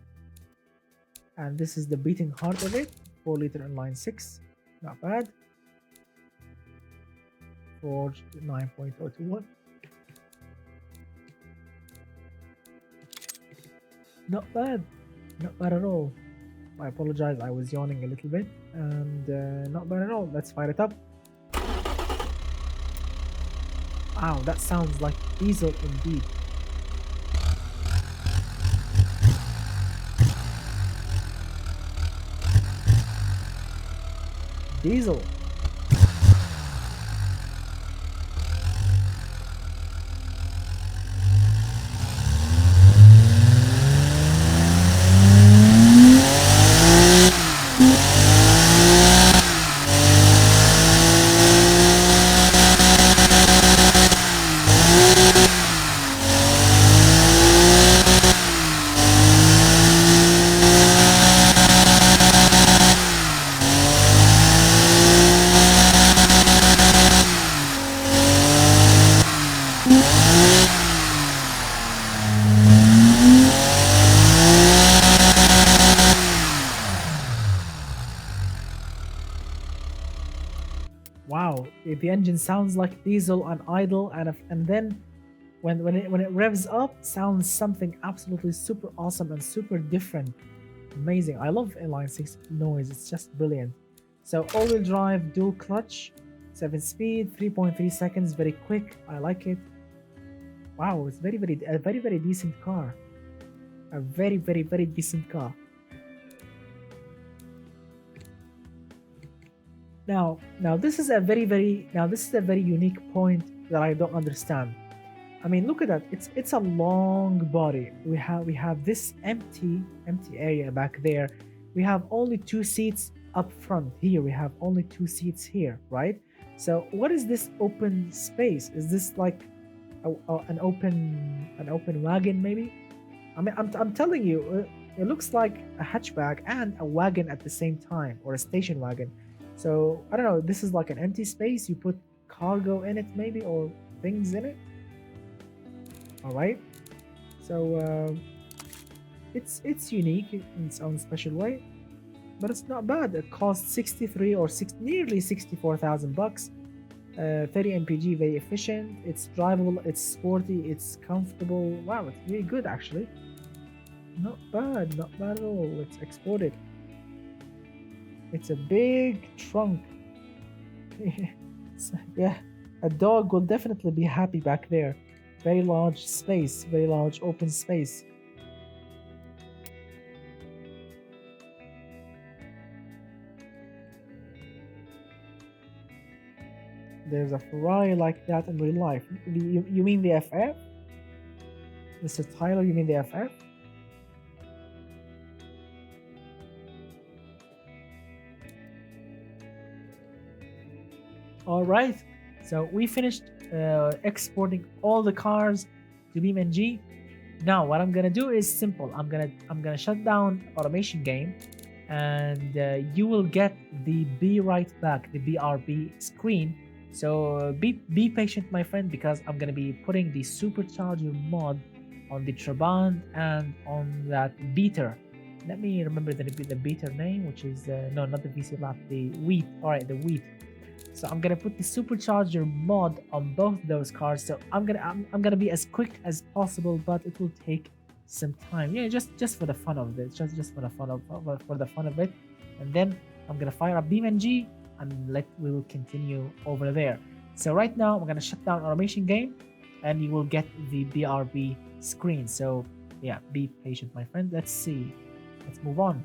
And this is the beating heart of it. 4-liter inline 6. Not bad. Forged 9.021. Not bad. Not bad at all. I apologize, I was yawning a little bit. And not bad at all. Let's fire it up. Wow, that sounds like diesel indeed. Diesel. Wow, the engine sounds like diesel and idle, and then when it revs up, sounds something absolutely super awesome and super different. Amazing. I love inline six noise. It's just brilliant. So all-wheel drive, dual clutch, 7 speed, 3.3 seconds, very quick. I like it. Wow, it's very decent car. A very decent car. Now this is a very unique point that I don't understand. I mean, look at that. It's a long body. We have this empty area back there. We have only two seats up front here. We have only two seats here, right? So what is this open space? Is this like an open wagon maybe? I mean, I'm telling you, it looks like a hatchback and a wagon at the same time, or a station wagon. So I don't know. This is like an empty space. You put cargo in it maybe, or things in it. All right. So it's unique in its own special way, but it's not bad. It costs 63 or nearly 64,000 bucks. 30 mpg, very efficient. It's drivable. It's sporty. It's comfortable. Wow, it's really good actually. Not bad. Not bad at all. Let's export it. It's a big trunk. Yeah, a dog will definitely be happy back there. Very large space. Very large open space. There's a Ferrari like that in real life. You mean the FF? Mr. Tyler, you mean the FF? All right. So we finished exporting all the cars to BeamNG. Now what I'm gonna do is simple. I'm gonna shut down automation game, and you will get the be right back, the BRB screen. So be patient, my friend, because I'm gonna be putting the supercharger mod on the Trabant and on that beater. Let me remember the beater name, which is no, not the VC lap, the wheat. All right, the wheat. So I'm gonna put the supercharger mod on both those cars. So I'm gonna be as quick as possible, but it will take some time. Yeah, just for the fun of it, just for the fun of it. And then I'm gonna fire up BeamNG and we will continue over there. So right now I'm gonna shut down automation game, and you will get the BRB screen. So yeah, be patient, my friend. Let's see. Let's move on.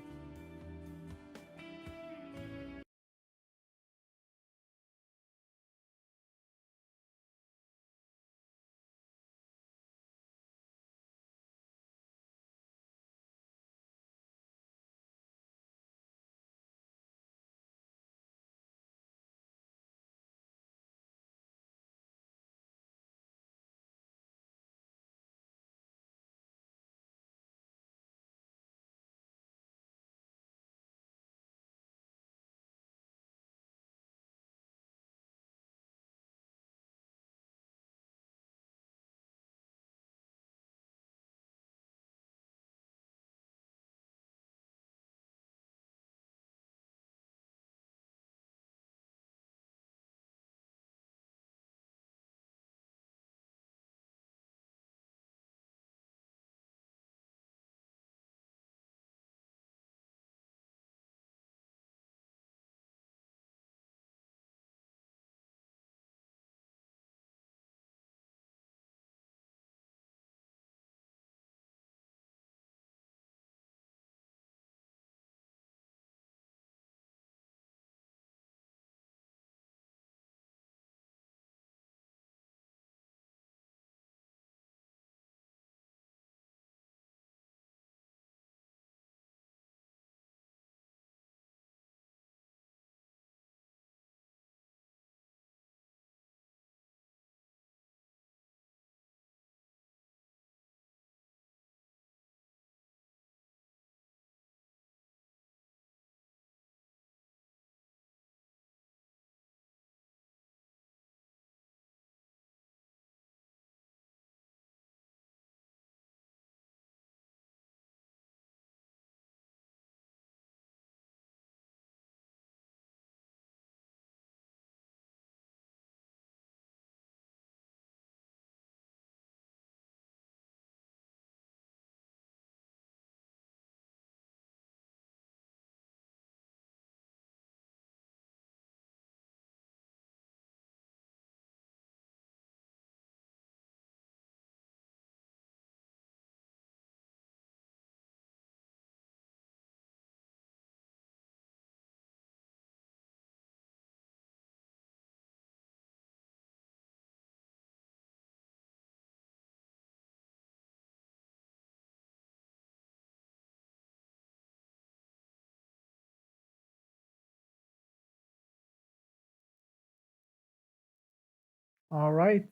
All right.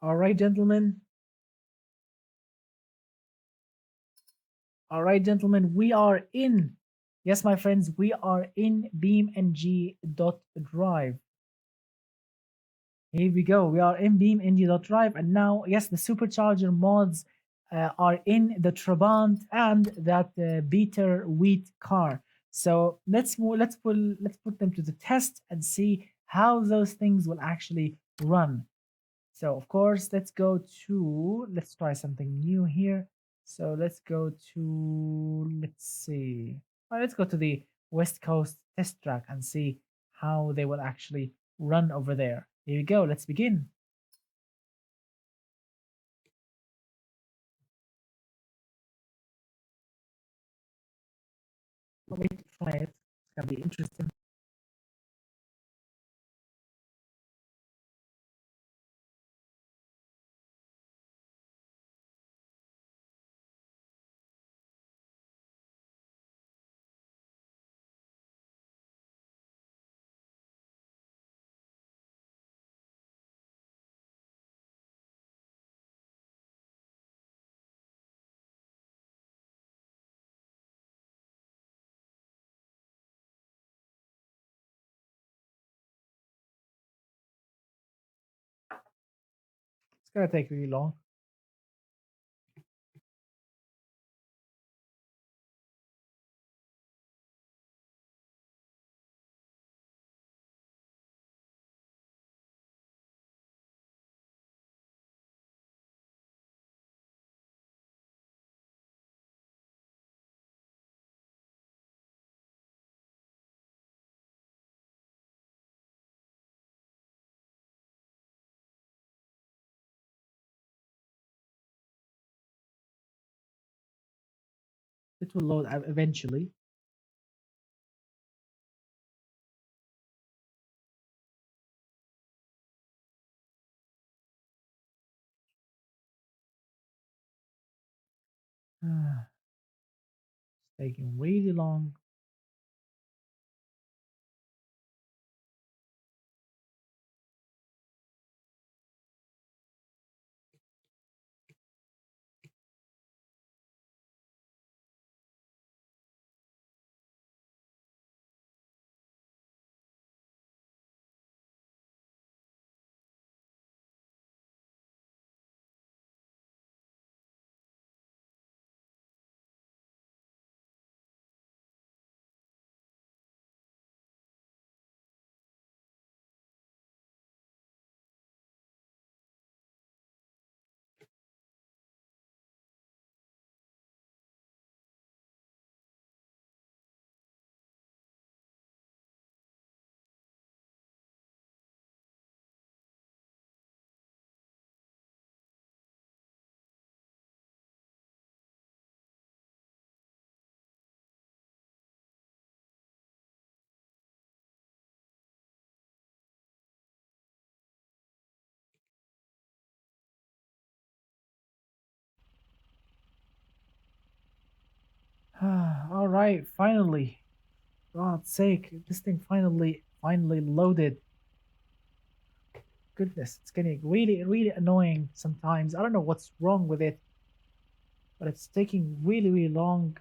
All right, gentlemen. All right, gentlemen. We are in. Yes, my friends, we are in BeamNG.drive. Here we go. We are in BeamNG.drive, and now, yes, the supercharger mods are in the Trabant and that Beater Wheat car. So let's put them to the test and see how those things will actually run. So of course, let's try something new here. So let's go to, let's see. Let's go to the West Coast test track and see how they will actually run over there. Here we go. Let's begin. Wait to try it. It's gonna be interesting. It's gonna take really long. It will load eventually. It's taking really long. All right, finally. God's sake, this thing finally loaded. Goodness, it's getting really annoying sometimes. I don't know what's wrong with it, but it's taking really long.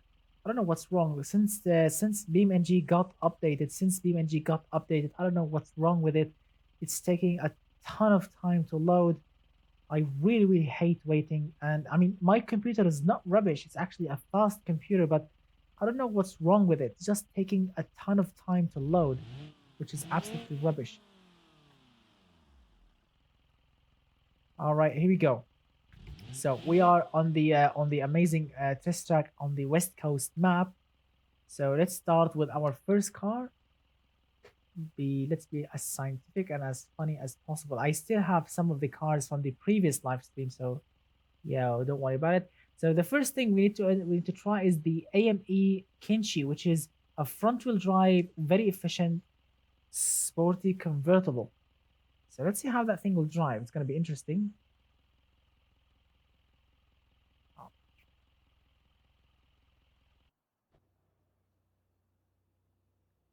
I don't know what's wrong. Since BeamNG got updated, I don't know what's wrong with it. It's taking a ton of time to load. I really hate waiting. And I mean, my computer is not rubbish. It's actually a fast computer, but I don't know what's wrong with it. It's just taking a ton of time to load, which is absolutely rubbish. All right, here we go. So we are on the amazing test track on the West Coast map. So let's start with our first car. Let's be as scientific and as funny as possible. I still have some of the cars from the previous live stream, so yeah, don't worry about it. So the first thing we need to try is the AME Kinshi, which is a front wheel drive, very efficient, sporty convertible. So let's see how that thing will drive. It's gonna be interesting. Oh,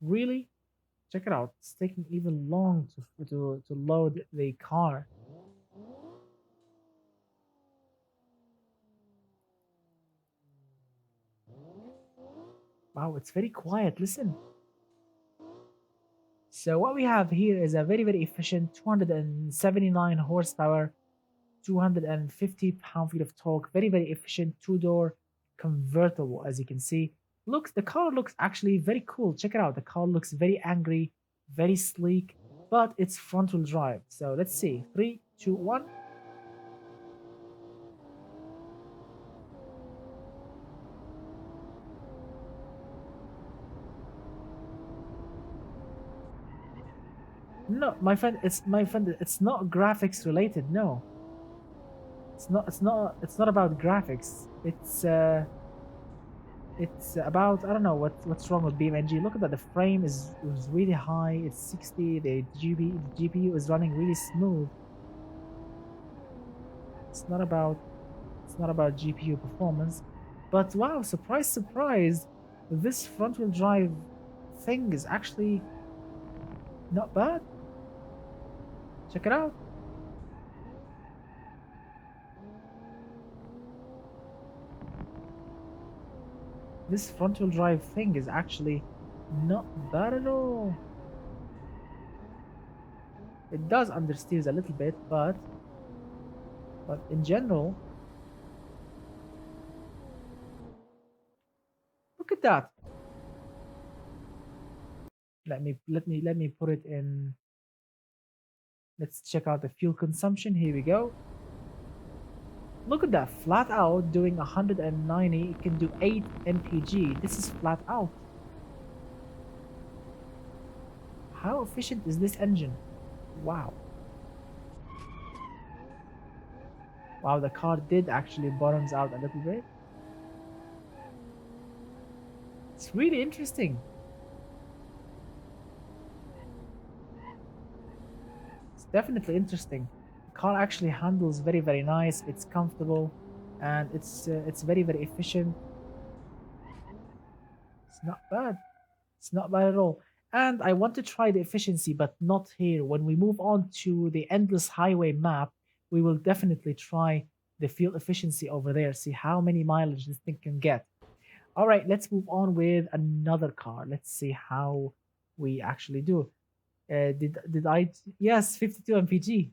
really? Check it out. It's taking even long to load the car. Wow, it's very quiet. Listen. So what we have here is a very efficient 279 horsepower, 250 pound-feet of torque, very efficient two-door convertible, as you can see. Looks The car looks actually very cool. Check it out. The car looks very angry, very sleek, but it's front-wheel drive. So let's see. Three, two, one. No, my friend, it's not graphics related. No. It's not about graphics. It's about, I don't know what's wrong with BeamNG. Look at that. The frame is really high. It's 60. The GPU is running really smooth. It's not about it's not about GPU performance. But wow, surprise, this front wheel drive thing is actually not bad. Check it out. This front wheel drive thing is actually not bad at all. It does understeers a little bit, but in general, look at that. Let me put it in. Let's check out the fuel consumption. Here we go. Look at that, flat out doing 190. It can do 8 mpg. This is flat out. How efficient is this engine? Wow. Wow, the car did actually bottoms out a little bit. It's really interesting. It's definitely interesting. The car actually handles very nice. It's comfortable, and it's very efficient. It's not bad. It's not bad at all. And I want to try the efficiency, but not here. When we move on to the endless highway map, we will definitely try the fuel efficiency over there. See how many mileage this thing can get. All right, let's move on with another car. Let's see how we actually do. Did I? Yes, 52 mpg.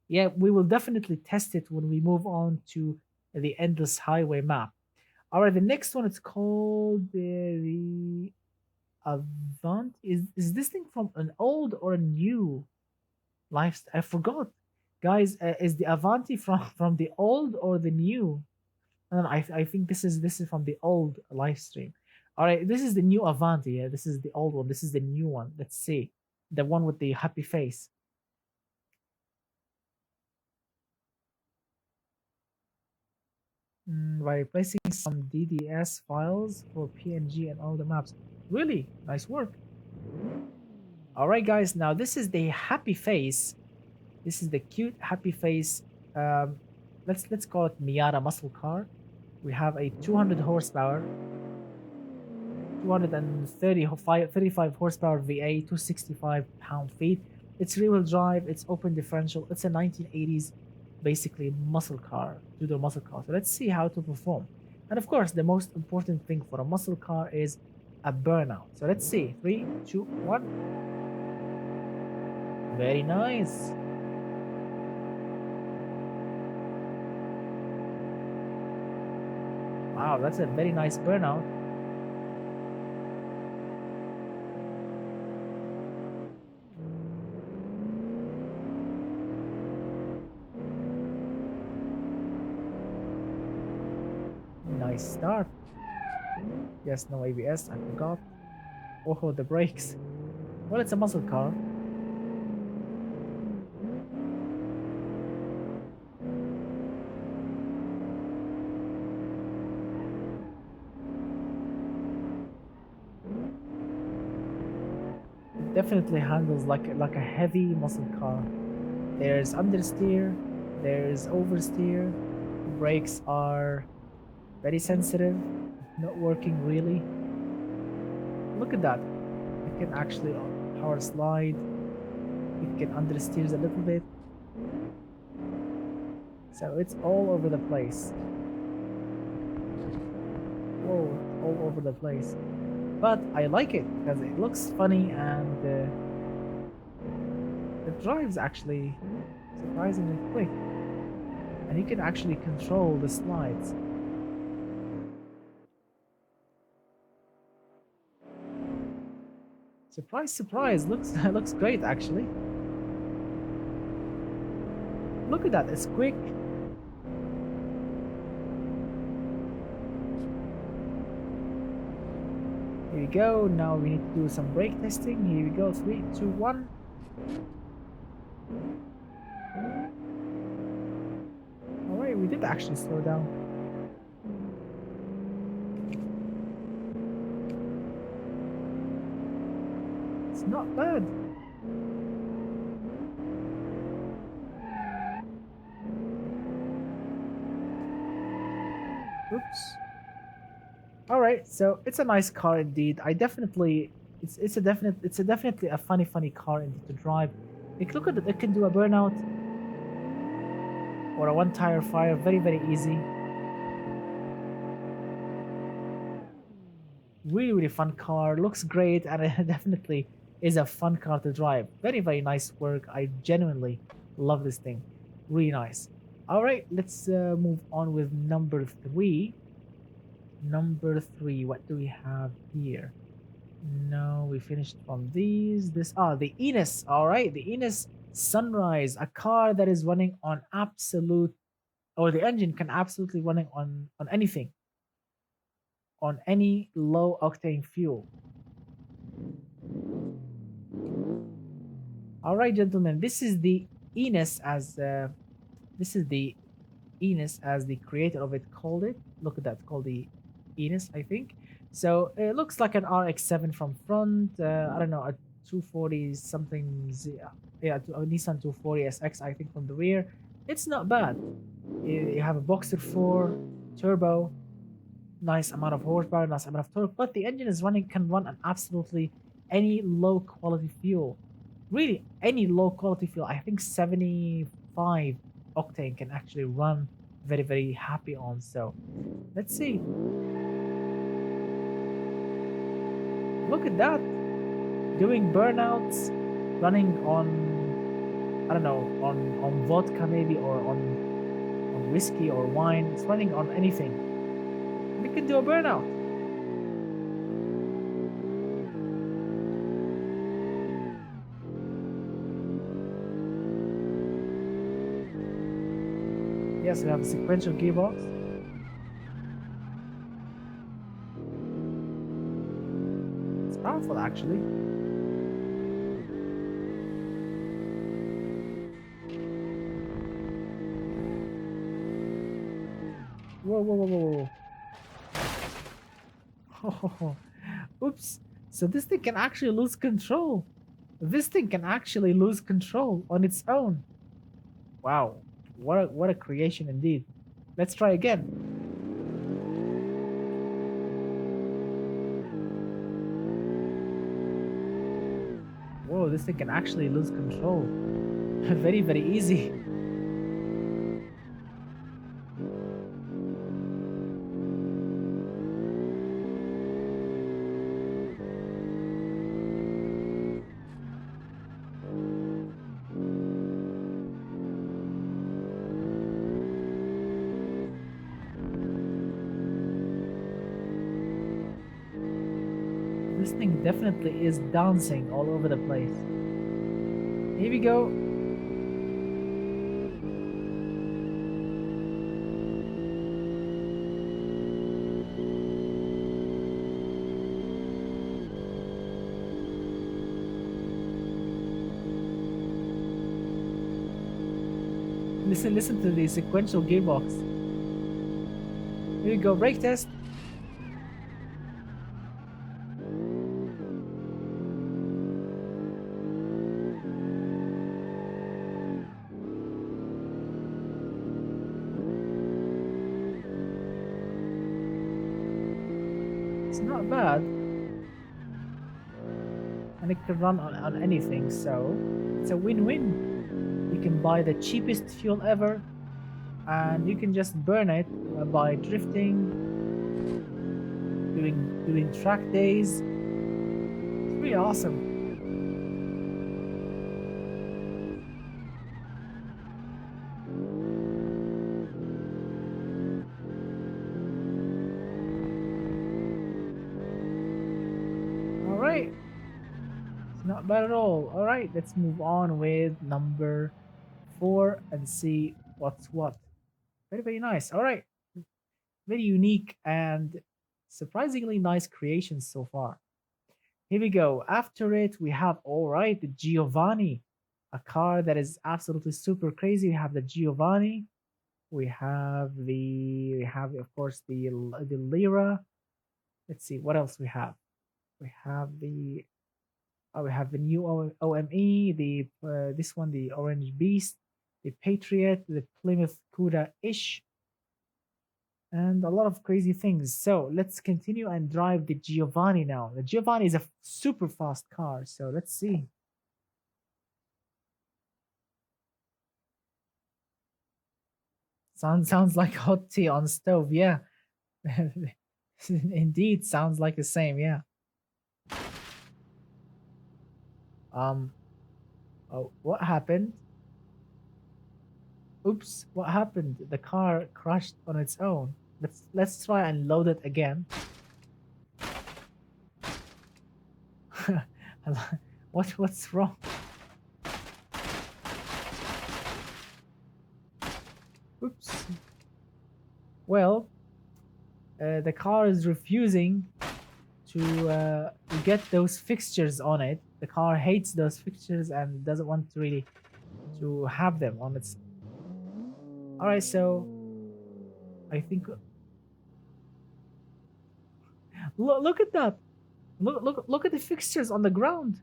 Yeah, we will definitely test it when we move on to the endless highway map. All right, the next one, it's called the Avant. Is this thing from an old or a new lifestyle? I forgot, guys. Is the Avanti from the old or the new? No, I think this is from the old live stream. All right, this is the new Avanti. Yeah, this is the old one. This is the new one. Let's see, the one with the happy face. By replacing some DDS files for PNG and all the maps. Really nice work. All right, guys. Now this is the happy face. This is the cute happy face. Um, let's call it Miata muscle car. We have a 200 horsepower, 35 horsepower V8, 265 pound-feet. It's rear-wheel drive. It's open differential. It's a 1980s, basically muscle car, two-door muscle car. So let's see how to perform. And of course, the most important thing for a muscle car is a burnout. So let's see. 3, 2, 1. Very nice. Wow, that's a very nice burnout. Nice start. Yes, no ABS, I forgot. Oh, the brakes. Well, it's a muscle car. It definitely handles like a heavy muscle car. There's understeer, there's oversteer. Brakes are very sensitive, not working really. Look at that. It can actually power slide. It can understeers a little bit. So it's all over the place. Whoa, all over the place. But I like it because it looks funny and it drives actually surprisingly quick. And you can actually control the slides. Surprise, surprise, looks looks great actually. Look at that, it's quick. Here we go. Now we need to do some brake testing. Here we go. 3, 2, 1. Alright, we did actually slow down. It's not bad. Oops. Alright, so it's a nice car indeed. I definitely it's a definitely a funny car indeed to drive. Like look at it, it can do a burnout or a one tire fire, very easy. Really fun car, looks great, and it definitely is a fun car to drive. Very nice work. I genuinely love this thing. Really nice. Alright, let's move on with number 3. Number 3, what do we have here? No, we finished from these. The Enos. All right, the Enos Sunrise, a car that is running on absolute, or the engine can absolutely running on anything, on any low octane fuel. All right, gentlemen, this is the Enos as the creator of it called it. Look at that, called the Enos, I think. So it looks like an RX-7 from front. I don't know, a 240 something. Yeah, a Nissan 240 SX, I think, from the rear. It's not bad. You have a Boxer 4 turbo, nice amount of horsepower, nice amount of torque, but the engine can run on absolutely any low quality fuel. Really, any low quality fuel. I think 75 octane can actually run very happy on. So let's see. Look at that, doing burnouts, running on, I don't know, on vodka maybe, or on whiskey or wine. It's running on anything. We can do a burnout. Yes, we have a sequential gearbox. It's powerful actually. Whoa. Oh, oops. So this thing can actually lose control. This thing can actually lose control on its own. Wow. What a creation indeed. Let's try again. Whoa, this thing can actually lose control. Very easy. This thing definitely is dancing all over the place. Here we go. Listen to the sequential gearbox. Here we go, brake test. It's not bad. and it can run on anything. So it's a win-win. You can buy the cheapest fuel ever, and you can just burn it by drifting, doing track days. It's really awesome. All right, it's not bad at all. All right, let's move on with number four and see what's what. Very, very nice. All right, very unique and surprisingly nice creations so far. Here we go. After it, we have, all right, the Giovanni, a car that is absolutely super crazy. We have the Giovanni. We have of course the Lyra. Let's see what else we have. We have the we have the new OME, the this one, the Orange Beast, the Patriot, the Plymouth Cuda ish, and a lot of crazy things. So let's continue and drive the Giovanni now. The Giovanni is a super fast car, so let's see. Sounds like hot tea on stove, yeah. Indeed, sounds like the same, yeah. Um, oh, what happened? Oops, what happened? The car crashed on its own. Let's try and load it again. What's wrong? Oops. Well, the car is refusing to get those fixtures on it. The car hates those fixtures and doesn't want to really to have them on its. All right, so I think look at that. Look at the fixtures on the ground.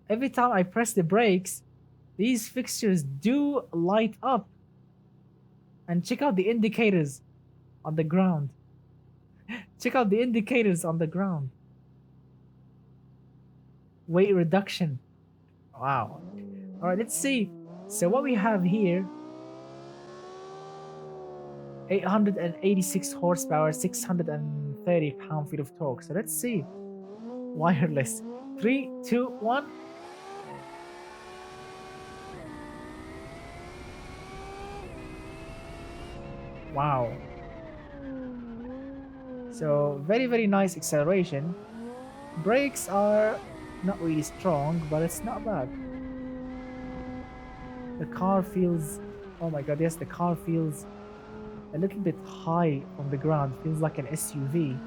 Every time I press the brakes, these fixtures do light up. And check out the indicators on the ground. Check out the indicators on the ground. Weight reduction. Wow. All right, let's see. So what we have here, 886 horsepower, 630 pound-feet of torque. So let's see. Wireless. 3, 2, 1. Wow. So very, very nice acceleration. Brakes are not really strong, but it's not bad. The car feels, oh my god, yes, the car feels a little bit high from the ground. Feels like an SUV.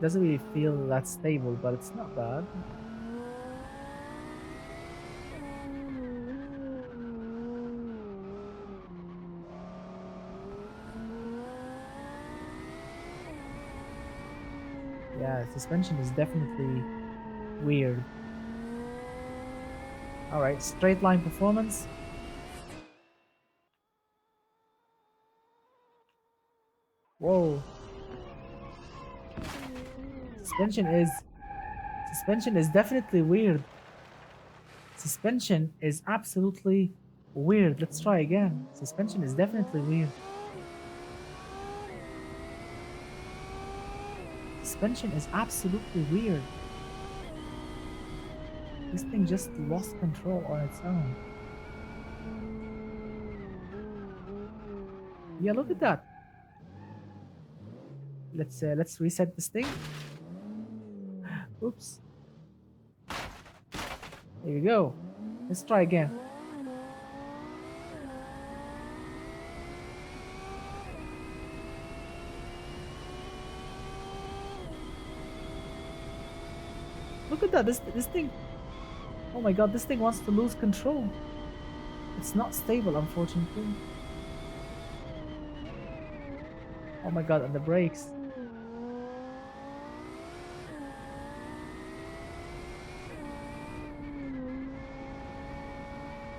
Doesn't really feel that stable, but it's not bad. Yeah, suspension is definitely weird. Alright, straight line performance. Whoa. Suspension is definitely weird. Suspension is absolutely weird. Let's try again. Suspension is definitely weird. Suspension is absolutely weird. This thing just lost control on its own. Yeah, look at that. Let's reset this thing. Oops. There you go. Let's try again. Look at that. This thing. Oh my god, this thing wants to lose control. It's not stable, unfortunately. Oh my god, and the brakes.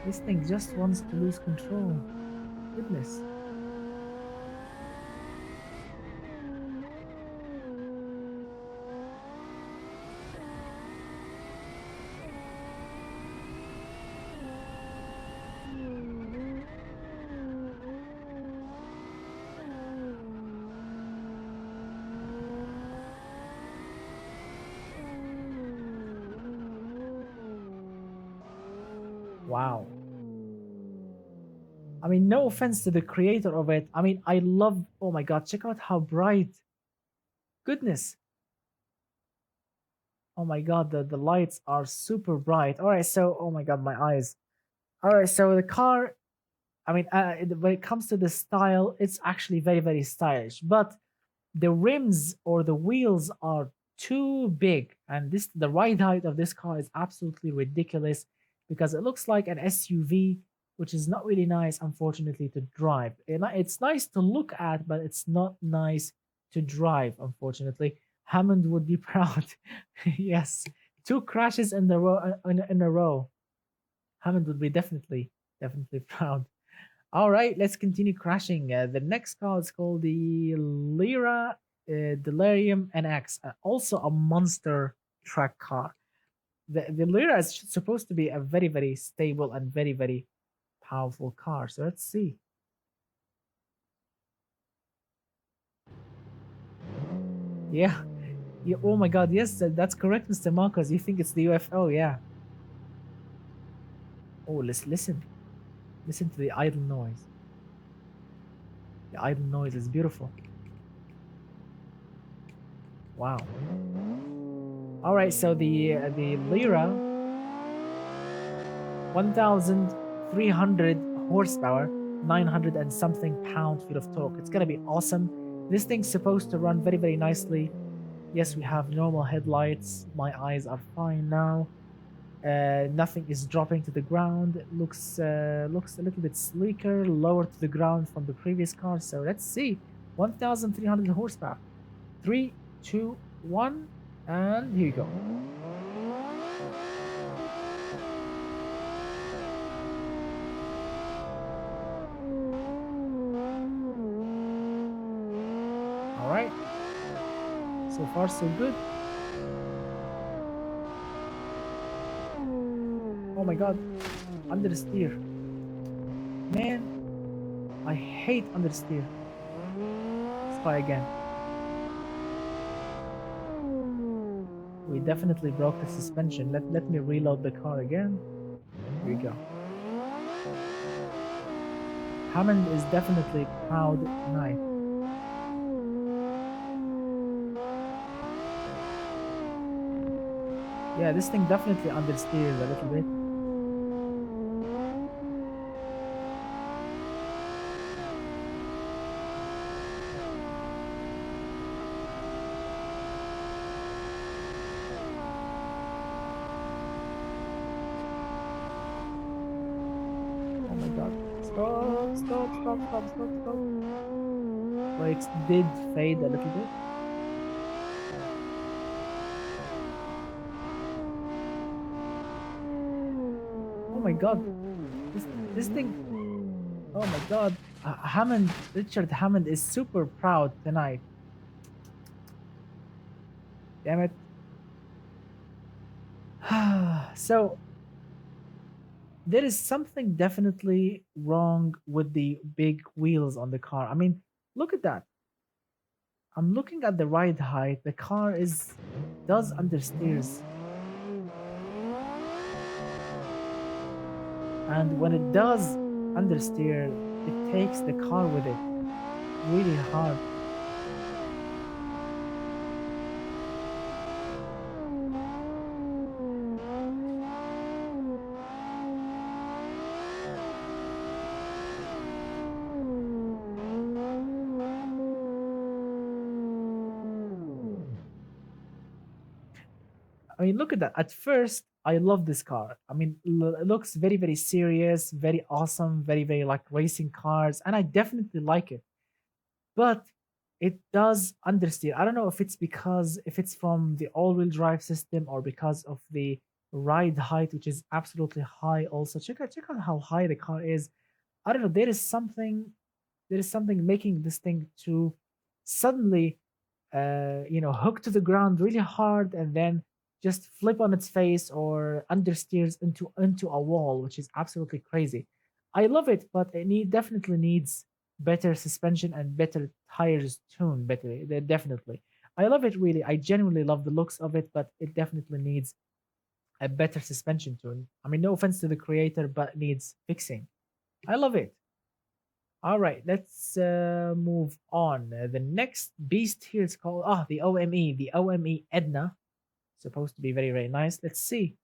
This thing just wants to lose control. Goodness. Wow. I mean, no offense to the creator of it. I mean, I love. Oh my god, check out how bright. Goodness. Oh my god, the lights are super bright. All right, so oh my god, my eyes. All right, so the car. I mean, when it comes to the style, it's actually very stylish. But the rims or the wheels are too big, and the ride height of this car is absolutely ridiculous because it looks like an SUV, which is not really nice, unfortunately, to drive. It's nice to look at, but it's not nice to drive, unfortunately. Hammond would be proud. Yes, two crashes in the row in a row. Hammond would be definitely proud. All right, let's continue crashing. The next car is called the Lyra Delirium NX, also a monster track car. The Lyra is supposed to be a very stable and very powerful car. So let's see. Yeah, yeah. Oh my God, yes, that's correct, Mr. Marcos. You think it's the UFO? Yeah. Oh, let's listen. Listen to the idle noise. The idle noise is beautiful. Wow. All right, so the Lyra 1,300 horsepower, 900 and something pound-feet of torque. It's gonna be awesome. This thing's supposed to run very nicely. Yes, we have normal headlights. My eyes are fine now. Nothing is dropping to the ground. It looks a little bit sleeker, lower to the ground from the previous car. So let's see. 1,300 horsepower. Three, two, one, and here you go. All right. So far, so good. Oh my god. Understeer. Man, I hate understeer. Let's try again. We definitely broke the suspension. Let me reload the car again. Here we go. Hammond is definitely proud tonight. Yeah, this thing definitely understeers a little bit. Oh my god. Stop. Brakes did fade a little bit. Oh my god. This thing. Oh my god. Richard Hammond is super proud tonight. Damn it. So there is something definitely wrong with the big wheels on the car. I mean, look at that. I'm looking at the ride height. The car is does understeers. And when it does understeer, it takes the car with it really hard. I mean, look at that. At first, I love this car. I mean, it looks very serious, very awesome, very like racing cars, and I definitely like it. But it does understeer. I don't know if it's because if it's from the all-wheel drive system or because of the ride height, which is absolutely high. Also, check out how high the car is. I don't know. There is something making this thing to suddenly hook to the ground really hard and then just flip on its face or understeers into a wall, which is absolutely crazy. I love it, but definitely needs better suspension and better tires tune. Definitely. I love it really. I genuinely love the looks of it, but it definitely needs a better suspension tune. I mean, no offense to the creator, but needs fixing. I love it. All right, let's move on. The next beast here is called the OME Edna. Supposed to be very, very nice. Let's see.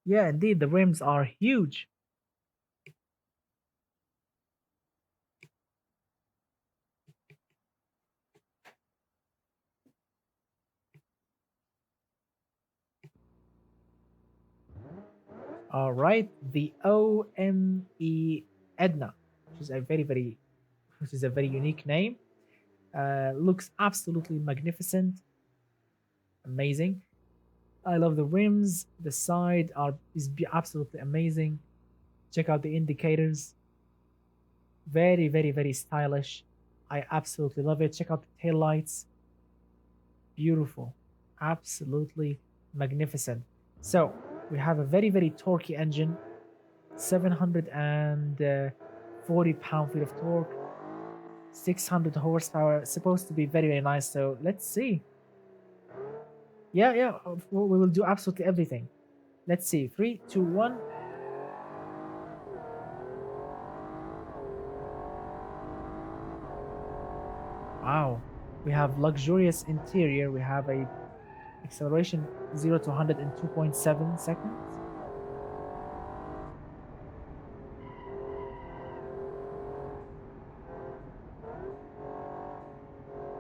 Yeah, indeed, the rims are huge. All right, the OME Edna, which is a very unique name. Looks absolutely magnificent, amazing. I love the rims. The side absolutely amazing. Check out the indicators. Very, very, very stylish. I absolutely love it. Check out the tail lights. Beautiful. Absolutely magnificent. So we have a very, very torquey engine. 740 pound-feet of torque. 600 horsepower. Supposed to be very, very nice. So let's see. Yeah, yeah. We will do absolutely everything. Let's see. 3, 2, 1. Wow. We have luxurious interior. We have a acceleration 0 to 100 in 2.7 seconds.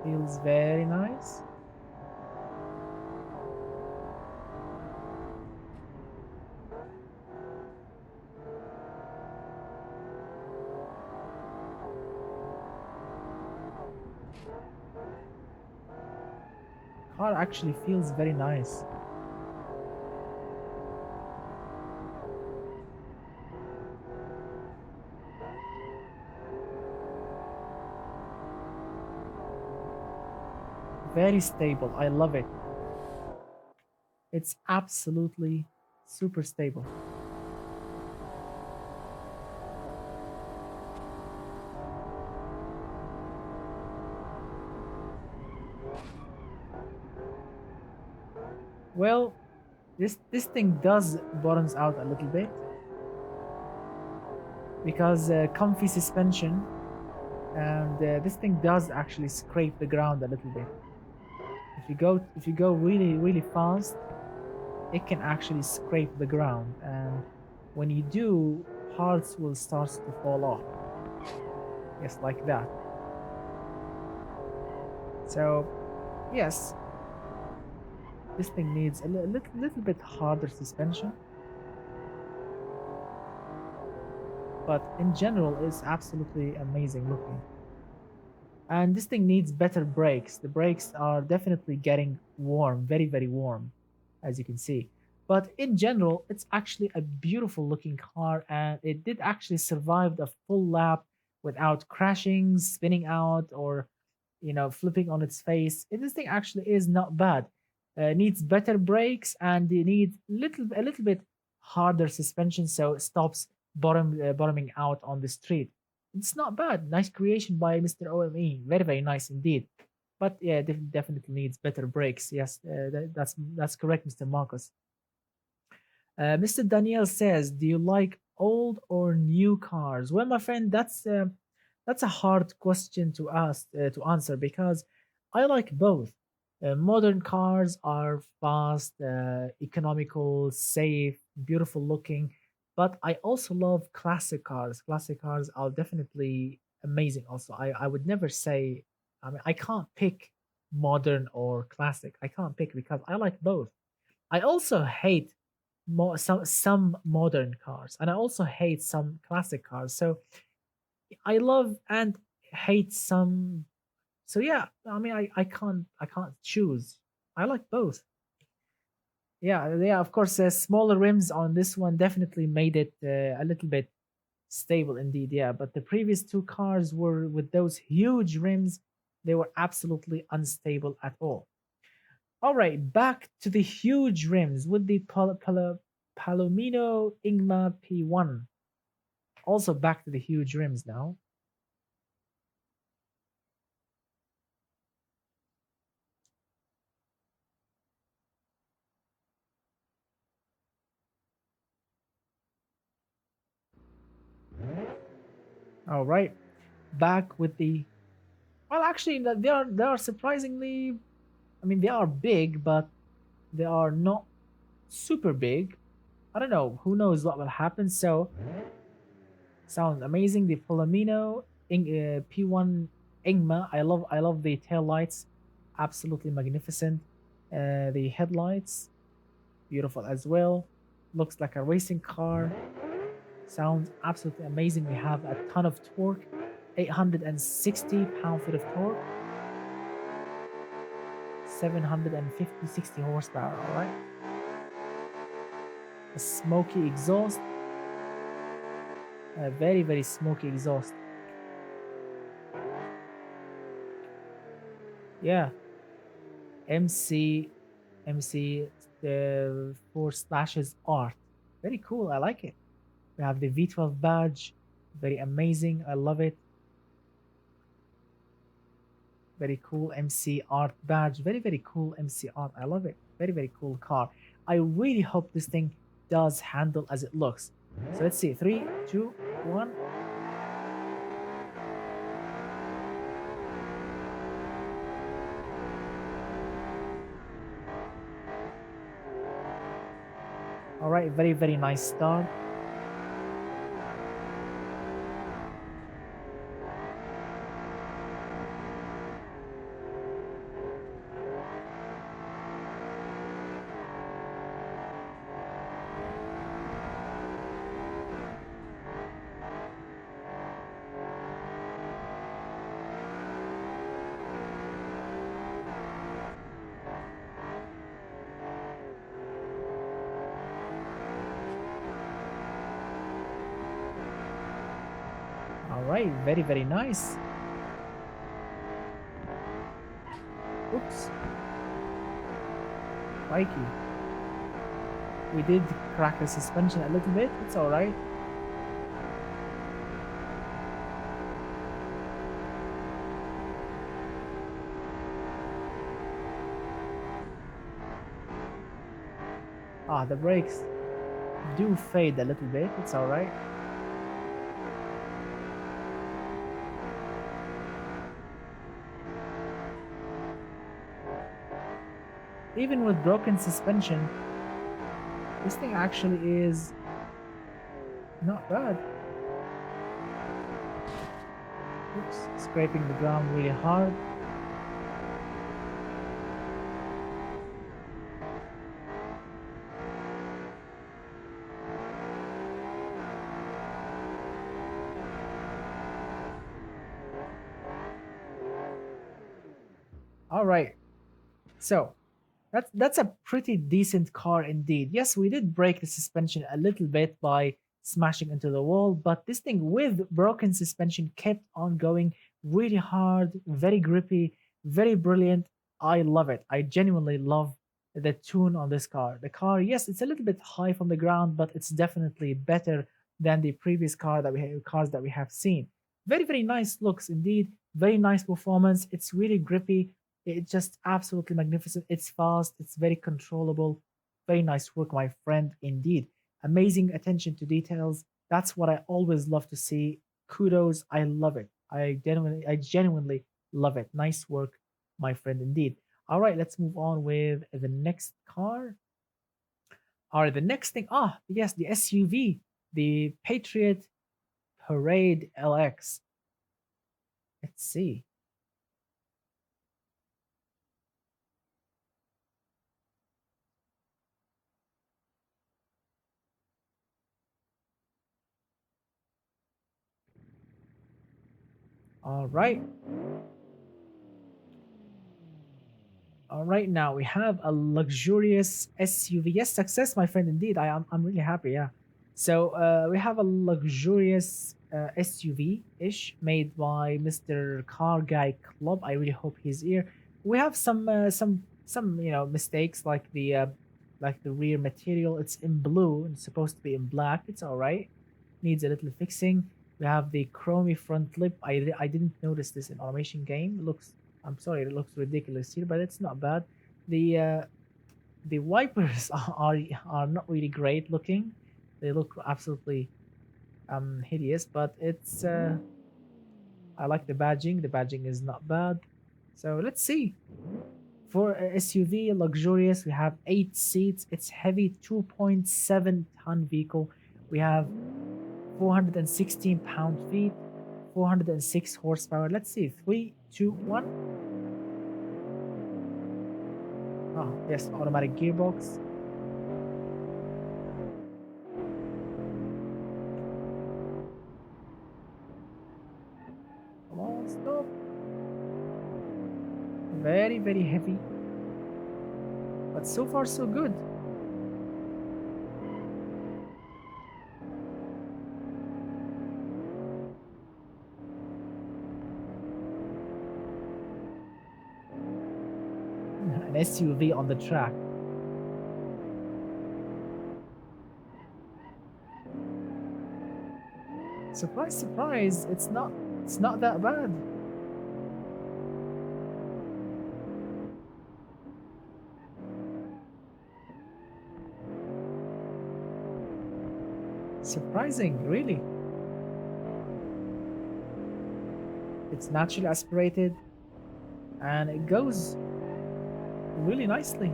Feels very nice. Car actually feels very nice. Very stable. I love it. It's absolutely super stable. Well, this thing does bottoms out a little bit because comfy suspension, and this thing does actually scrape the ground a little bit. If you go really fast, it can actually scrape the ground, and when you do, parts will start to fall off. Yes, like that. So yes, this thing needs a little bit harder suspension, but in general it's absolutely amazing looking. And this thing needs better brakes. The brakes are definitely getting warm, very, very warm, as you can see. But in general, it's actually a beautiful looking car, and it did actually survive the full lap without crashing, spinning out, or flipping on its face. And this thing actually is not bad. Needs better brakes, and it needs a little bit harder suspension, so it stops bottoming out on the street. It's not bad. Nice creation by Mr. OME. Very, very nice indeed. But yeah, definitely needs better brakes. Yes, that's correct, Mr. Marcos. Mr. Daniel says, "Do you like old or new cars?" Well, my friend, that's a hard question to ask to answer because I like both. Modern cars are fast, economical, safe, beautiful looking, but I also love classic cars. Classic cars are definitely amazing. Also, I would never say. I mean, I can't pick modern or classic. I can't pick because I like both. I also hate some modern cars, and I also hate some classic cars. So I love and hate some. So yeah, I mean, I can't choose. I like both. Yeah, yeah. Of course, smaller rims on this one definitely made it a little bit stable indeed. Yeah, but the previous two cars were with those huge rims. They were absolutely unstable at all. All right, back to the huge rims with the Palomino Igma P1. Also back to the huge rims now. All right, back with the. Well, actually, they are surprisingly. I mean, they are big, but they are not super big. I don't know. Who knows what will happen? So sounds amazing. The Palomino P1 Ingma. I love the tail lights. Absolutely magnificent. The headlights, beautiful as well. Looks like a racing car. Sounds absolutely amazing. We have a ton of torque, 860 pound-feet of torque, 750, 60 horsepower. All right. A smoky exhaust, a very, very smoky exhaust. Yeah. MC, MC, the four slashes art. Very cool. I like it. We have the V12 badge. Very amazing. I love it. Very cool MC art badge. Very, very cool MC art. I love it. Very, very cool car. I really hope this thing does handle as it looks. So let's see. Three, two, one. All right. Very, very nice start. All right. Very, very nice. Oops. Crikey. We did crack the suspension a little bit. It's all right. Ah, the brakes do fade a little bit. It's all right. Even with broken suspension, this thing actually is not bad. Oops, scraping the ground really hard. All right. So that's a pretty decent car indeed. Yes, we did break the suspension a little bit by smashing into the wall, but this thing with broken suspension kept on going really hard, very grippy, very brilliant. I love it. I genuinely love the tune on this car. The car, yes, it's a little bit high from the ground, but it's definitely better than the previous cars that we have seen. Very, very nice looks indeed. Very nice performance. It's really grippy. It's just absolutely magnificent. It's fast, it's very controllable. Very nice work, my friend, indeed. Amazing attention to details. That's what I always love to see. Kudos. I love it. I genuinely love it. Nice work, my friend, indeed. All right, let's move on with the next car. All right, the next thing. Ah, yes, the SUV, the Patriot Parade LX. Let's see. All right. All right, now we have a luxurious SUV. Yes, success, my friend. Indeed, I'm really happy. Yeah. So we have a luxurious SUV ish made by Mr. Car Guy Club. I really hope he's here. We have some mistakes like the rear material. It's in blue and it's supposed to be in black. It's all right. Needs a little fixing. We have the chromy front lip. I didn't notice this in automation game. It looks I'm sorry, it looks ridiculous here, but it's not bad. The uh, the wipers are not really great looking. They look absolutely hideous, but it's I like the badging. The badging is not bad. So let's see. For a SUV, luxurious, we have 8 seats. It's heavy, 2.7-ton vehicle. We have 416 pound-feet, 406 horsepower. Let's see. Three, two, one. Oh, yes, automatic gearbox. Come on, stop. Very, very heavy. But so far, so good. An SUV on the track. Surprise, surprise, it's not that bad. Surprising, really. It's naturally aspirated and it goes really nicely.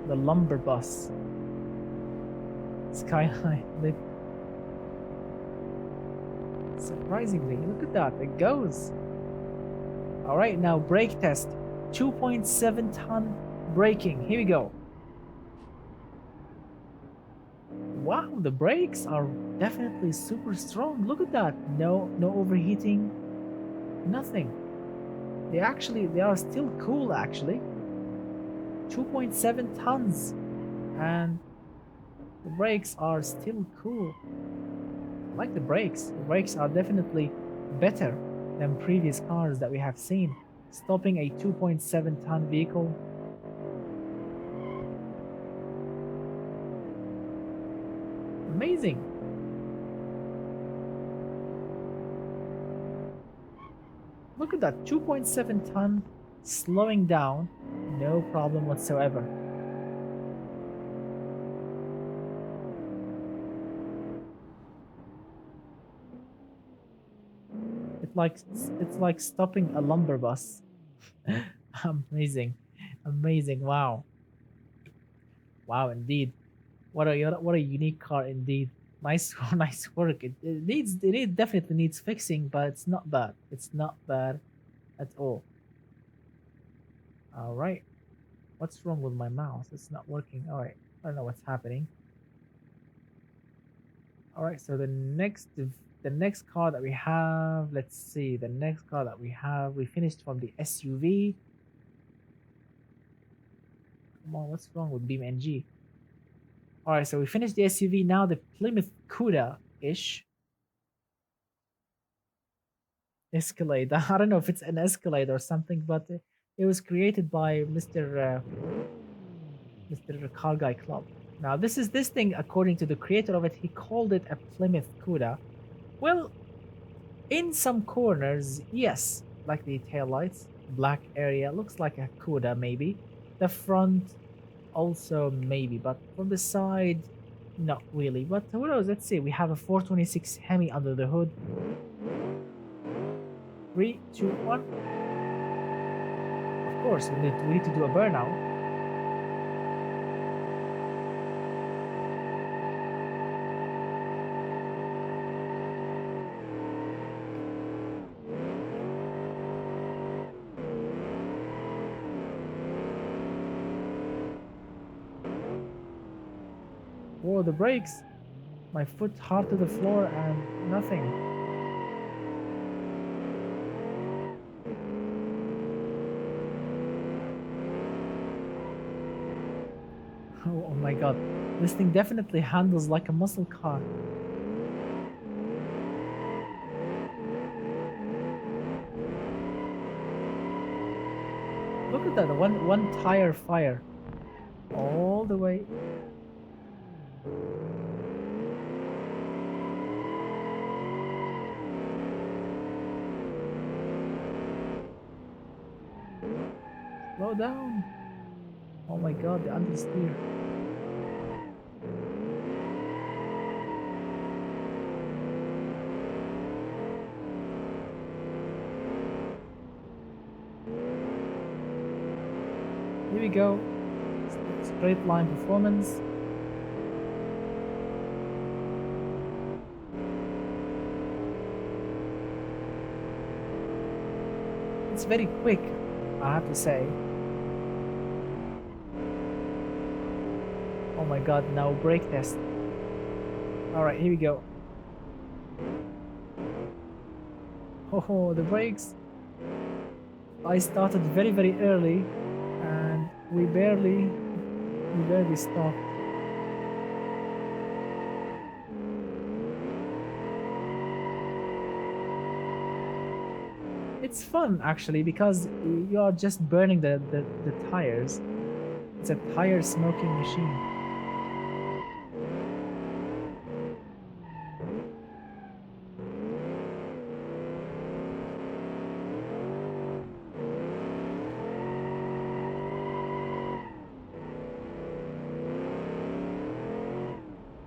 The lumber bus. Skyline lift. Surprisingly, look at that, it goes. Alright, now brake test. 2.7-ton braking. Here we go. Wow, the brakes are definitely super strong. Look at that. No overheating. Nothing. They are still cool actually. 2.7 tons. And the brakes are still cool. I like the brakes. The brakes are definitely better than previous cars that we have seen. Stopping a 2.7-ton vehicle. Amazing. Look at that, 2.7-ton, slowing down, no problem whatsoever. It's like stopping a lumber bus. Amazing, amazing! Wow, wow, indeed. What a unique car indeed. Nice, nice work. It definitely needs fixing, but it's not bad. It's not bad at all. All right. What's wrong with my mouse? It's not working. All right. I don't know what's happening. All right. So the next car that we have, let's see. The next car that we have, we finished from the SUV. Come on, what's wrong with BeamNG? All right. So we finished the SUV. Now the Plymouth Cuda-ish Escalade. I don't know if it's an Escalade or something, but it was created by Mr. Car Guy Club. Now this thing, according to the creator of it, he called it a Plymouth Cuda. Well, in some corners, yes, like the taillights, black area looks like a Cuda maybe. The front also maybe, but from the side, not really. But who knows? Let's see. We have a 426 Hemi under the hood. 3, 2, 1. Of course, we need to do a burnout. Whoa, the brakes! My foot hard to the floor and nothing. Oh my god, this thing definitely handles like a muscle car. Look at that, one tire fire. All the way. Slow down. Oh my god, the understeer. Here we go. Straight line performance. It's very quick, I have to say. Oh my god, now brake test. Alright, here we go. Oh, the brakes. I started very, very early and we barely stopped. It's fun actually because you are just burning the tires. It's a tire smoking machine.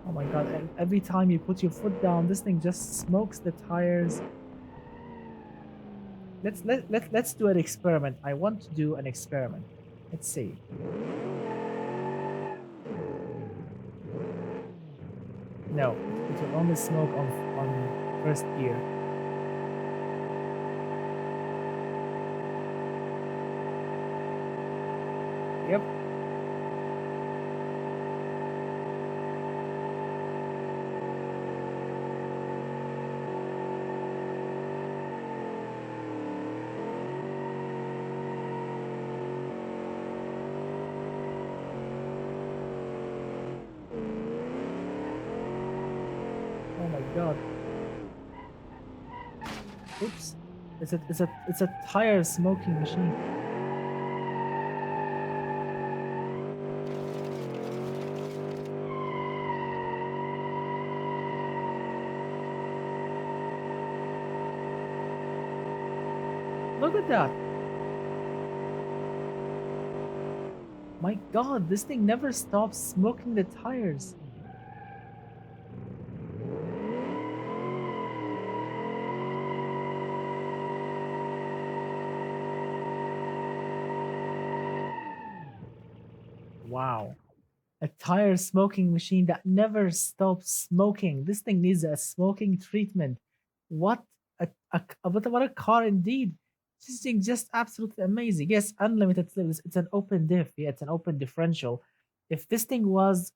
Oh my god, every time you put your foot down, this thing just smokes the tires. Let's do an experiment. I want to do an experiment. Let's see. No, it will only smoke on first gear. Yep. Oh my god. Oops. It's a tire smoking machine. Look at that. My god, this thing never stops smoking the tires. Wow. A tire smoking machine that never stops smoking. This thing needs a smoking treatment. What what a car indeed. This thing just absolutely amazing. Yes, unlimited slip. It's an open diff. Yeah, it's an open differential. If this thing was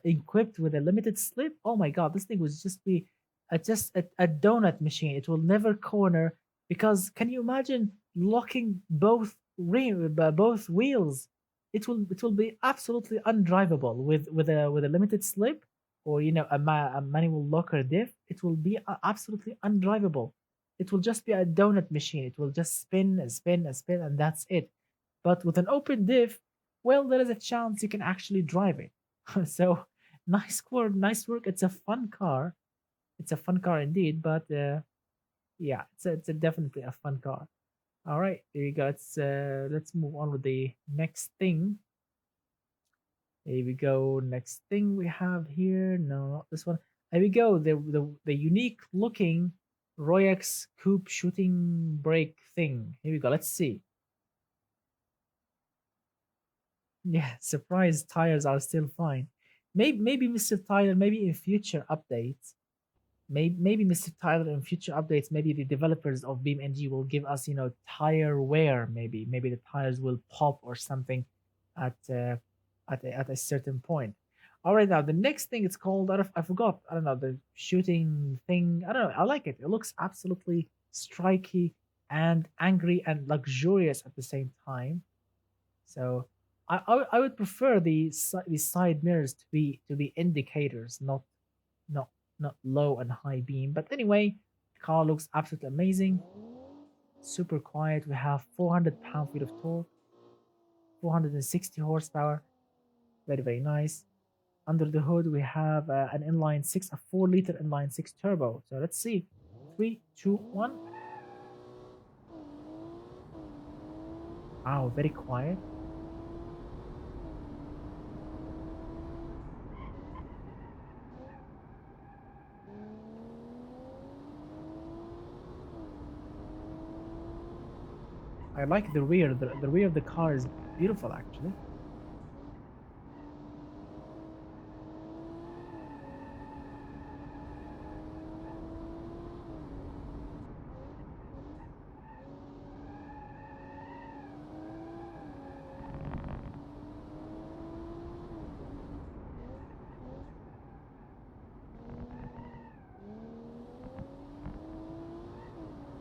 equipped with a limited slip, oh my god, this thing would just be a donut machine. It will never corner because can you imagine locking both wheels? It will be absolutely undrivable with a limited slip or a manual locker diff. It will be absolutely undrivable. It will just be a donut machine. It will just spin and spin and spin and that's it. But with an open diff, well, there is a chance you can actually drive it. So nice work. It's a fun car. It's a fun car indeed. But yeah, it's definitely a fun car. All right, there you go. Let's move on with the next thing. Here we go. Next thing we have here. No, not this one. Here we go. The unique looking Royax coupe shooting brake thing. Here we go. Let's see. Yeah, surprise tires are still fine. Maybe Mr. Tyler, maybe in future updates, maybe Mr. Tyler in future updates, maybe the developers of BeamNG will give us, tire wear. Maybe the tires will pop or something at at a certain point. All right, now the next thing it's called. I forgot. I don't know the shooting thing. I don't know. I like it. It looks absolutely striky and angry and luxurious at the same time. So I would prefer the side mirrors to be indicators, not not low and high beam. But anyway, the car looks absolutely amazing. Super quiet. We have 400 pound-feet of torque, 460 horsepower. Very, very nice. Under the hood, we have an inline six, a 4-liter inline six turbo. So let's see. Three, two, one. Wow, very quiet. I like the rear. The rear of the car is beautiful, actually.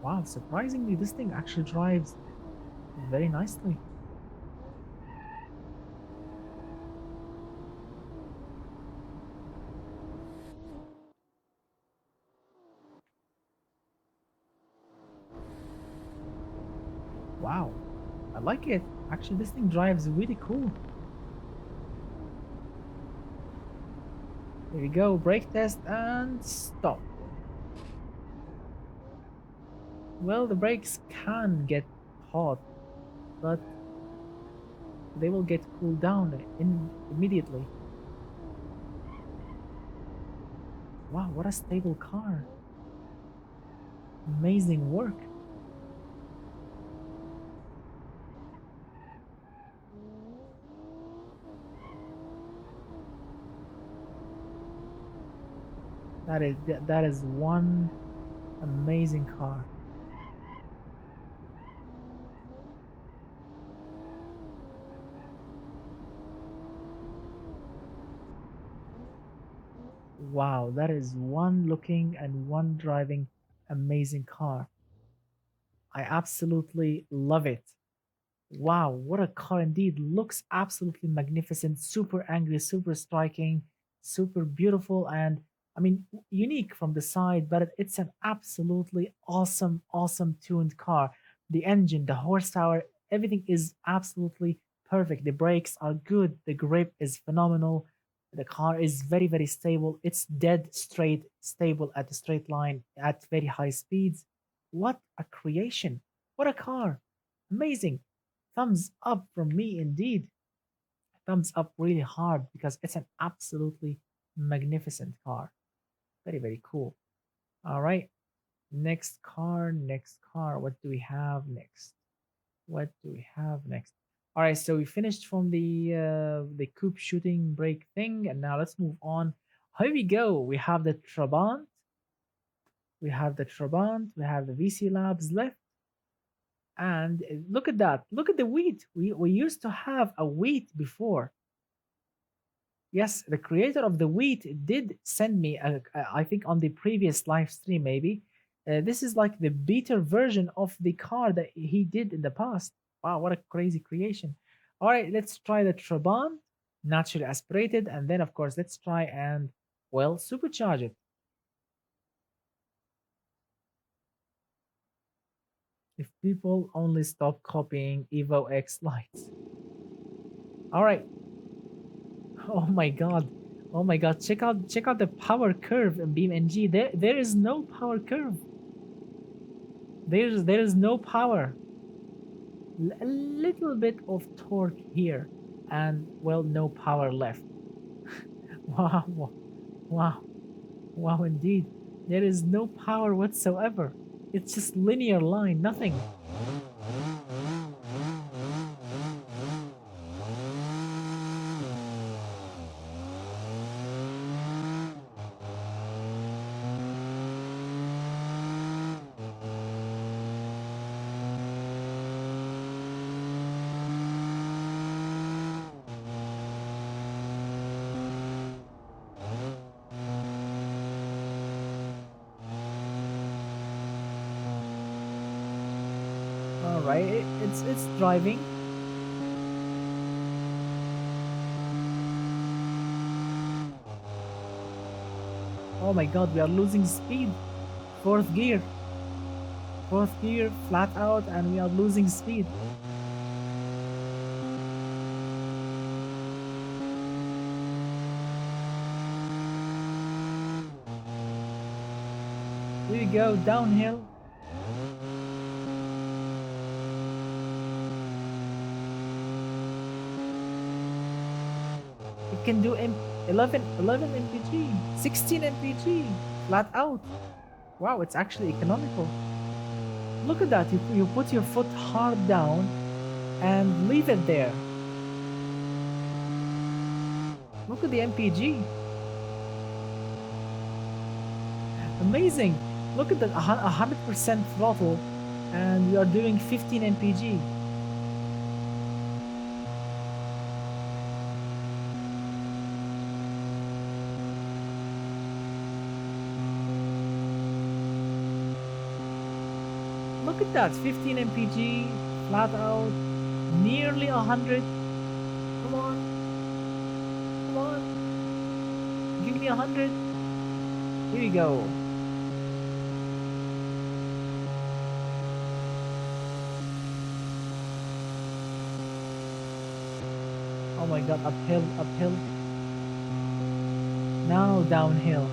Wow, surprisingly, this thing actually drives very nicely. Wow, I like it. Actually, this thing drives really cool. Here we go, brake test and stop. Well, the brakes can get hot, but they will get cooled down immediately. Wow, what a stable car. Amazing work. That is one amazing car. Wow, that is one looking and one driving amazing car. I absolutely love it. Wow, what a car indeed. Looks absolutely magnificent, super angry, super striking, super beautiful, and I mean, unique from the side, but it's an absolutely awesome, awesome tuned car. The engine, the horsepower, everything is absolutely perfect. The brakes are good, the grip is phenomenal. The car is very, very stable. It's dead straight, stable at the straight line at very high speeds. What a creation! What a car! Amazing. Thumbs up from me indeed. Thumbs up really hard because it's an absolutely magnificent car. Very, very cool. All right. Next car, next car. What do we have next? What do we have next? All right, so we finished from the coupe shooting brake thing, and now let's move on. Here we go. We have the Trabant. We have the Trabant. We have the VC Labs left. And look at that. Look at the wheat. We used to have a wheat before. Yes, the creator of the wheat did send me, I think on the previous live stream, maybe. This is like the beta version of the car that he did in the past. Wow, what a crazy creation. All right, let's try the Trabant, naturally aspirated. And then, of course, let's try and, well, supercharge it. If people only stop copying Evo X lights. All right. Oh my god. Oh my god. Check out the power curve in BeamNG. There is no power curve. There is no power. A little bit of torque here and well no power left. Wow. Wow. Wow indeed. There is no power whatsoever. It's just linear line, nothing. All right, it's driving. Oh my god, we are losing speed. Fourth gear. Fourth gear, flat out, and we are losing speed. Here we go, downhill. can do 11 mpg, 16 mpg, flat out. Wow, it's actually economical. Look at that. You put your foot hard down and leave it there. Look at the mpg. Amazing. Look at that, 100% throttle, and we are doing 15 mpg. Look at that, 15 mpg, flat out, nearly 100. Come on. Come on. Give me 100. Here we go. Oh my god, uphill, uphill. Now downhill.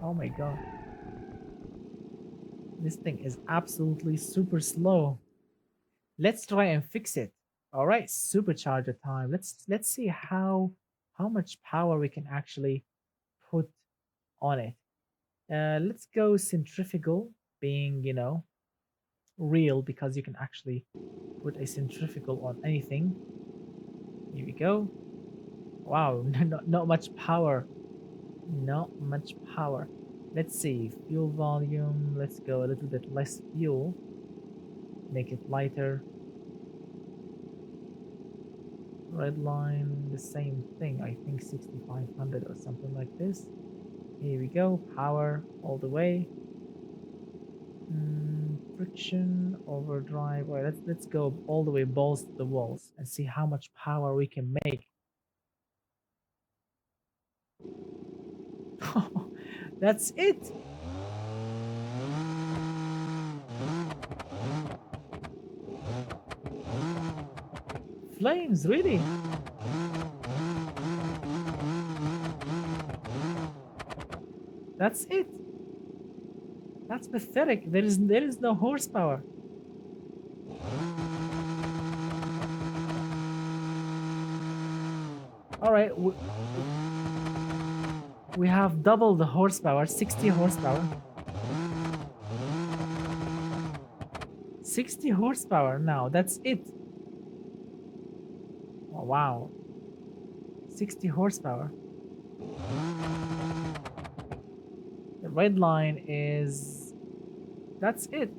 Oh my god. This thing is absolutely super slow. Let's try and fix it. All right, supercharger time. Let's see how much power we can actually put on it. Let's go centrifugal, being, real, because you can actually put a centrifugal on anything. Here we go. Wow, not much power. Not much power. Let's see, fuel volume. Let's go a little bit less fuel. Make it lighter. Red line, the same thing. I think 6500 or something like this. Here we go. Power all the way. Friction, overdrive. All right, let's go all the way balls to the walls and see how much power we can make. That's it. Flames, really? That's it. That's pathetic. There is no horsepower. All right, we have double the horsepower, 60 horsepower. 60 horsepower now. That's it. Oh, wow. 60 horsepower. The red line is... That's it.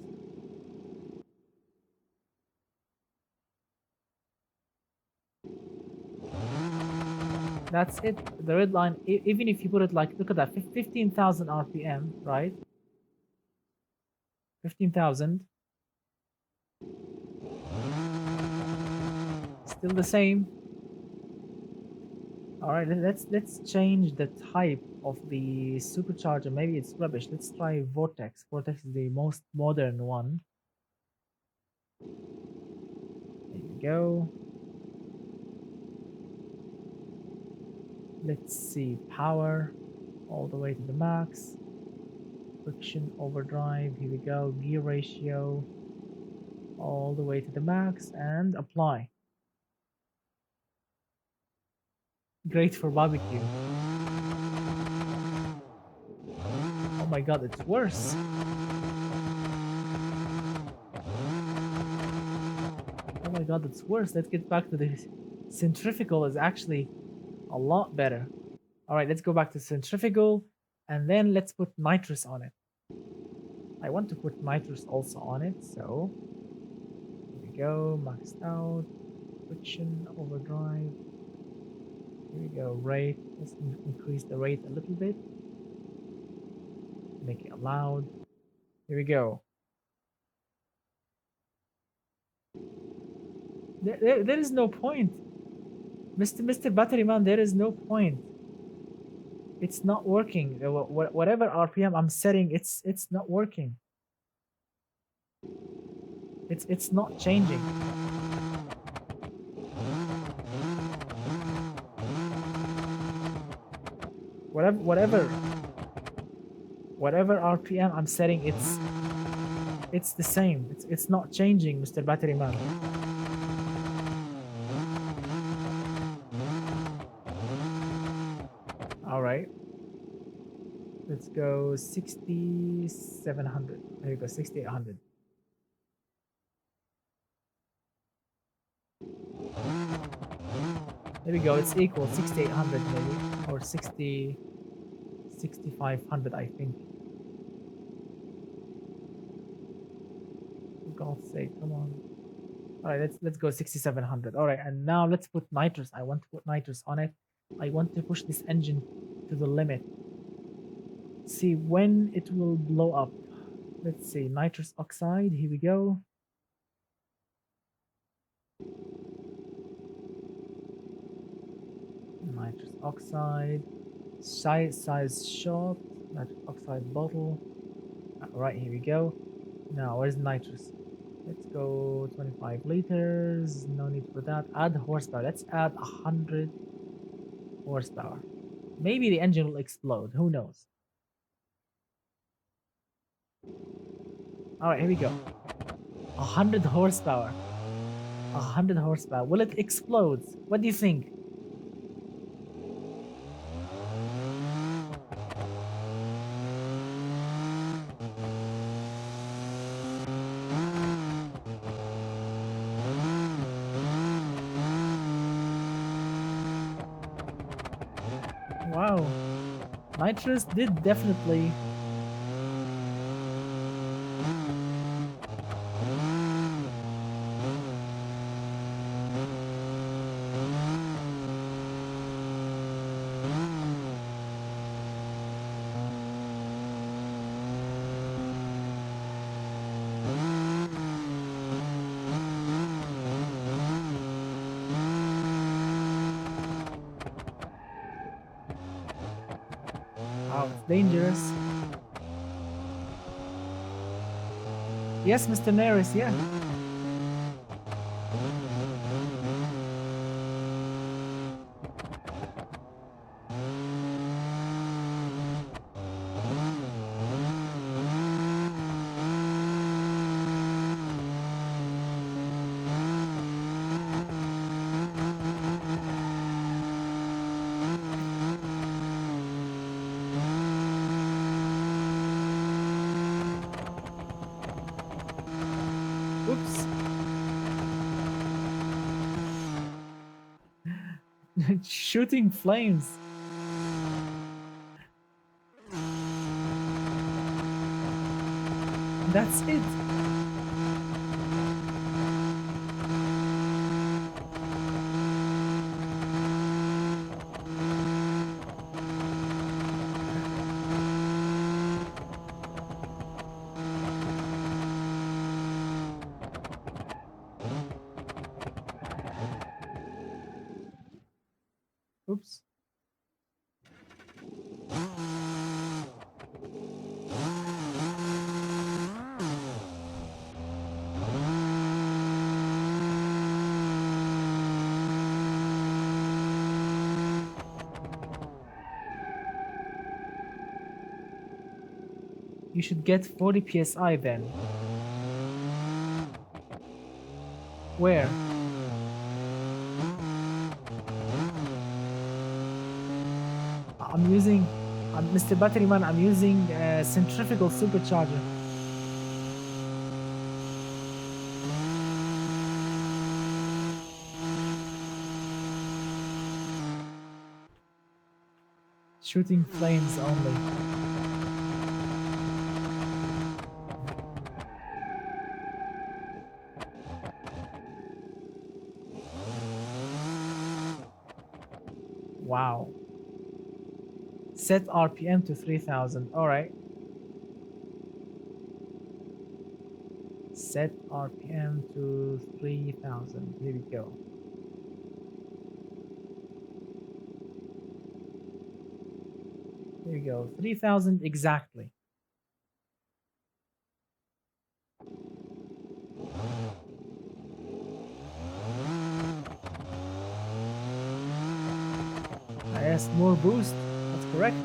That's it. The red line, even if you put it like, look at that, 15,000 RPM, right? 15,000. Still the same. All right, let's change the type of the supercharger. Maybe it's rubbish. Let's try Vortex. Vortex is the most modern one. There you go. Let's see, power all the way to the max. Friction, overdrive, here we go. Gear ratio all the way to the max and apply. Great for barbecue. Oh my god, it's worse. Oh my god, it's worse. Let's get back to the centrifugal. Is actually a lot better. All right, let's go back to centrifugal and then let's put nitrous on it. I want to put nitrous also on it, so here we go, maxed out, friction, overdrive. Here we go, rate. Let's increase the rate a little bit. Make it loud. Here we go. There is no point. Mr. Battery Man, there is no point. It's not working. Whatever RPM I'm setting, it's not working. It's not changing. Whatever Whatever RPM I'm setting, it's the same. It's not changing, Mr. Battery Man. All right. Let's go 6,700. There you go, 6,800. There we go. It's equal 6,800 maybe, or 6,500, I think. For God's sake, come on. All right, let's go 6,700. All right, and now let's put nitrous. I want to put nitrous on it. I want to push this engine to the limit. See when it will blow up. Let's see, nitrous oxide. Here we go. Nitrous oxide. Size shot. Nitrous oxide bottle. All right, here we go. Now, where's nitrous? Let's go 25 liters. No need for that. Add horsepower. Let's add 100 horsepower. Maybe the engine will explode. Who knows? All right, here we go. 100 horsepower. 100 horsepower. Will it explode? What do you think? Wow. Nitrous did definitely. Wow, it's dangerous. Yes, Mr. Neris, yeah. Oops. Shooting flames. That's it. Oops. You should get 40 psi then. Where? I'm using, Mr. Batteryman, I'm using a centrifugal supercharger. Shooting flames only. Wow. Set RPM to 3000. All right. Set RPM to 3000. Here we go. Here we go. 3000 exactly. I asked more boost. That's correct.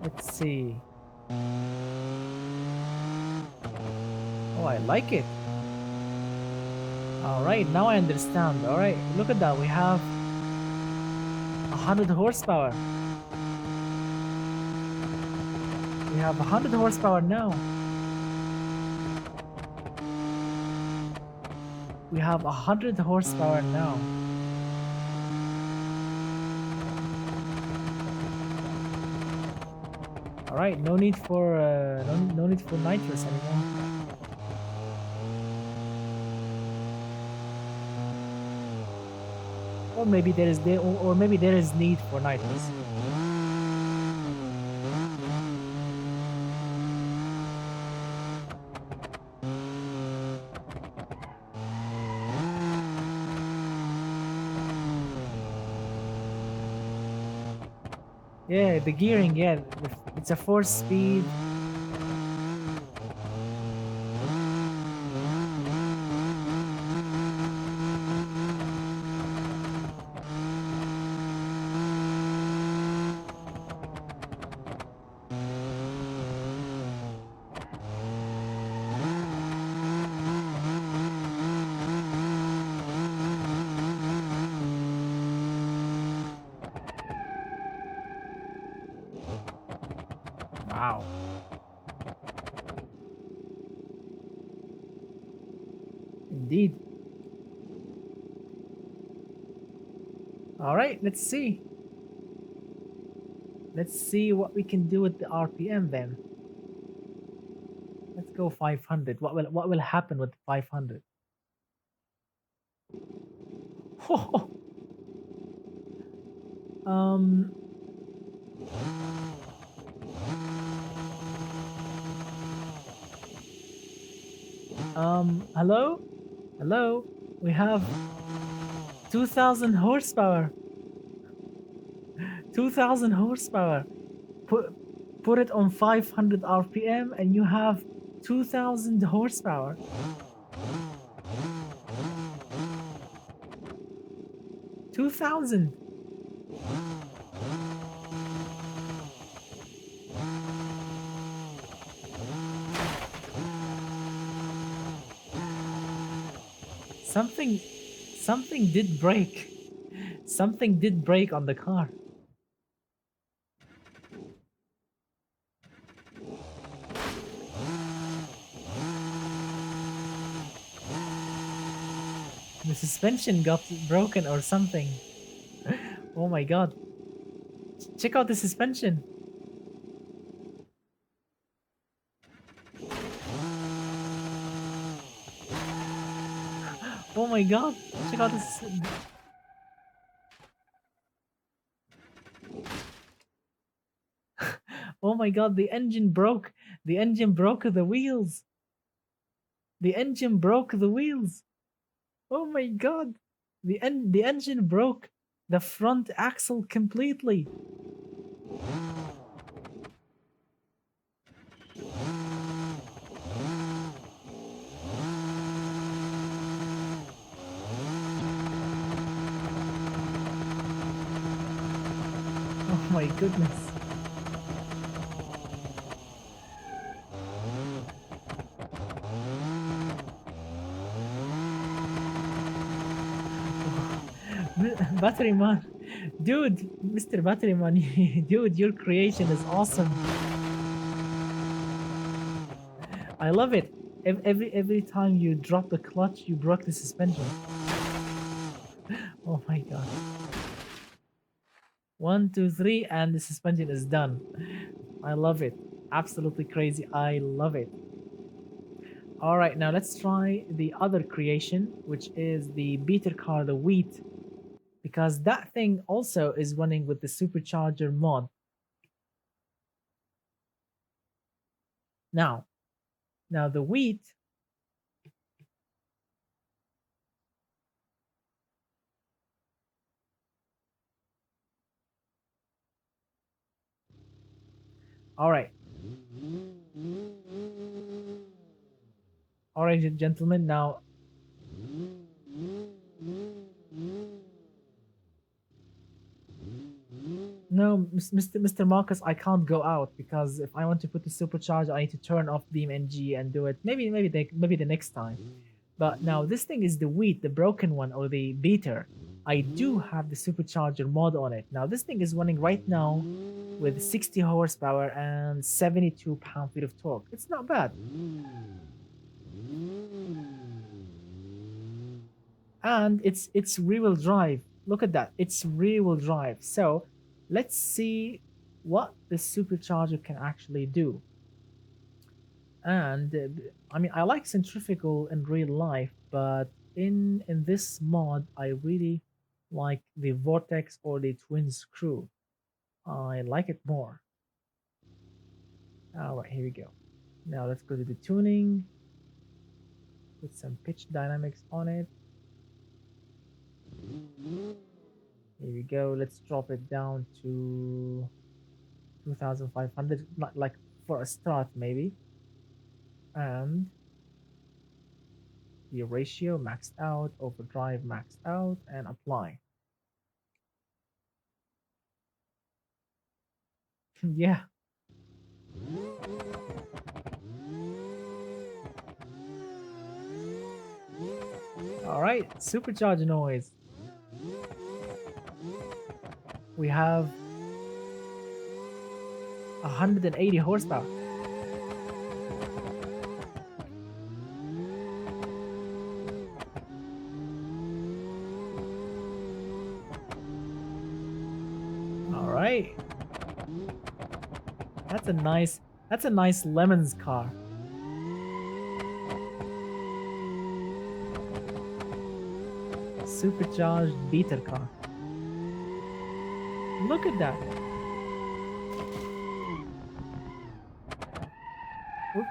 Let's see. Oh, I like it. All right, now I understand. All right, look at that. We have 100 horsepower. We have 100 horsepower now. We have 100 horsepower now. All right, no need for no need for nitrous anymore. Or maybe there is or maybe there is need for nitrous. Yeah, the gearing, yeah, it's a 4 speed. Wow. Indeed. All right, let's see. Let's see what we can do with the RPM then. Let's go 500. What will happen with 500? um hello? Hello? We have 2000 horsepower. 2000 horsepower. Put it on 500 RPM and you have 2000 horsepower. 2000. Something something did break. Something did break on the car. The suspension got broken or something. Oh my god. Check out the suspension. Oh my god. Check out this. Oh my god, the engine broke. The engine broke the wheels. The engine broke the wheels. Oh my god. The engine broke the front axle completely. Oh my goodness. Battery man. Dude, Mr. Battery man, dude, your creation is awesome. I love it. Every time you drop the clutch, you broke the suspension. Oh my god. 1, 2, 3, and the suspension is done. I love it. Absolutely crazy. I love it. All right, now let's try the other creation, which is the beater car, the wheat, because that thing also is running with the supercharger mod. Now, the wheat. All right. All right, gentlemen. Now, No, Mr. Marcus, I can't go out because if I want to put the supercharger, I need to turn off BeamNG and do it. Maybe the next time. But now this thing is the wheat, the broken one or the beater. I do have the supercharger mod on it. Now this thing is running right now with 60 horsepower and 72 pound-feet of torque. It's not bad. And it's rear-wheel drive. Look at that. It's rear-wheel drive. So let's see what the supercharger can actually do. And I mean, I like centrifugal in real life, but in this mod, I really like the vortex or the twin screw. I like it more. All right, here we go. Now let's go to the tuning. Put some pitch dynamics on it. Here we go. Let's drop it down to 2500, like for a start maybe. And the ratio maxed out, overdrive maxed out, and apply. Yeah. All right, supercharger noise. We have 180 horsepower. All right. That's a nice lemons car. Supercharged beater car. Look at that. Oops.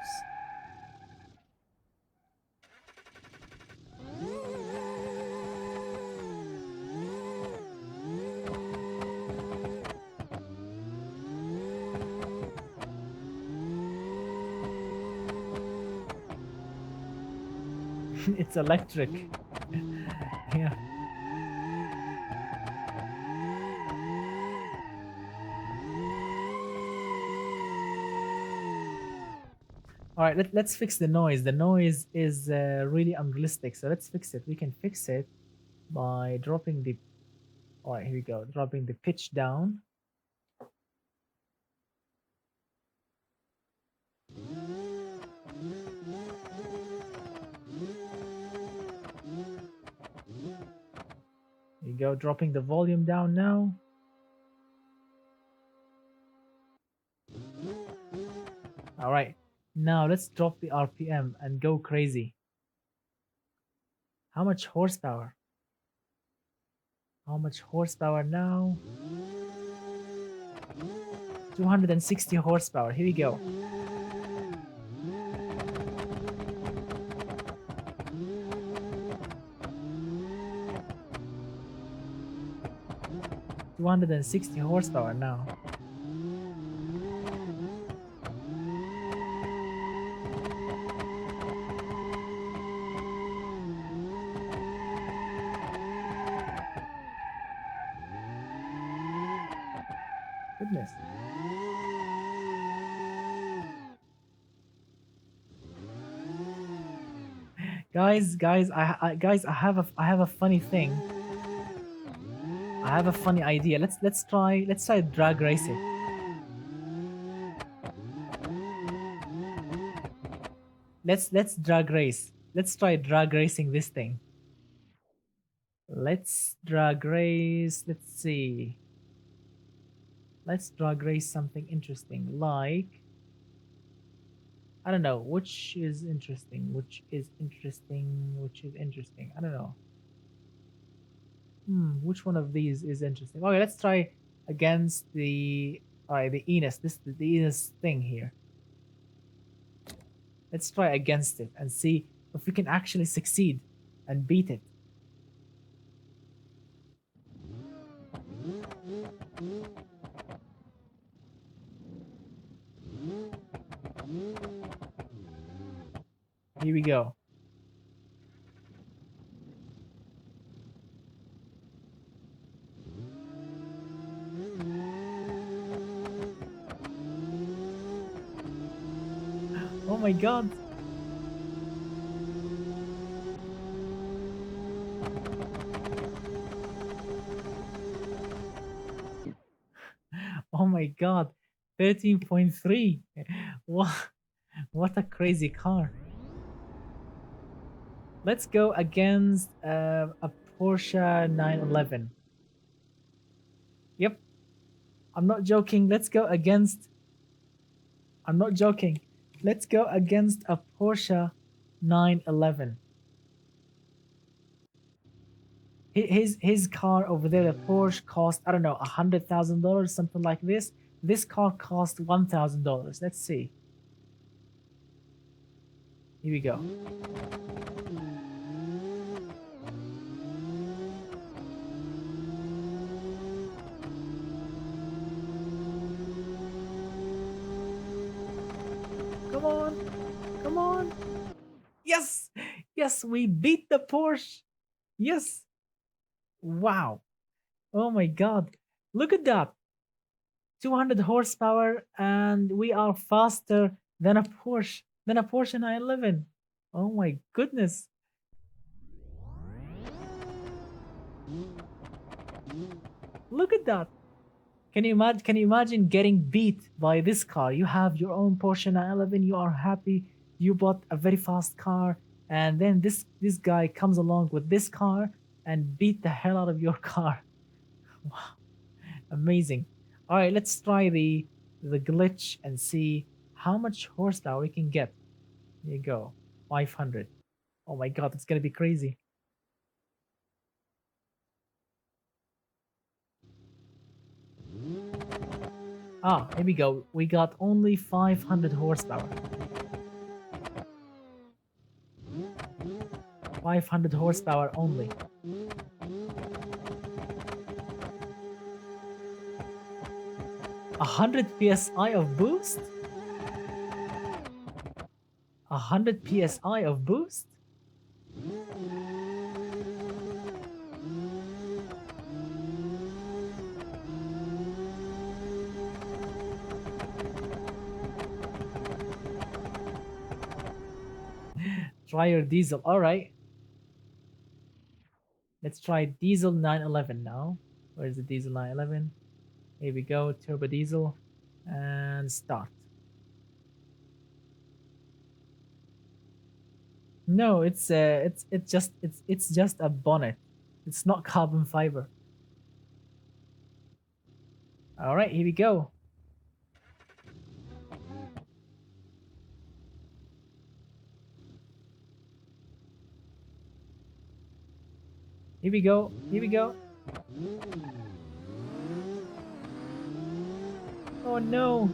It's electric. Yeah. All right, let's fix the noise. The noise is really unrealistic, so let's fix it. We can fix it by dropping the. All right, here we go. Dropping the pitch down. Here you go. Dropping the volume down now. All right. Now let's drop the RPM and go crazy. How much horsepower? How much horsepower now? 260 horsepower. Here we go. Two hundred and 60 horsepower now. Goodness. Guys, I have a funny thing. I have a funny idea. Let's try drag race it. Let's drag race. Let's try drag racing this thing. Let's drag race. Let's see. Let's drag race something interesting, like I don't know, which is interesting, which is interesting, which is interesting. I don't know. Which one of these is interesting? Okay, let's try against the alright, the Enos. The Enos thing here. Let's try against it and see if we can actually succeed and beat it. Here we go. Oh my god. Oh my god. 13.3. What what a crazy car. Let's go against a Porsche 911. Yep, I'm not joking. Let's go against. I'm not joking. Let's go against a Porsche 911. His car over there, the Porsche, cost, I don't know, $100,000, something like this. This car cost $1,000. Let's see. Here we go. Come on, come on. Yes, yes, we beat the Porsche. Yes. Wow. Oh my God. Look at that. 200 horsepower, and we are faster than a Porsche 911. Oh my goodness. Look at that. Can you imagine getting beat by this car? You have your own Porsche 911, you are happy, you bought a very fast car, and then this guy comes along with this car and beat the hell out of your car. Wow, amazing. All right, let's try the glitch and see how much horsepower we can get. Here you go. 500. Oh my god, it's gonna be crazy. Ah, here we go. We got only 500 horsepower. 500 horsepower only. 100 psi of boost? 100 psi of boost? Try your diesel. All right. Let's try diesel 911 now. Where's the diesel 911? Here we go. Turbo diesel and start. No, it's just a bonnet. It's not carbon fiber. All right, here we go. Here we go. Here we go. Oh no.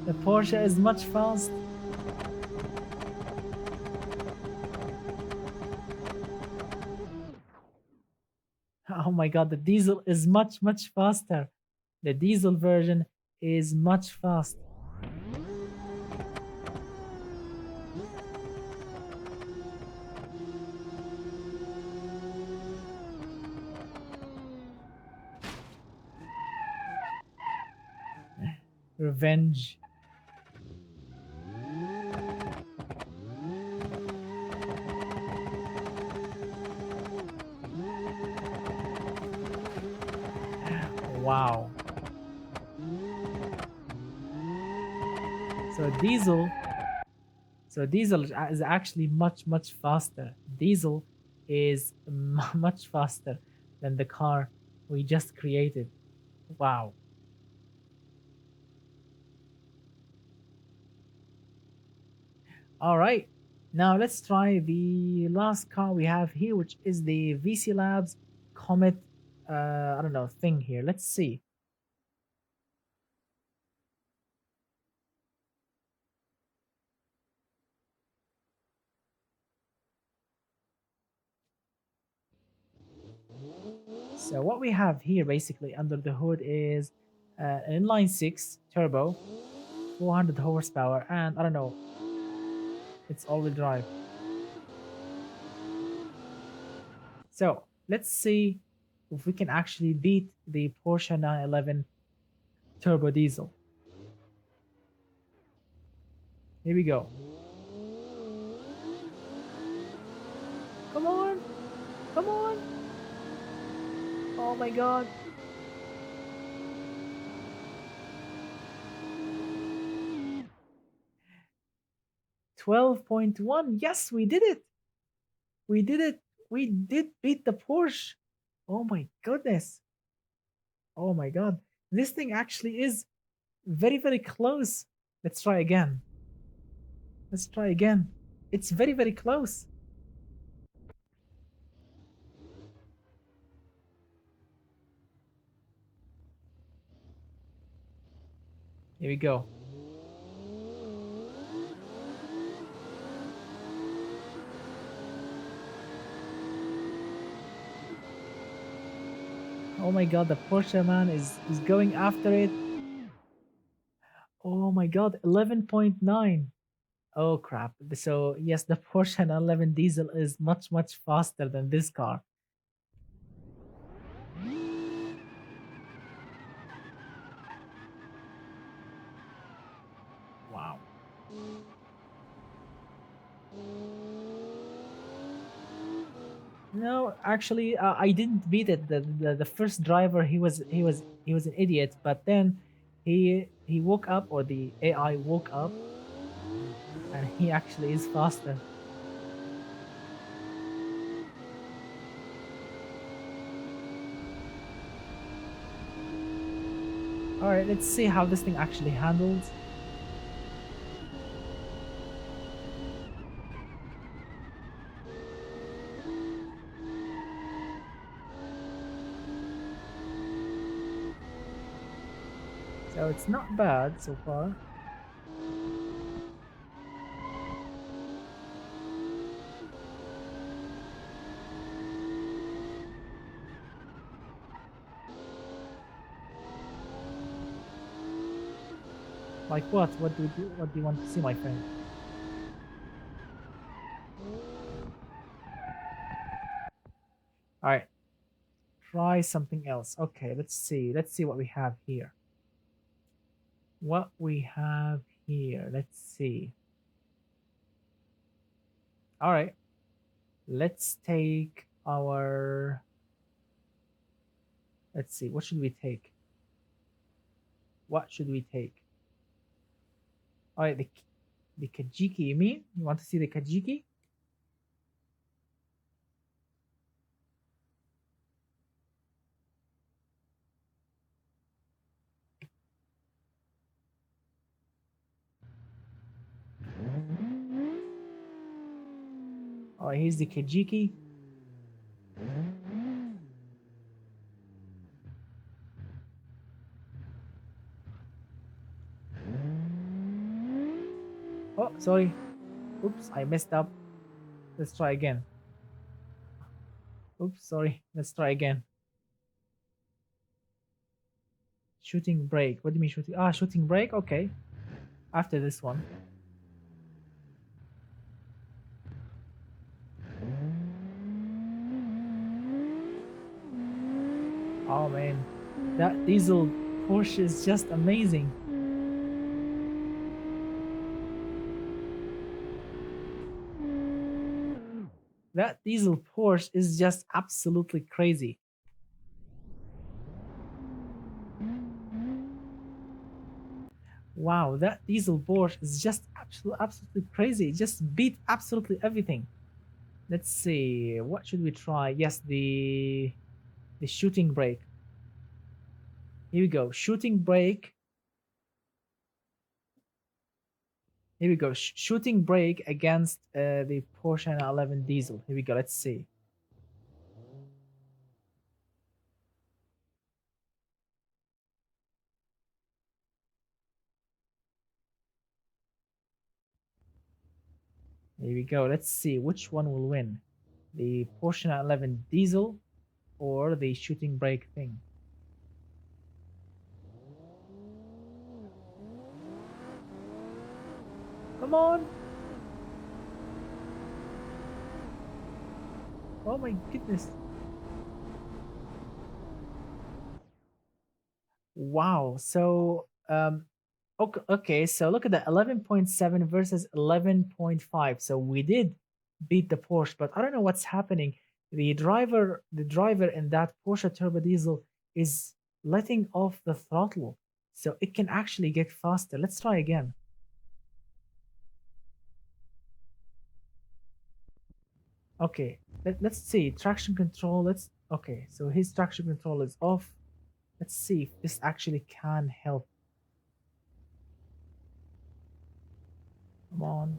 The Porsche is much fast. Oh my god, the diesel is much faster. The diesel version is much fast. Revenge. Wow. So diesel is actually much faster. Diesel is much faster than the car we just created. Wow. All right. Now let's try the last car we have here, which is the VC Labs Comet, I don't know, thing here. Let's see. So what we have here basically under the hood is an inline six turbo, 400 horsepower, and I don't know, it's all-wheel drive. So let's see if we can actually beat the Porsche 911 turbo diesel. Here we go. Come on. Come on. Oh my god. 12.1. Yes, we did it. We did it. We did beat the Porsche. Oh my goodness. Oh my god. This thing actually is very, very close. Let's try again. Let's try again. It's very, very close. Here we go. Oh my god, the Porsche man is going after it. Oh my god, 11.9. Oh crap. So yes, the Porsche 911 diesel is much, much faster than this car. Wow. No, actually, I didn't beat it. The first driver, he was an idiot. But then he woke up, or the AI woke up, and he actually is faster. All right, let's see how this thing actually handles. So it's not bad so far. Like what? What do you want to see, my friend? All right, try something else. Okay, let's see. Let's see what we have here. What we have here. Let's see. All right, let's take our. Let's see. What should we take? What should we take? All right, the Kajiki. You mean you want to see the Kajiki? Oh, here's the Kajiki. Oh, sorry. Oops, I messed up. Let's try again. Oops, sorry. Let's try again. Shooting brake. What do you mean shooting? Ah, shooting brake. Okay. After this one. Oh man, that diesel Porsche is just amazing. That diesel Porsche is just absolutely crazy. Wow, that diesel Porsche is just absolutely crazy. It just beat absolutely everything. Let's see, what should we try? Yes, the shooting brake. Here we go. Shooting brake. Here we go. Shooting brake against the Porsche 911 diesel. Here we go. Let's see. Here we go. Let's see which one will win. The Porsche 911 diesel or the shooting brake thing. Come on. Oh my goodness. Wow. So Okay, okay, so look at that 11.7 versus 11.5. So we did beat the Porsche, but I don't know what's happening. The driver in that Porsche turbo diesel is letting off the throttle. So it can actually get faster. Let's try again. Okay, let's see. Traction control. Okay, so his traction control is off. Let's see if this actually can help. Come on.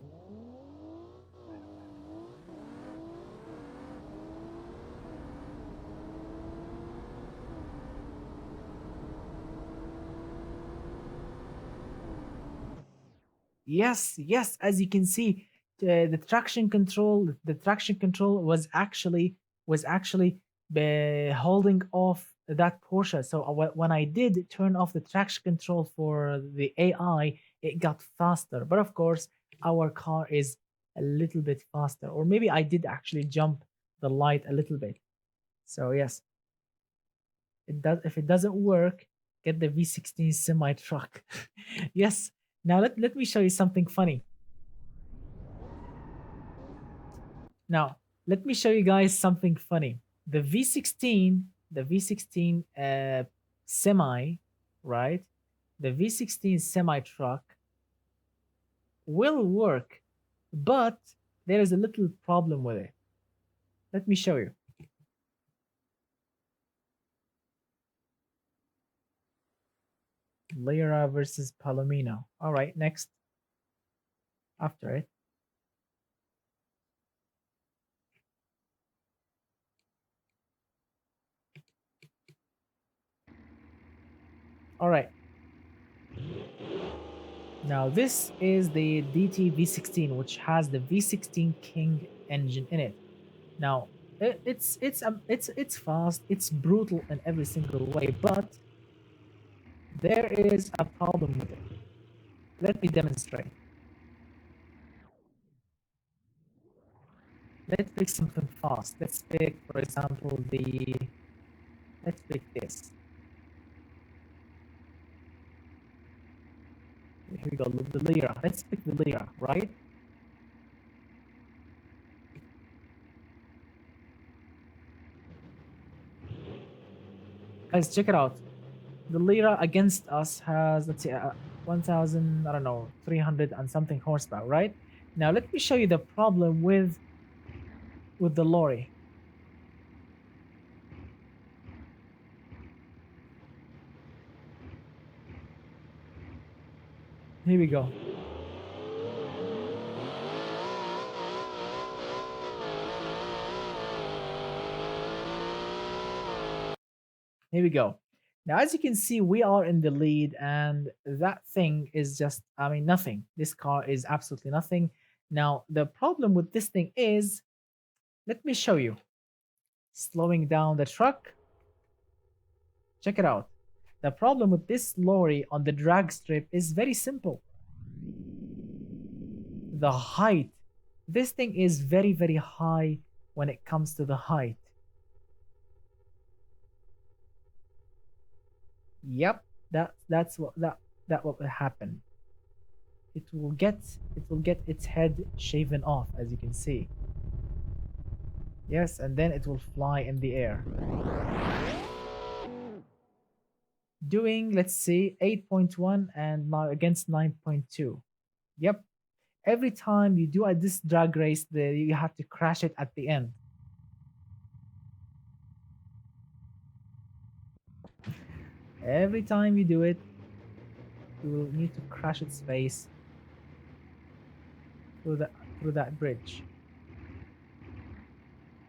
Yes, yes, as you can see, the traction control was actually holding off that Porsche. So when I did turn off the traction control for the AI, it got faster. But of course, our car is a little bit faster, or maybe I did actually jump the light a little bit. So yes, it does. If it doesn't work, get the V16 semi truck. Yes. Now let me show you something funny. Now, let me show you guys something funny. The V16 semi, right? The V16 semi truck will work, but there is a little problem with it. Let me show you. Lyra versus Palomino. All right, next after it. All right. Now this is the DT V16, which has the V16 King engine in it. Now, it's fast, it's brutal in every single way, but there is a problem with it. Let me demonstrate. Let's pick something fast. Let's pick, for example, let's pick this. Here we go, the Lyra. Let's pick the Lyra, right? Guys, check it out. The Lyra against us has, let's say, 1,000, I don't know, 300 and something horsepower, right? Now let me show you the problem with the lorry. Here we go. Here we go. Now, as you can see, we are in the lead, and that thing is just, I mean, nothing. This car is absolutely nothing. Now, the problem with this thing is, let me show you. Slowing down the truck. Check it out. The problem with this lorry on the drag strip is very simple. The height. This thing is very, very high when it comes to the height. Yep, that's what will happen. It will get its head shaven off, as you can see. Yes, and then it will fly in the air. Doing, let's see, 8.1 and now against 9.2. Yep. Every time you do this drag race, you have to crash it at the end. Every time you do it, you will need to crash its face through that bridge.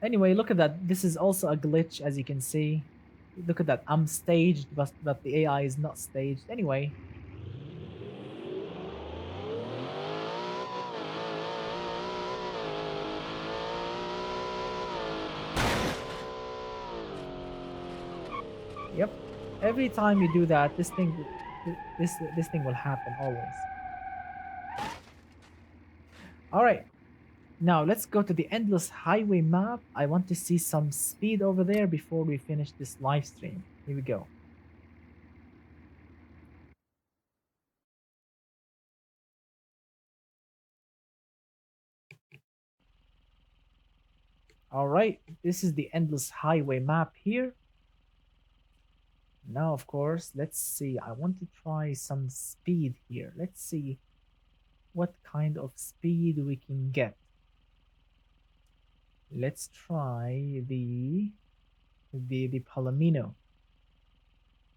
Anyway, look at that. This is also a glitch, as you can see. Look at that. I'm staged, but the AI is not staged. Anyway. Yep. Every time you do that, this thing will happen always. All right. Now let's go to the endless highway map. I want to see some speed over there before we finish this live stream. Here we go. All right, this is the endless highway map here. Now, of course, let's see. I want to try some speed here. Let's see what kind of speed we can get. Let's try the Palomino.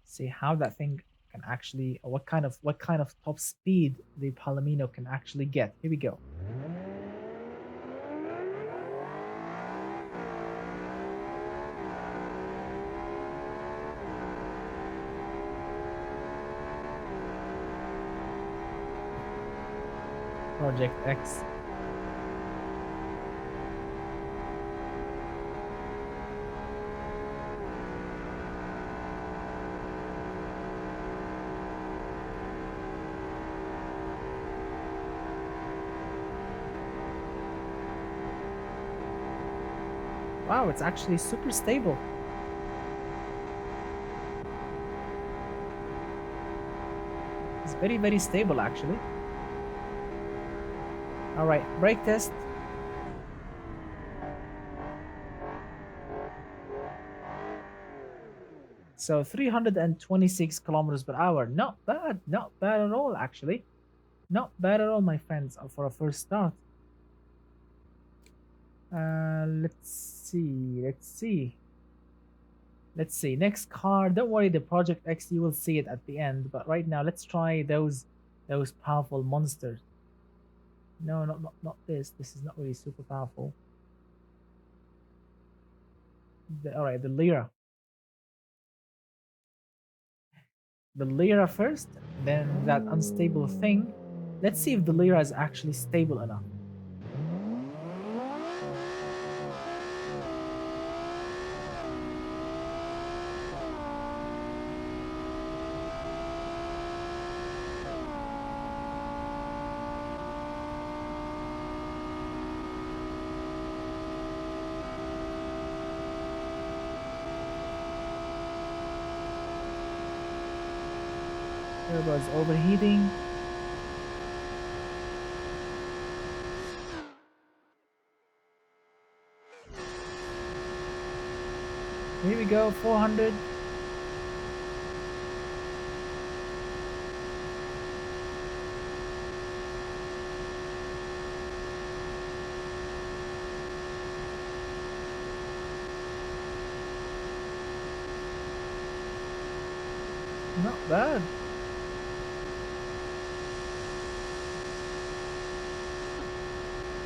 See how that thing can actually, what kind of top speed the Palomino can actually get. Here we go. Project X. Wow, it's actually super stable. It's very, very stable actually. All right, brake test. So 326 kilometers per hour. Not bad at all actually. Not bad at all, my friends, for a first start. Let's see. Next car. Don't worry, the Project X, you will see it at the end. But right now, let's try those powerful monsters. No, not this. This is not really super powerful. All right, the Lyra. The Lyra first, then that unstable thing. Let's see if the Lyra is actually stable enough. Turbo is overheating. Here we go, 400. Not bad.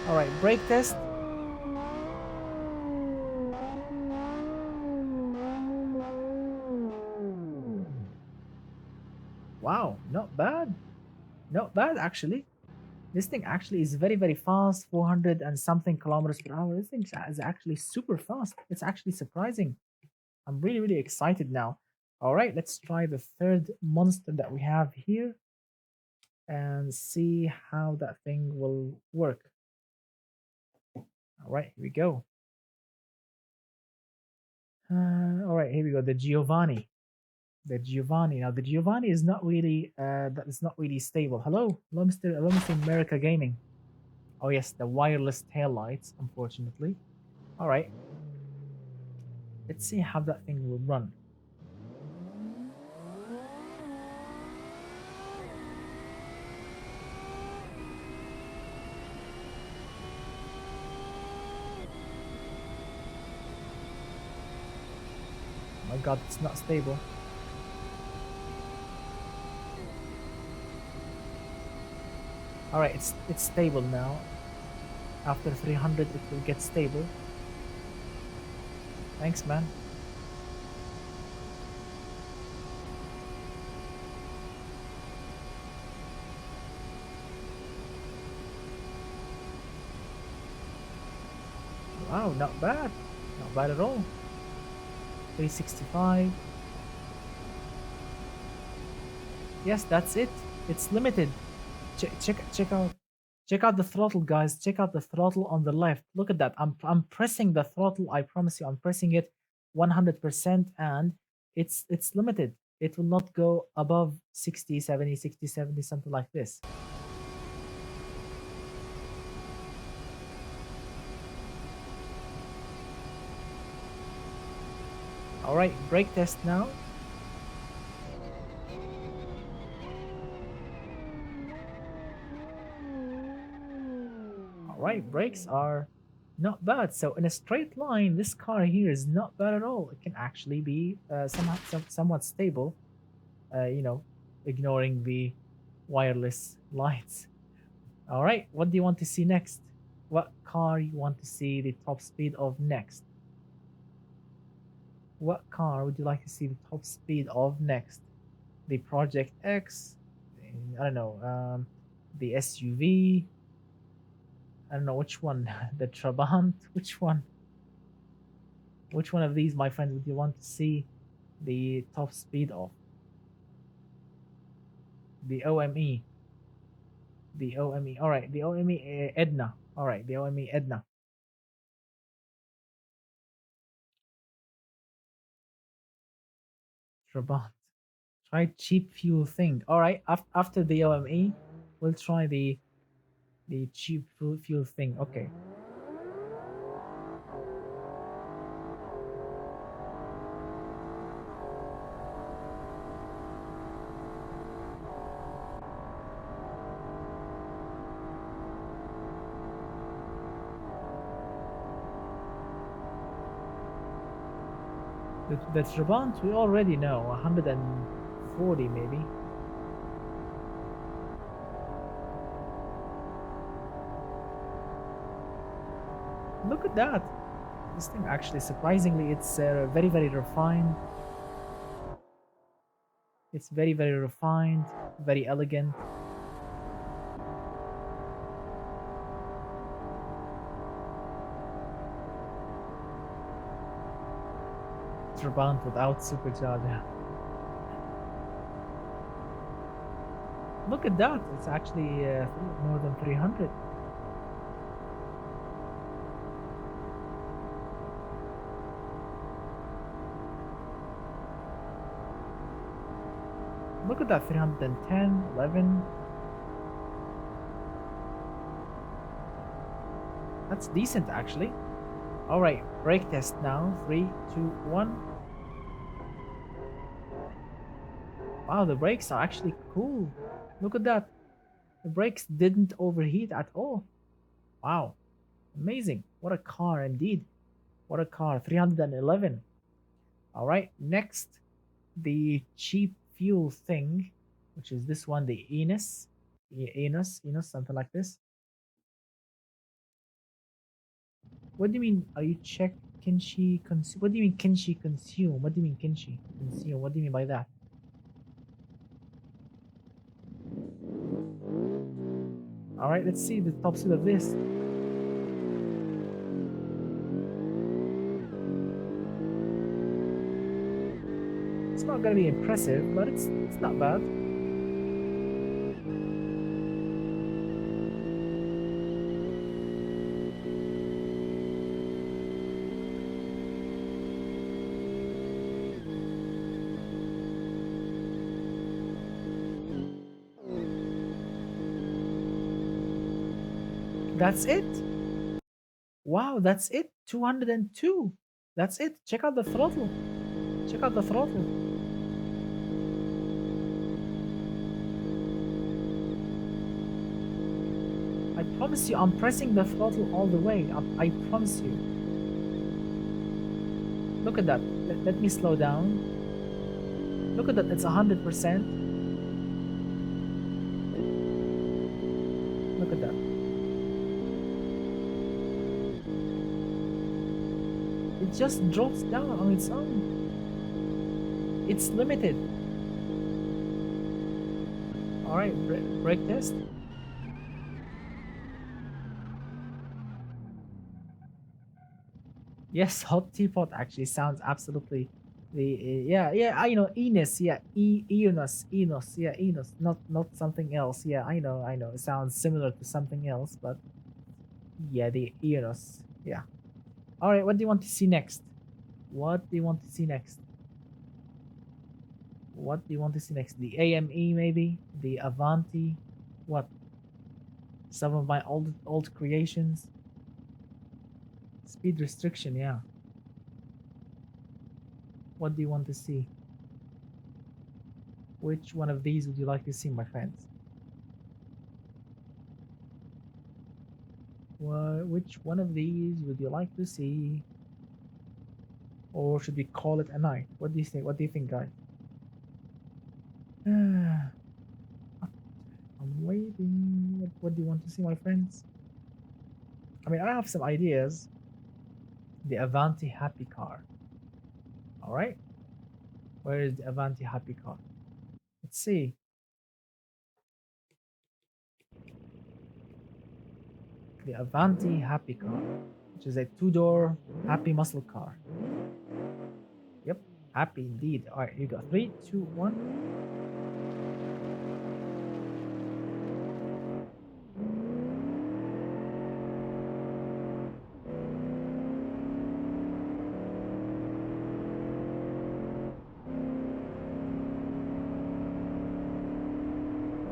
All right, brake test. Wow, not bad. Not bad actually. This thing actually is very, very fast, 400 and something kilometers per hour. This thing is actually super fast. It's actually surprising. I'm really, really excited now. All right, let's try the third monster that we have here and see how that thing will work. All right, here we go. All right, here we go. The Giovanni. The Giovanni. Now, the Giovanni is not really that is not really stable. Hello, Mr. America Gaming. Oh yes, the wireless tail lights. Unfortunately. All right. Let's see how that thing will run. Oh my God, it's not stable. All right, it's stable now. After 300, it will get stable. Thanks, man. Wow, not bad. Not bad at all. 365. Yes, that's it. It's limited. Check out the throttle, guys. Check out the throttle on the left. Look at that. I'm pressing the throttle. I promise you, I'm pressing it 100%, and it's limited. It will not go above 60, 70, 60, 70, something like this. All right, brake test now. All right, brakes are not bad. So in a straight line, this car here is not bad at all. It can actually be somewhat stable, you know, ignoring the wireless lights. All right, what do you want to see next? What car you want to see the top speed of next? What car would you like to see the top speed of next? The Project X, I don't know, the SUV, I don't know which one, the Trabant, which one? Which one of these, my friend, would you want to see the top speed of? The OME, the OME. All right, the OME Edna. All right, the OME Edna. Trabant. Try cheap fuel thing. All right, after the OME, we'll try the cheap fuel thing. Okay. The Trabant we already know, 140 maybe. Look at that. This thing actually, surprisingly, it's very, very refined. It's very, very refined, very elegant. Trabant without supercharger. Look at that. It's actually more than 300. Look at that, 310, 11. That's decent, actually. All right, brake test now. 3, 2, 1. Wow, the brakes are actually cool. Look at that. The brakes didn't overheat at all. Wow, amazing. What a car indeed. What a car. 311. All right, next, the cheap fuel thing, which is this one, the Enos, something like this. What do you mean? Are you check? Can she consume? What do you mean? Can she consume? What do you mean? Can she consume? What do you mean by that? All right, let's see the top speed of this. It's not gonna be impressive, but it's not bad. That's it. Wow, that's it. 202. That's it. Check out the throttle. Check out the throttle. I promise you, I'm pressing the throttle all the way. I promise you. Look at that. Let me slow down. Look at that. It's 100%. Look at that. It just drops down on its own. It's limited. All right, brake test. Yes, hot teapot actually sounds absolutely yeah, I know Enos, yeah, Enos, yeah, Enos, not something else. Yeah, I know. It sounds similar to something else, but yeah, the Enos. Yeah. All right, what do you want to see next? What do you want to see next? What do you want to see next? The AME maybe? The Avanti? What? Some of my old creations? Speed restriction, yeah. What do you want to see? Which one of these would you like to see, my friends? Which one of these would you like to see? Or should we call it a night? What do you think? What do you think, guys? I'm waiting. What do you want to see, my friends? I mean, I have some ideas. The Avanti Happy Car. All right. Where is the Avanti Happy Car? Let's see. The Avanti Happy Car, which is a two-door happy muscle car. Yep, happy indeed. All right, you got 3, 2, 1.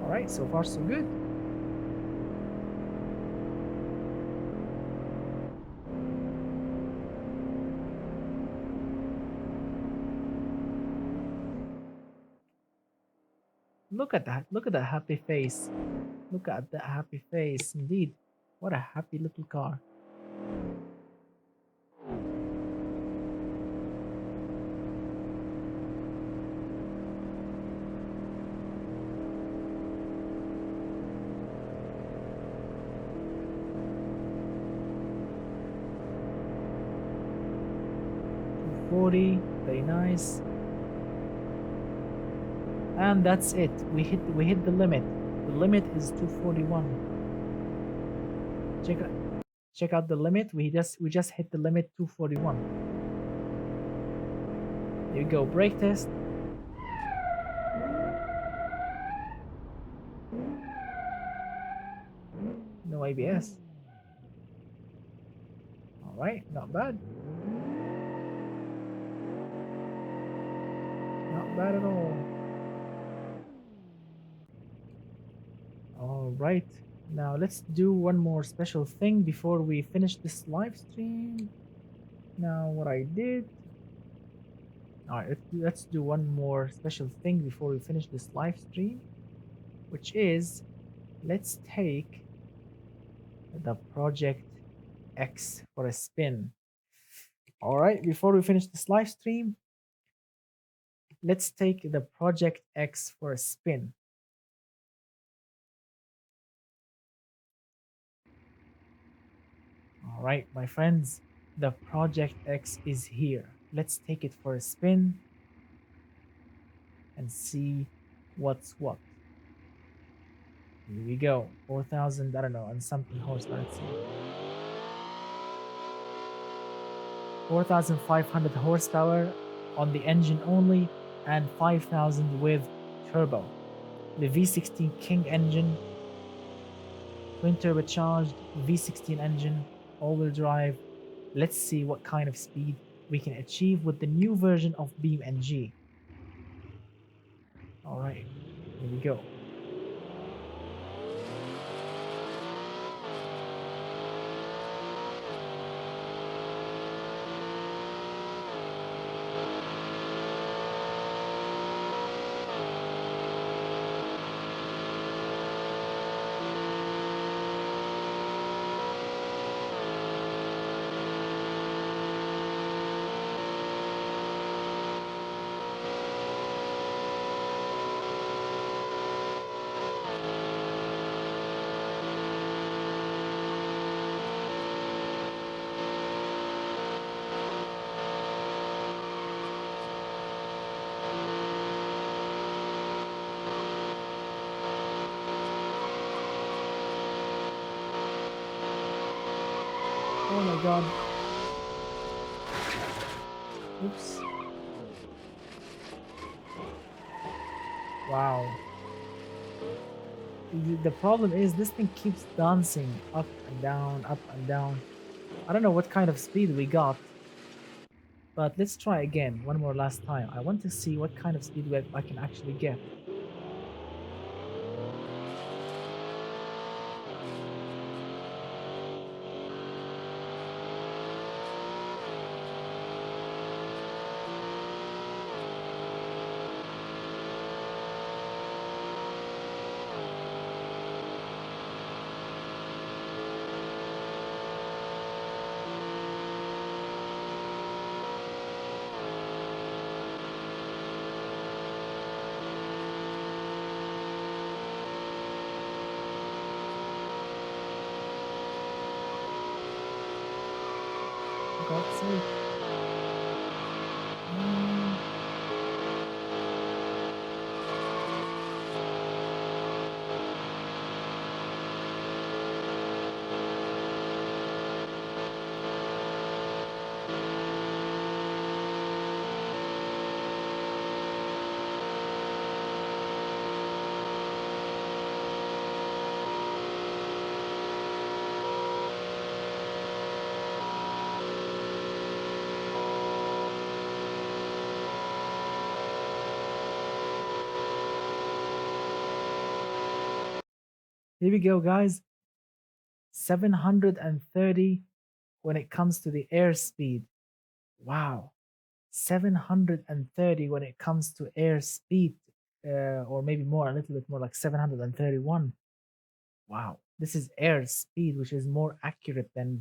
All right, so far so good. Look at that. Look at that happy face. Look at that happy face. Indeed. What a happy little car. Very nice. And that's it. We hit the limit. The limit is 241. Check out the limit. We just hit the limit 241. There you go. Brake test. No ABS. All right, not bad. Not bad at all. All right. Now let's do one more special thing before we finish this live stream. Now what I did. All right, let's do one more special thing before we finish this live stream, which is let's take the Project X for a spin. All right, before we finish this live stream, let's take the Project X for a spin. All right, my friends, the Project X is here. Let's take it for a spin and see what's what. Here we go. 4,000, I don't know, and something horsepower. Let's see. 4,500 horsepower on the engine only and 5,000 with turbo. The V16 King engine, twin turbocharged V16 engine, all-wheel drive. Let's see what kind of speed we can achieve with the new version of BeamNG. All right, here we go. Oh my god. Oops. Wow. The problem is this thing keeps dancing up and down, up and down. I don't know what kind of speed we got. But let's try again, one more last time. I want to see what kind of speed I can actually get. God's sake. Mm, here we go, guys. 730 when it comes to the airspeed. Wow. 730 when it comes to airspeed, or maybe more, a little bit more, like 731. Wow. This is airspeed, which is more accurate than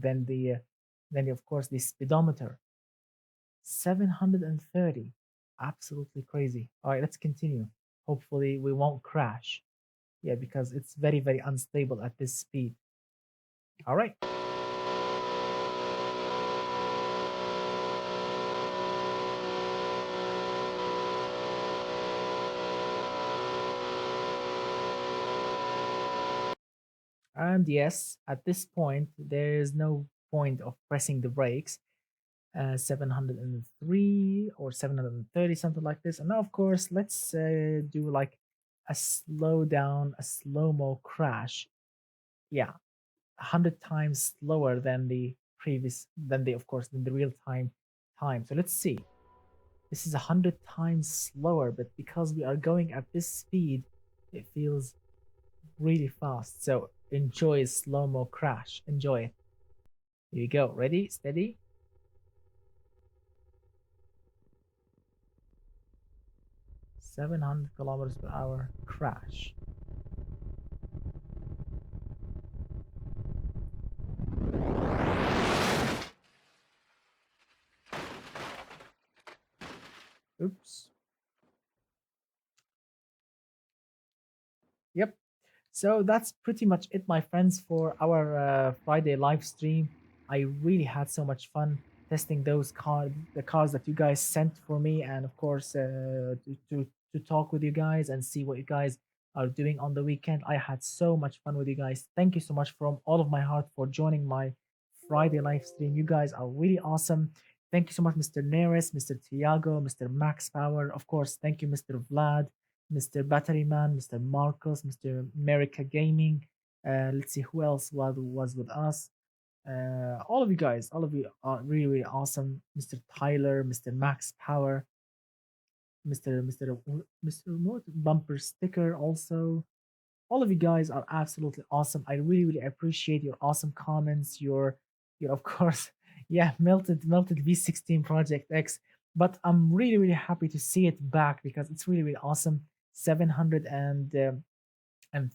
of course the speedometer. 730. Absolutely crazy. All right, let's continue. Hopefully we won't crash. Yeah, because it's very, very unstable at this speed. All right. And yes, at this point, there is no point of pressing the brakes. 703 or 730, something like this. And now, of course, let's do like a slow down, a slow mo crash. Yeah, 100 times slower than the previous, than the, of course, than the real time. So let's see. This is 100 times slower, but because we are going at this speed, it feels really fast. So enjoy slow mo crash. Enjoy it. Here you go. Ready? Steady. 700 kilometers per hour crash. Oops. Yep. So that's pretty much it, my friends, for our Friday live stream. I really had so much fun testing the cars that you guys sent for me, and of course, to talk with you guys and see what you guys are doing on the weekend. I had so much fun with you guys. Thank you so much from all of my heart for joining my Friday live stream. You guys are really awesome. Thank you so much, Mr. Neres, Mr. Tiago, Mr. Max Power. Of course, thank you, Mr. Vlad. Mr. Batteryman, Mr. Marcos, Mr. America Gaming. Let's see who else was with us. All of you guys, all of you are really, really awesome. Mr. Tyler, Mr. Max Power, Mr. Remote Bumper Sticker also. All of you guys are absolutely awesome. I really, really appreciate your awesome comments, your of course, yeah, melted V16 Project X. But I'm really, really happy to see it back because it's really, really awesome. 700 and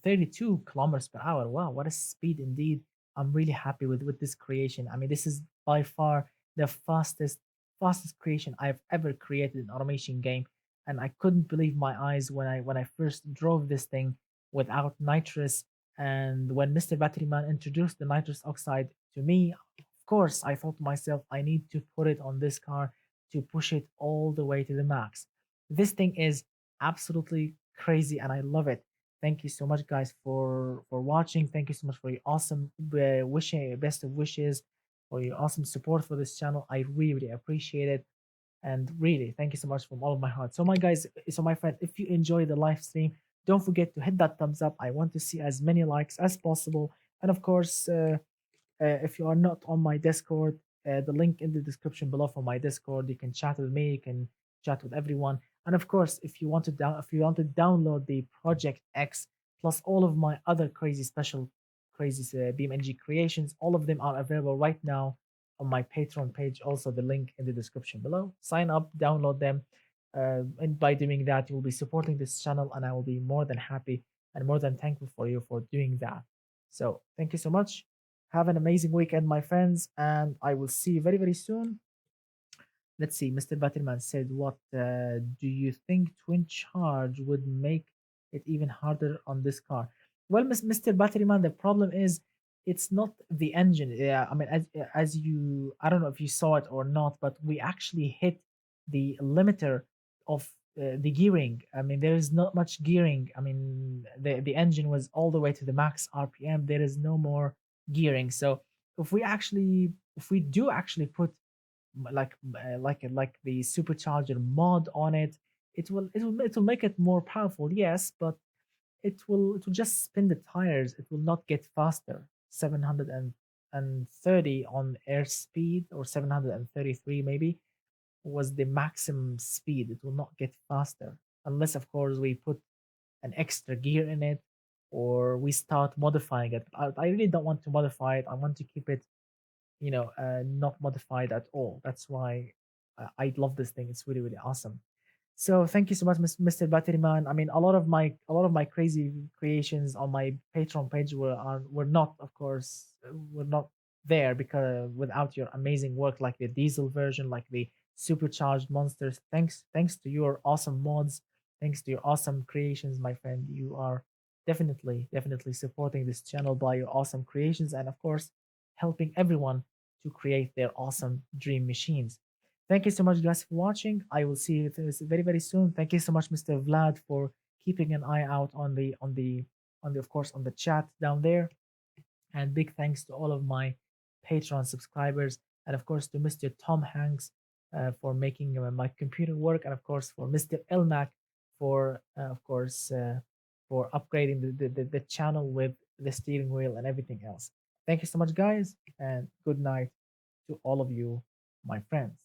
32 kilometers per hour. Wow, what a speed indeed. I'm really happy with this creation. I mean, this is by far the fastest creation I've ever created in automation game. And I couldn't believe my eyes when I first drove this thing without nitrous. And when Mr. Batteryman introduced the nitrous oxide to me, of course, I thought to myself, I need to put it on this car to push it all the way to the max. This thing is absolutely crazy and I love it. Thank you so much, guys, for watching. Thank you so much for your awesome wishing, best of wishes, for your awesome support for this channel. I really, really appreciate it. And really, thank you so much from all of my heart. So, my friend, if you enjoy the live stream, don't forget to hit that thumbs up. I want to see as many likes as possible. And of course, if you are not on my Discord, the link in the description below for my Discord. You can chat with me. You can chat with everyone. And of course, if you want to download the Project X plus all of my other crazy special, crazy BeamNG creations, all of them are available right now on my Patreon page. Also, the link in the description below. Sign up, download them, and by doing that, you will be supporting this channel, and I will be more than happy and more than thankful for you for doing that. So, thank you so much. Have an amazing weekend, my friends, and I will see you very, very soon. Let's see. Mr. Batterman said, "What do you think twin charge would make it even harder on this car?" Well, Mr. Batterman, the problem is it's not the engine. Yeah, I mean, as you, I don't know if you saw it or not, but we actually hit the limiter of the gearing. I mean, there is not much gearing. I mean, the engine was all the way to the max RPM. There is no more gearing. So if we do actually put like the supercharger mod on it, it will make it more powerful, yes, but it will just spin the tires. It will not get faster. 730 on airspeed, or 733 maybe, was the maximum speed. It will not get faster unless, of course, we put an extra gear in it or we start modifying it. I really don't want to modify it. I want to keep it, not modified at all. That's why I love this thing. It's really, really awesome. So thank you so much, Mr. Batteryman. I mean, a lot of my crazy creations on my Patreon page were not, of course, were not there because without your amazing work, like the diesel version, like the supercharged monsters. Thanks to your awesome mods, thanks to your awesome creations, my friend. You are definitely supporting this channel by your awesome creations, and of course, helping everyone to create their awesome dream machines. Thank you so much, guys, for watching. I will see you very, very soon. Thank you so much, Mr. Vlad, for keeping an eye out on the of course on the chat down there. And big thanks to all of my Patreon subscribers, and of course to Mr. Tom Hanks for making my computer work, and of course for Mr. Elmac for of course for upgrading the channel with the steering wheel and everything else. Thank you so much, guys, and good night to all of you, my friends.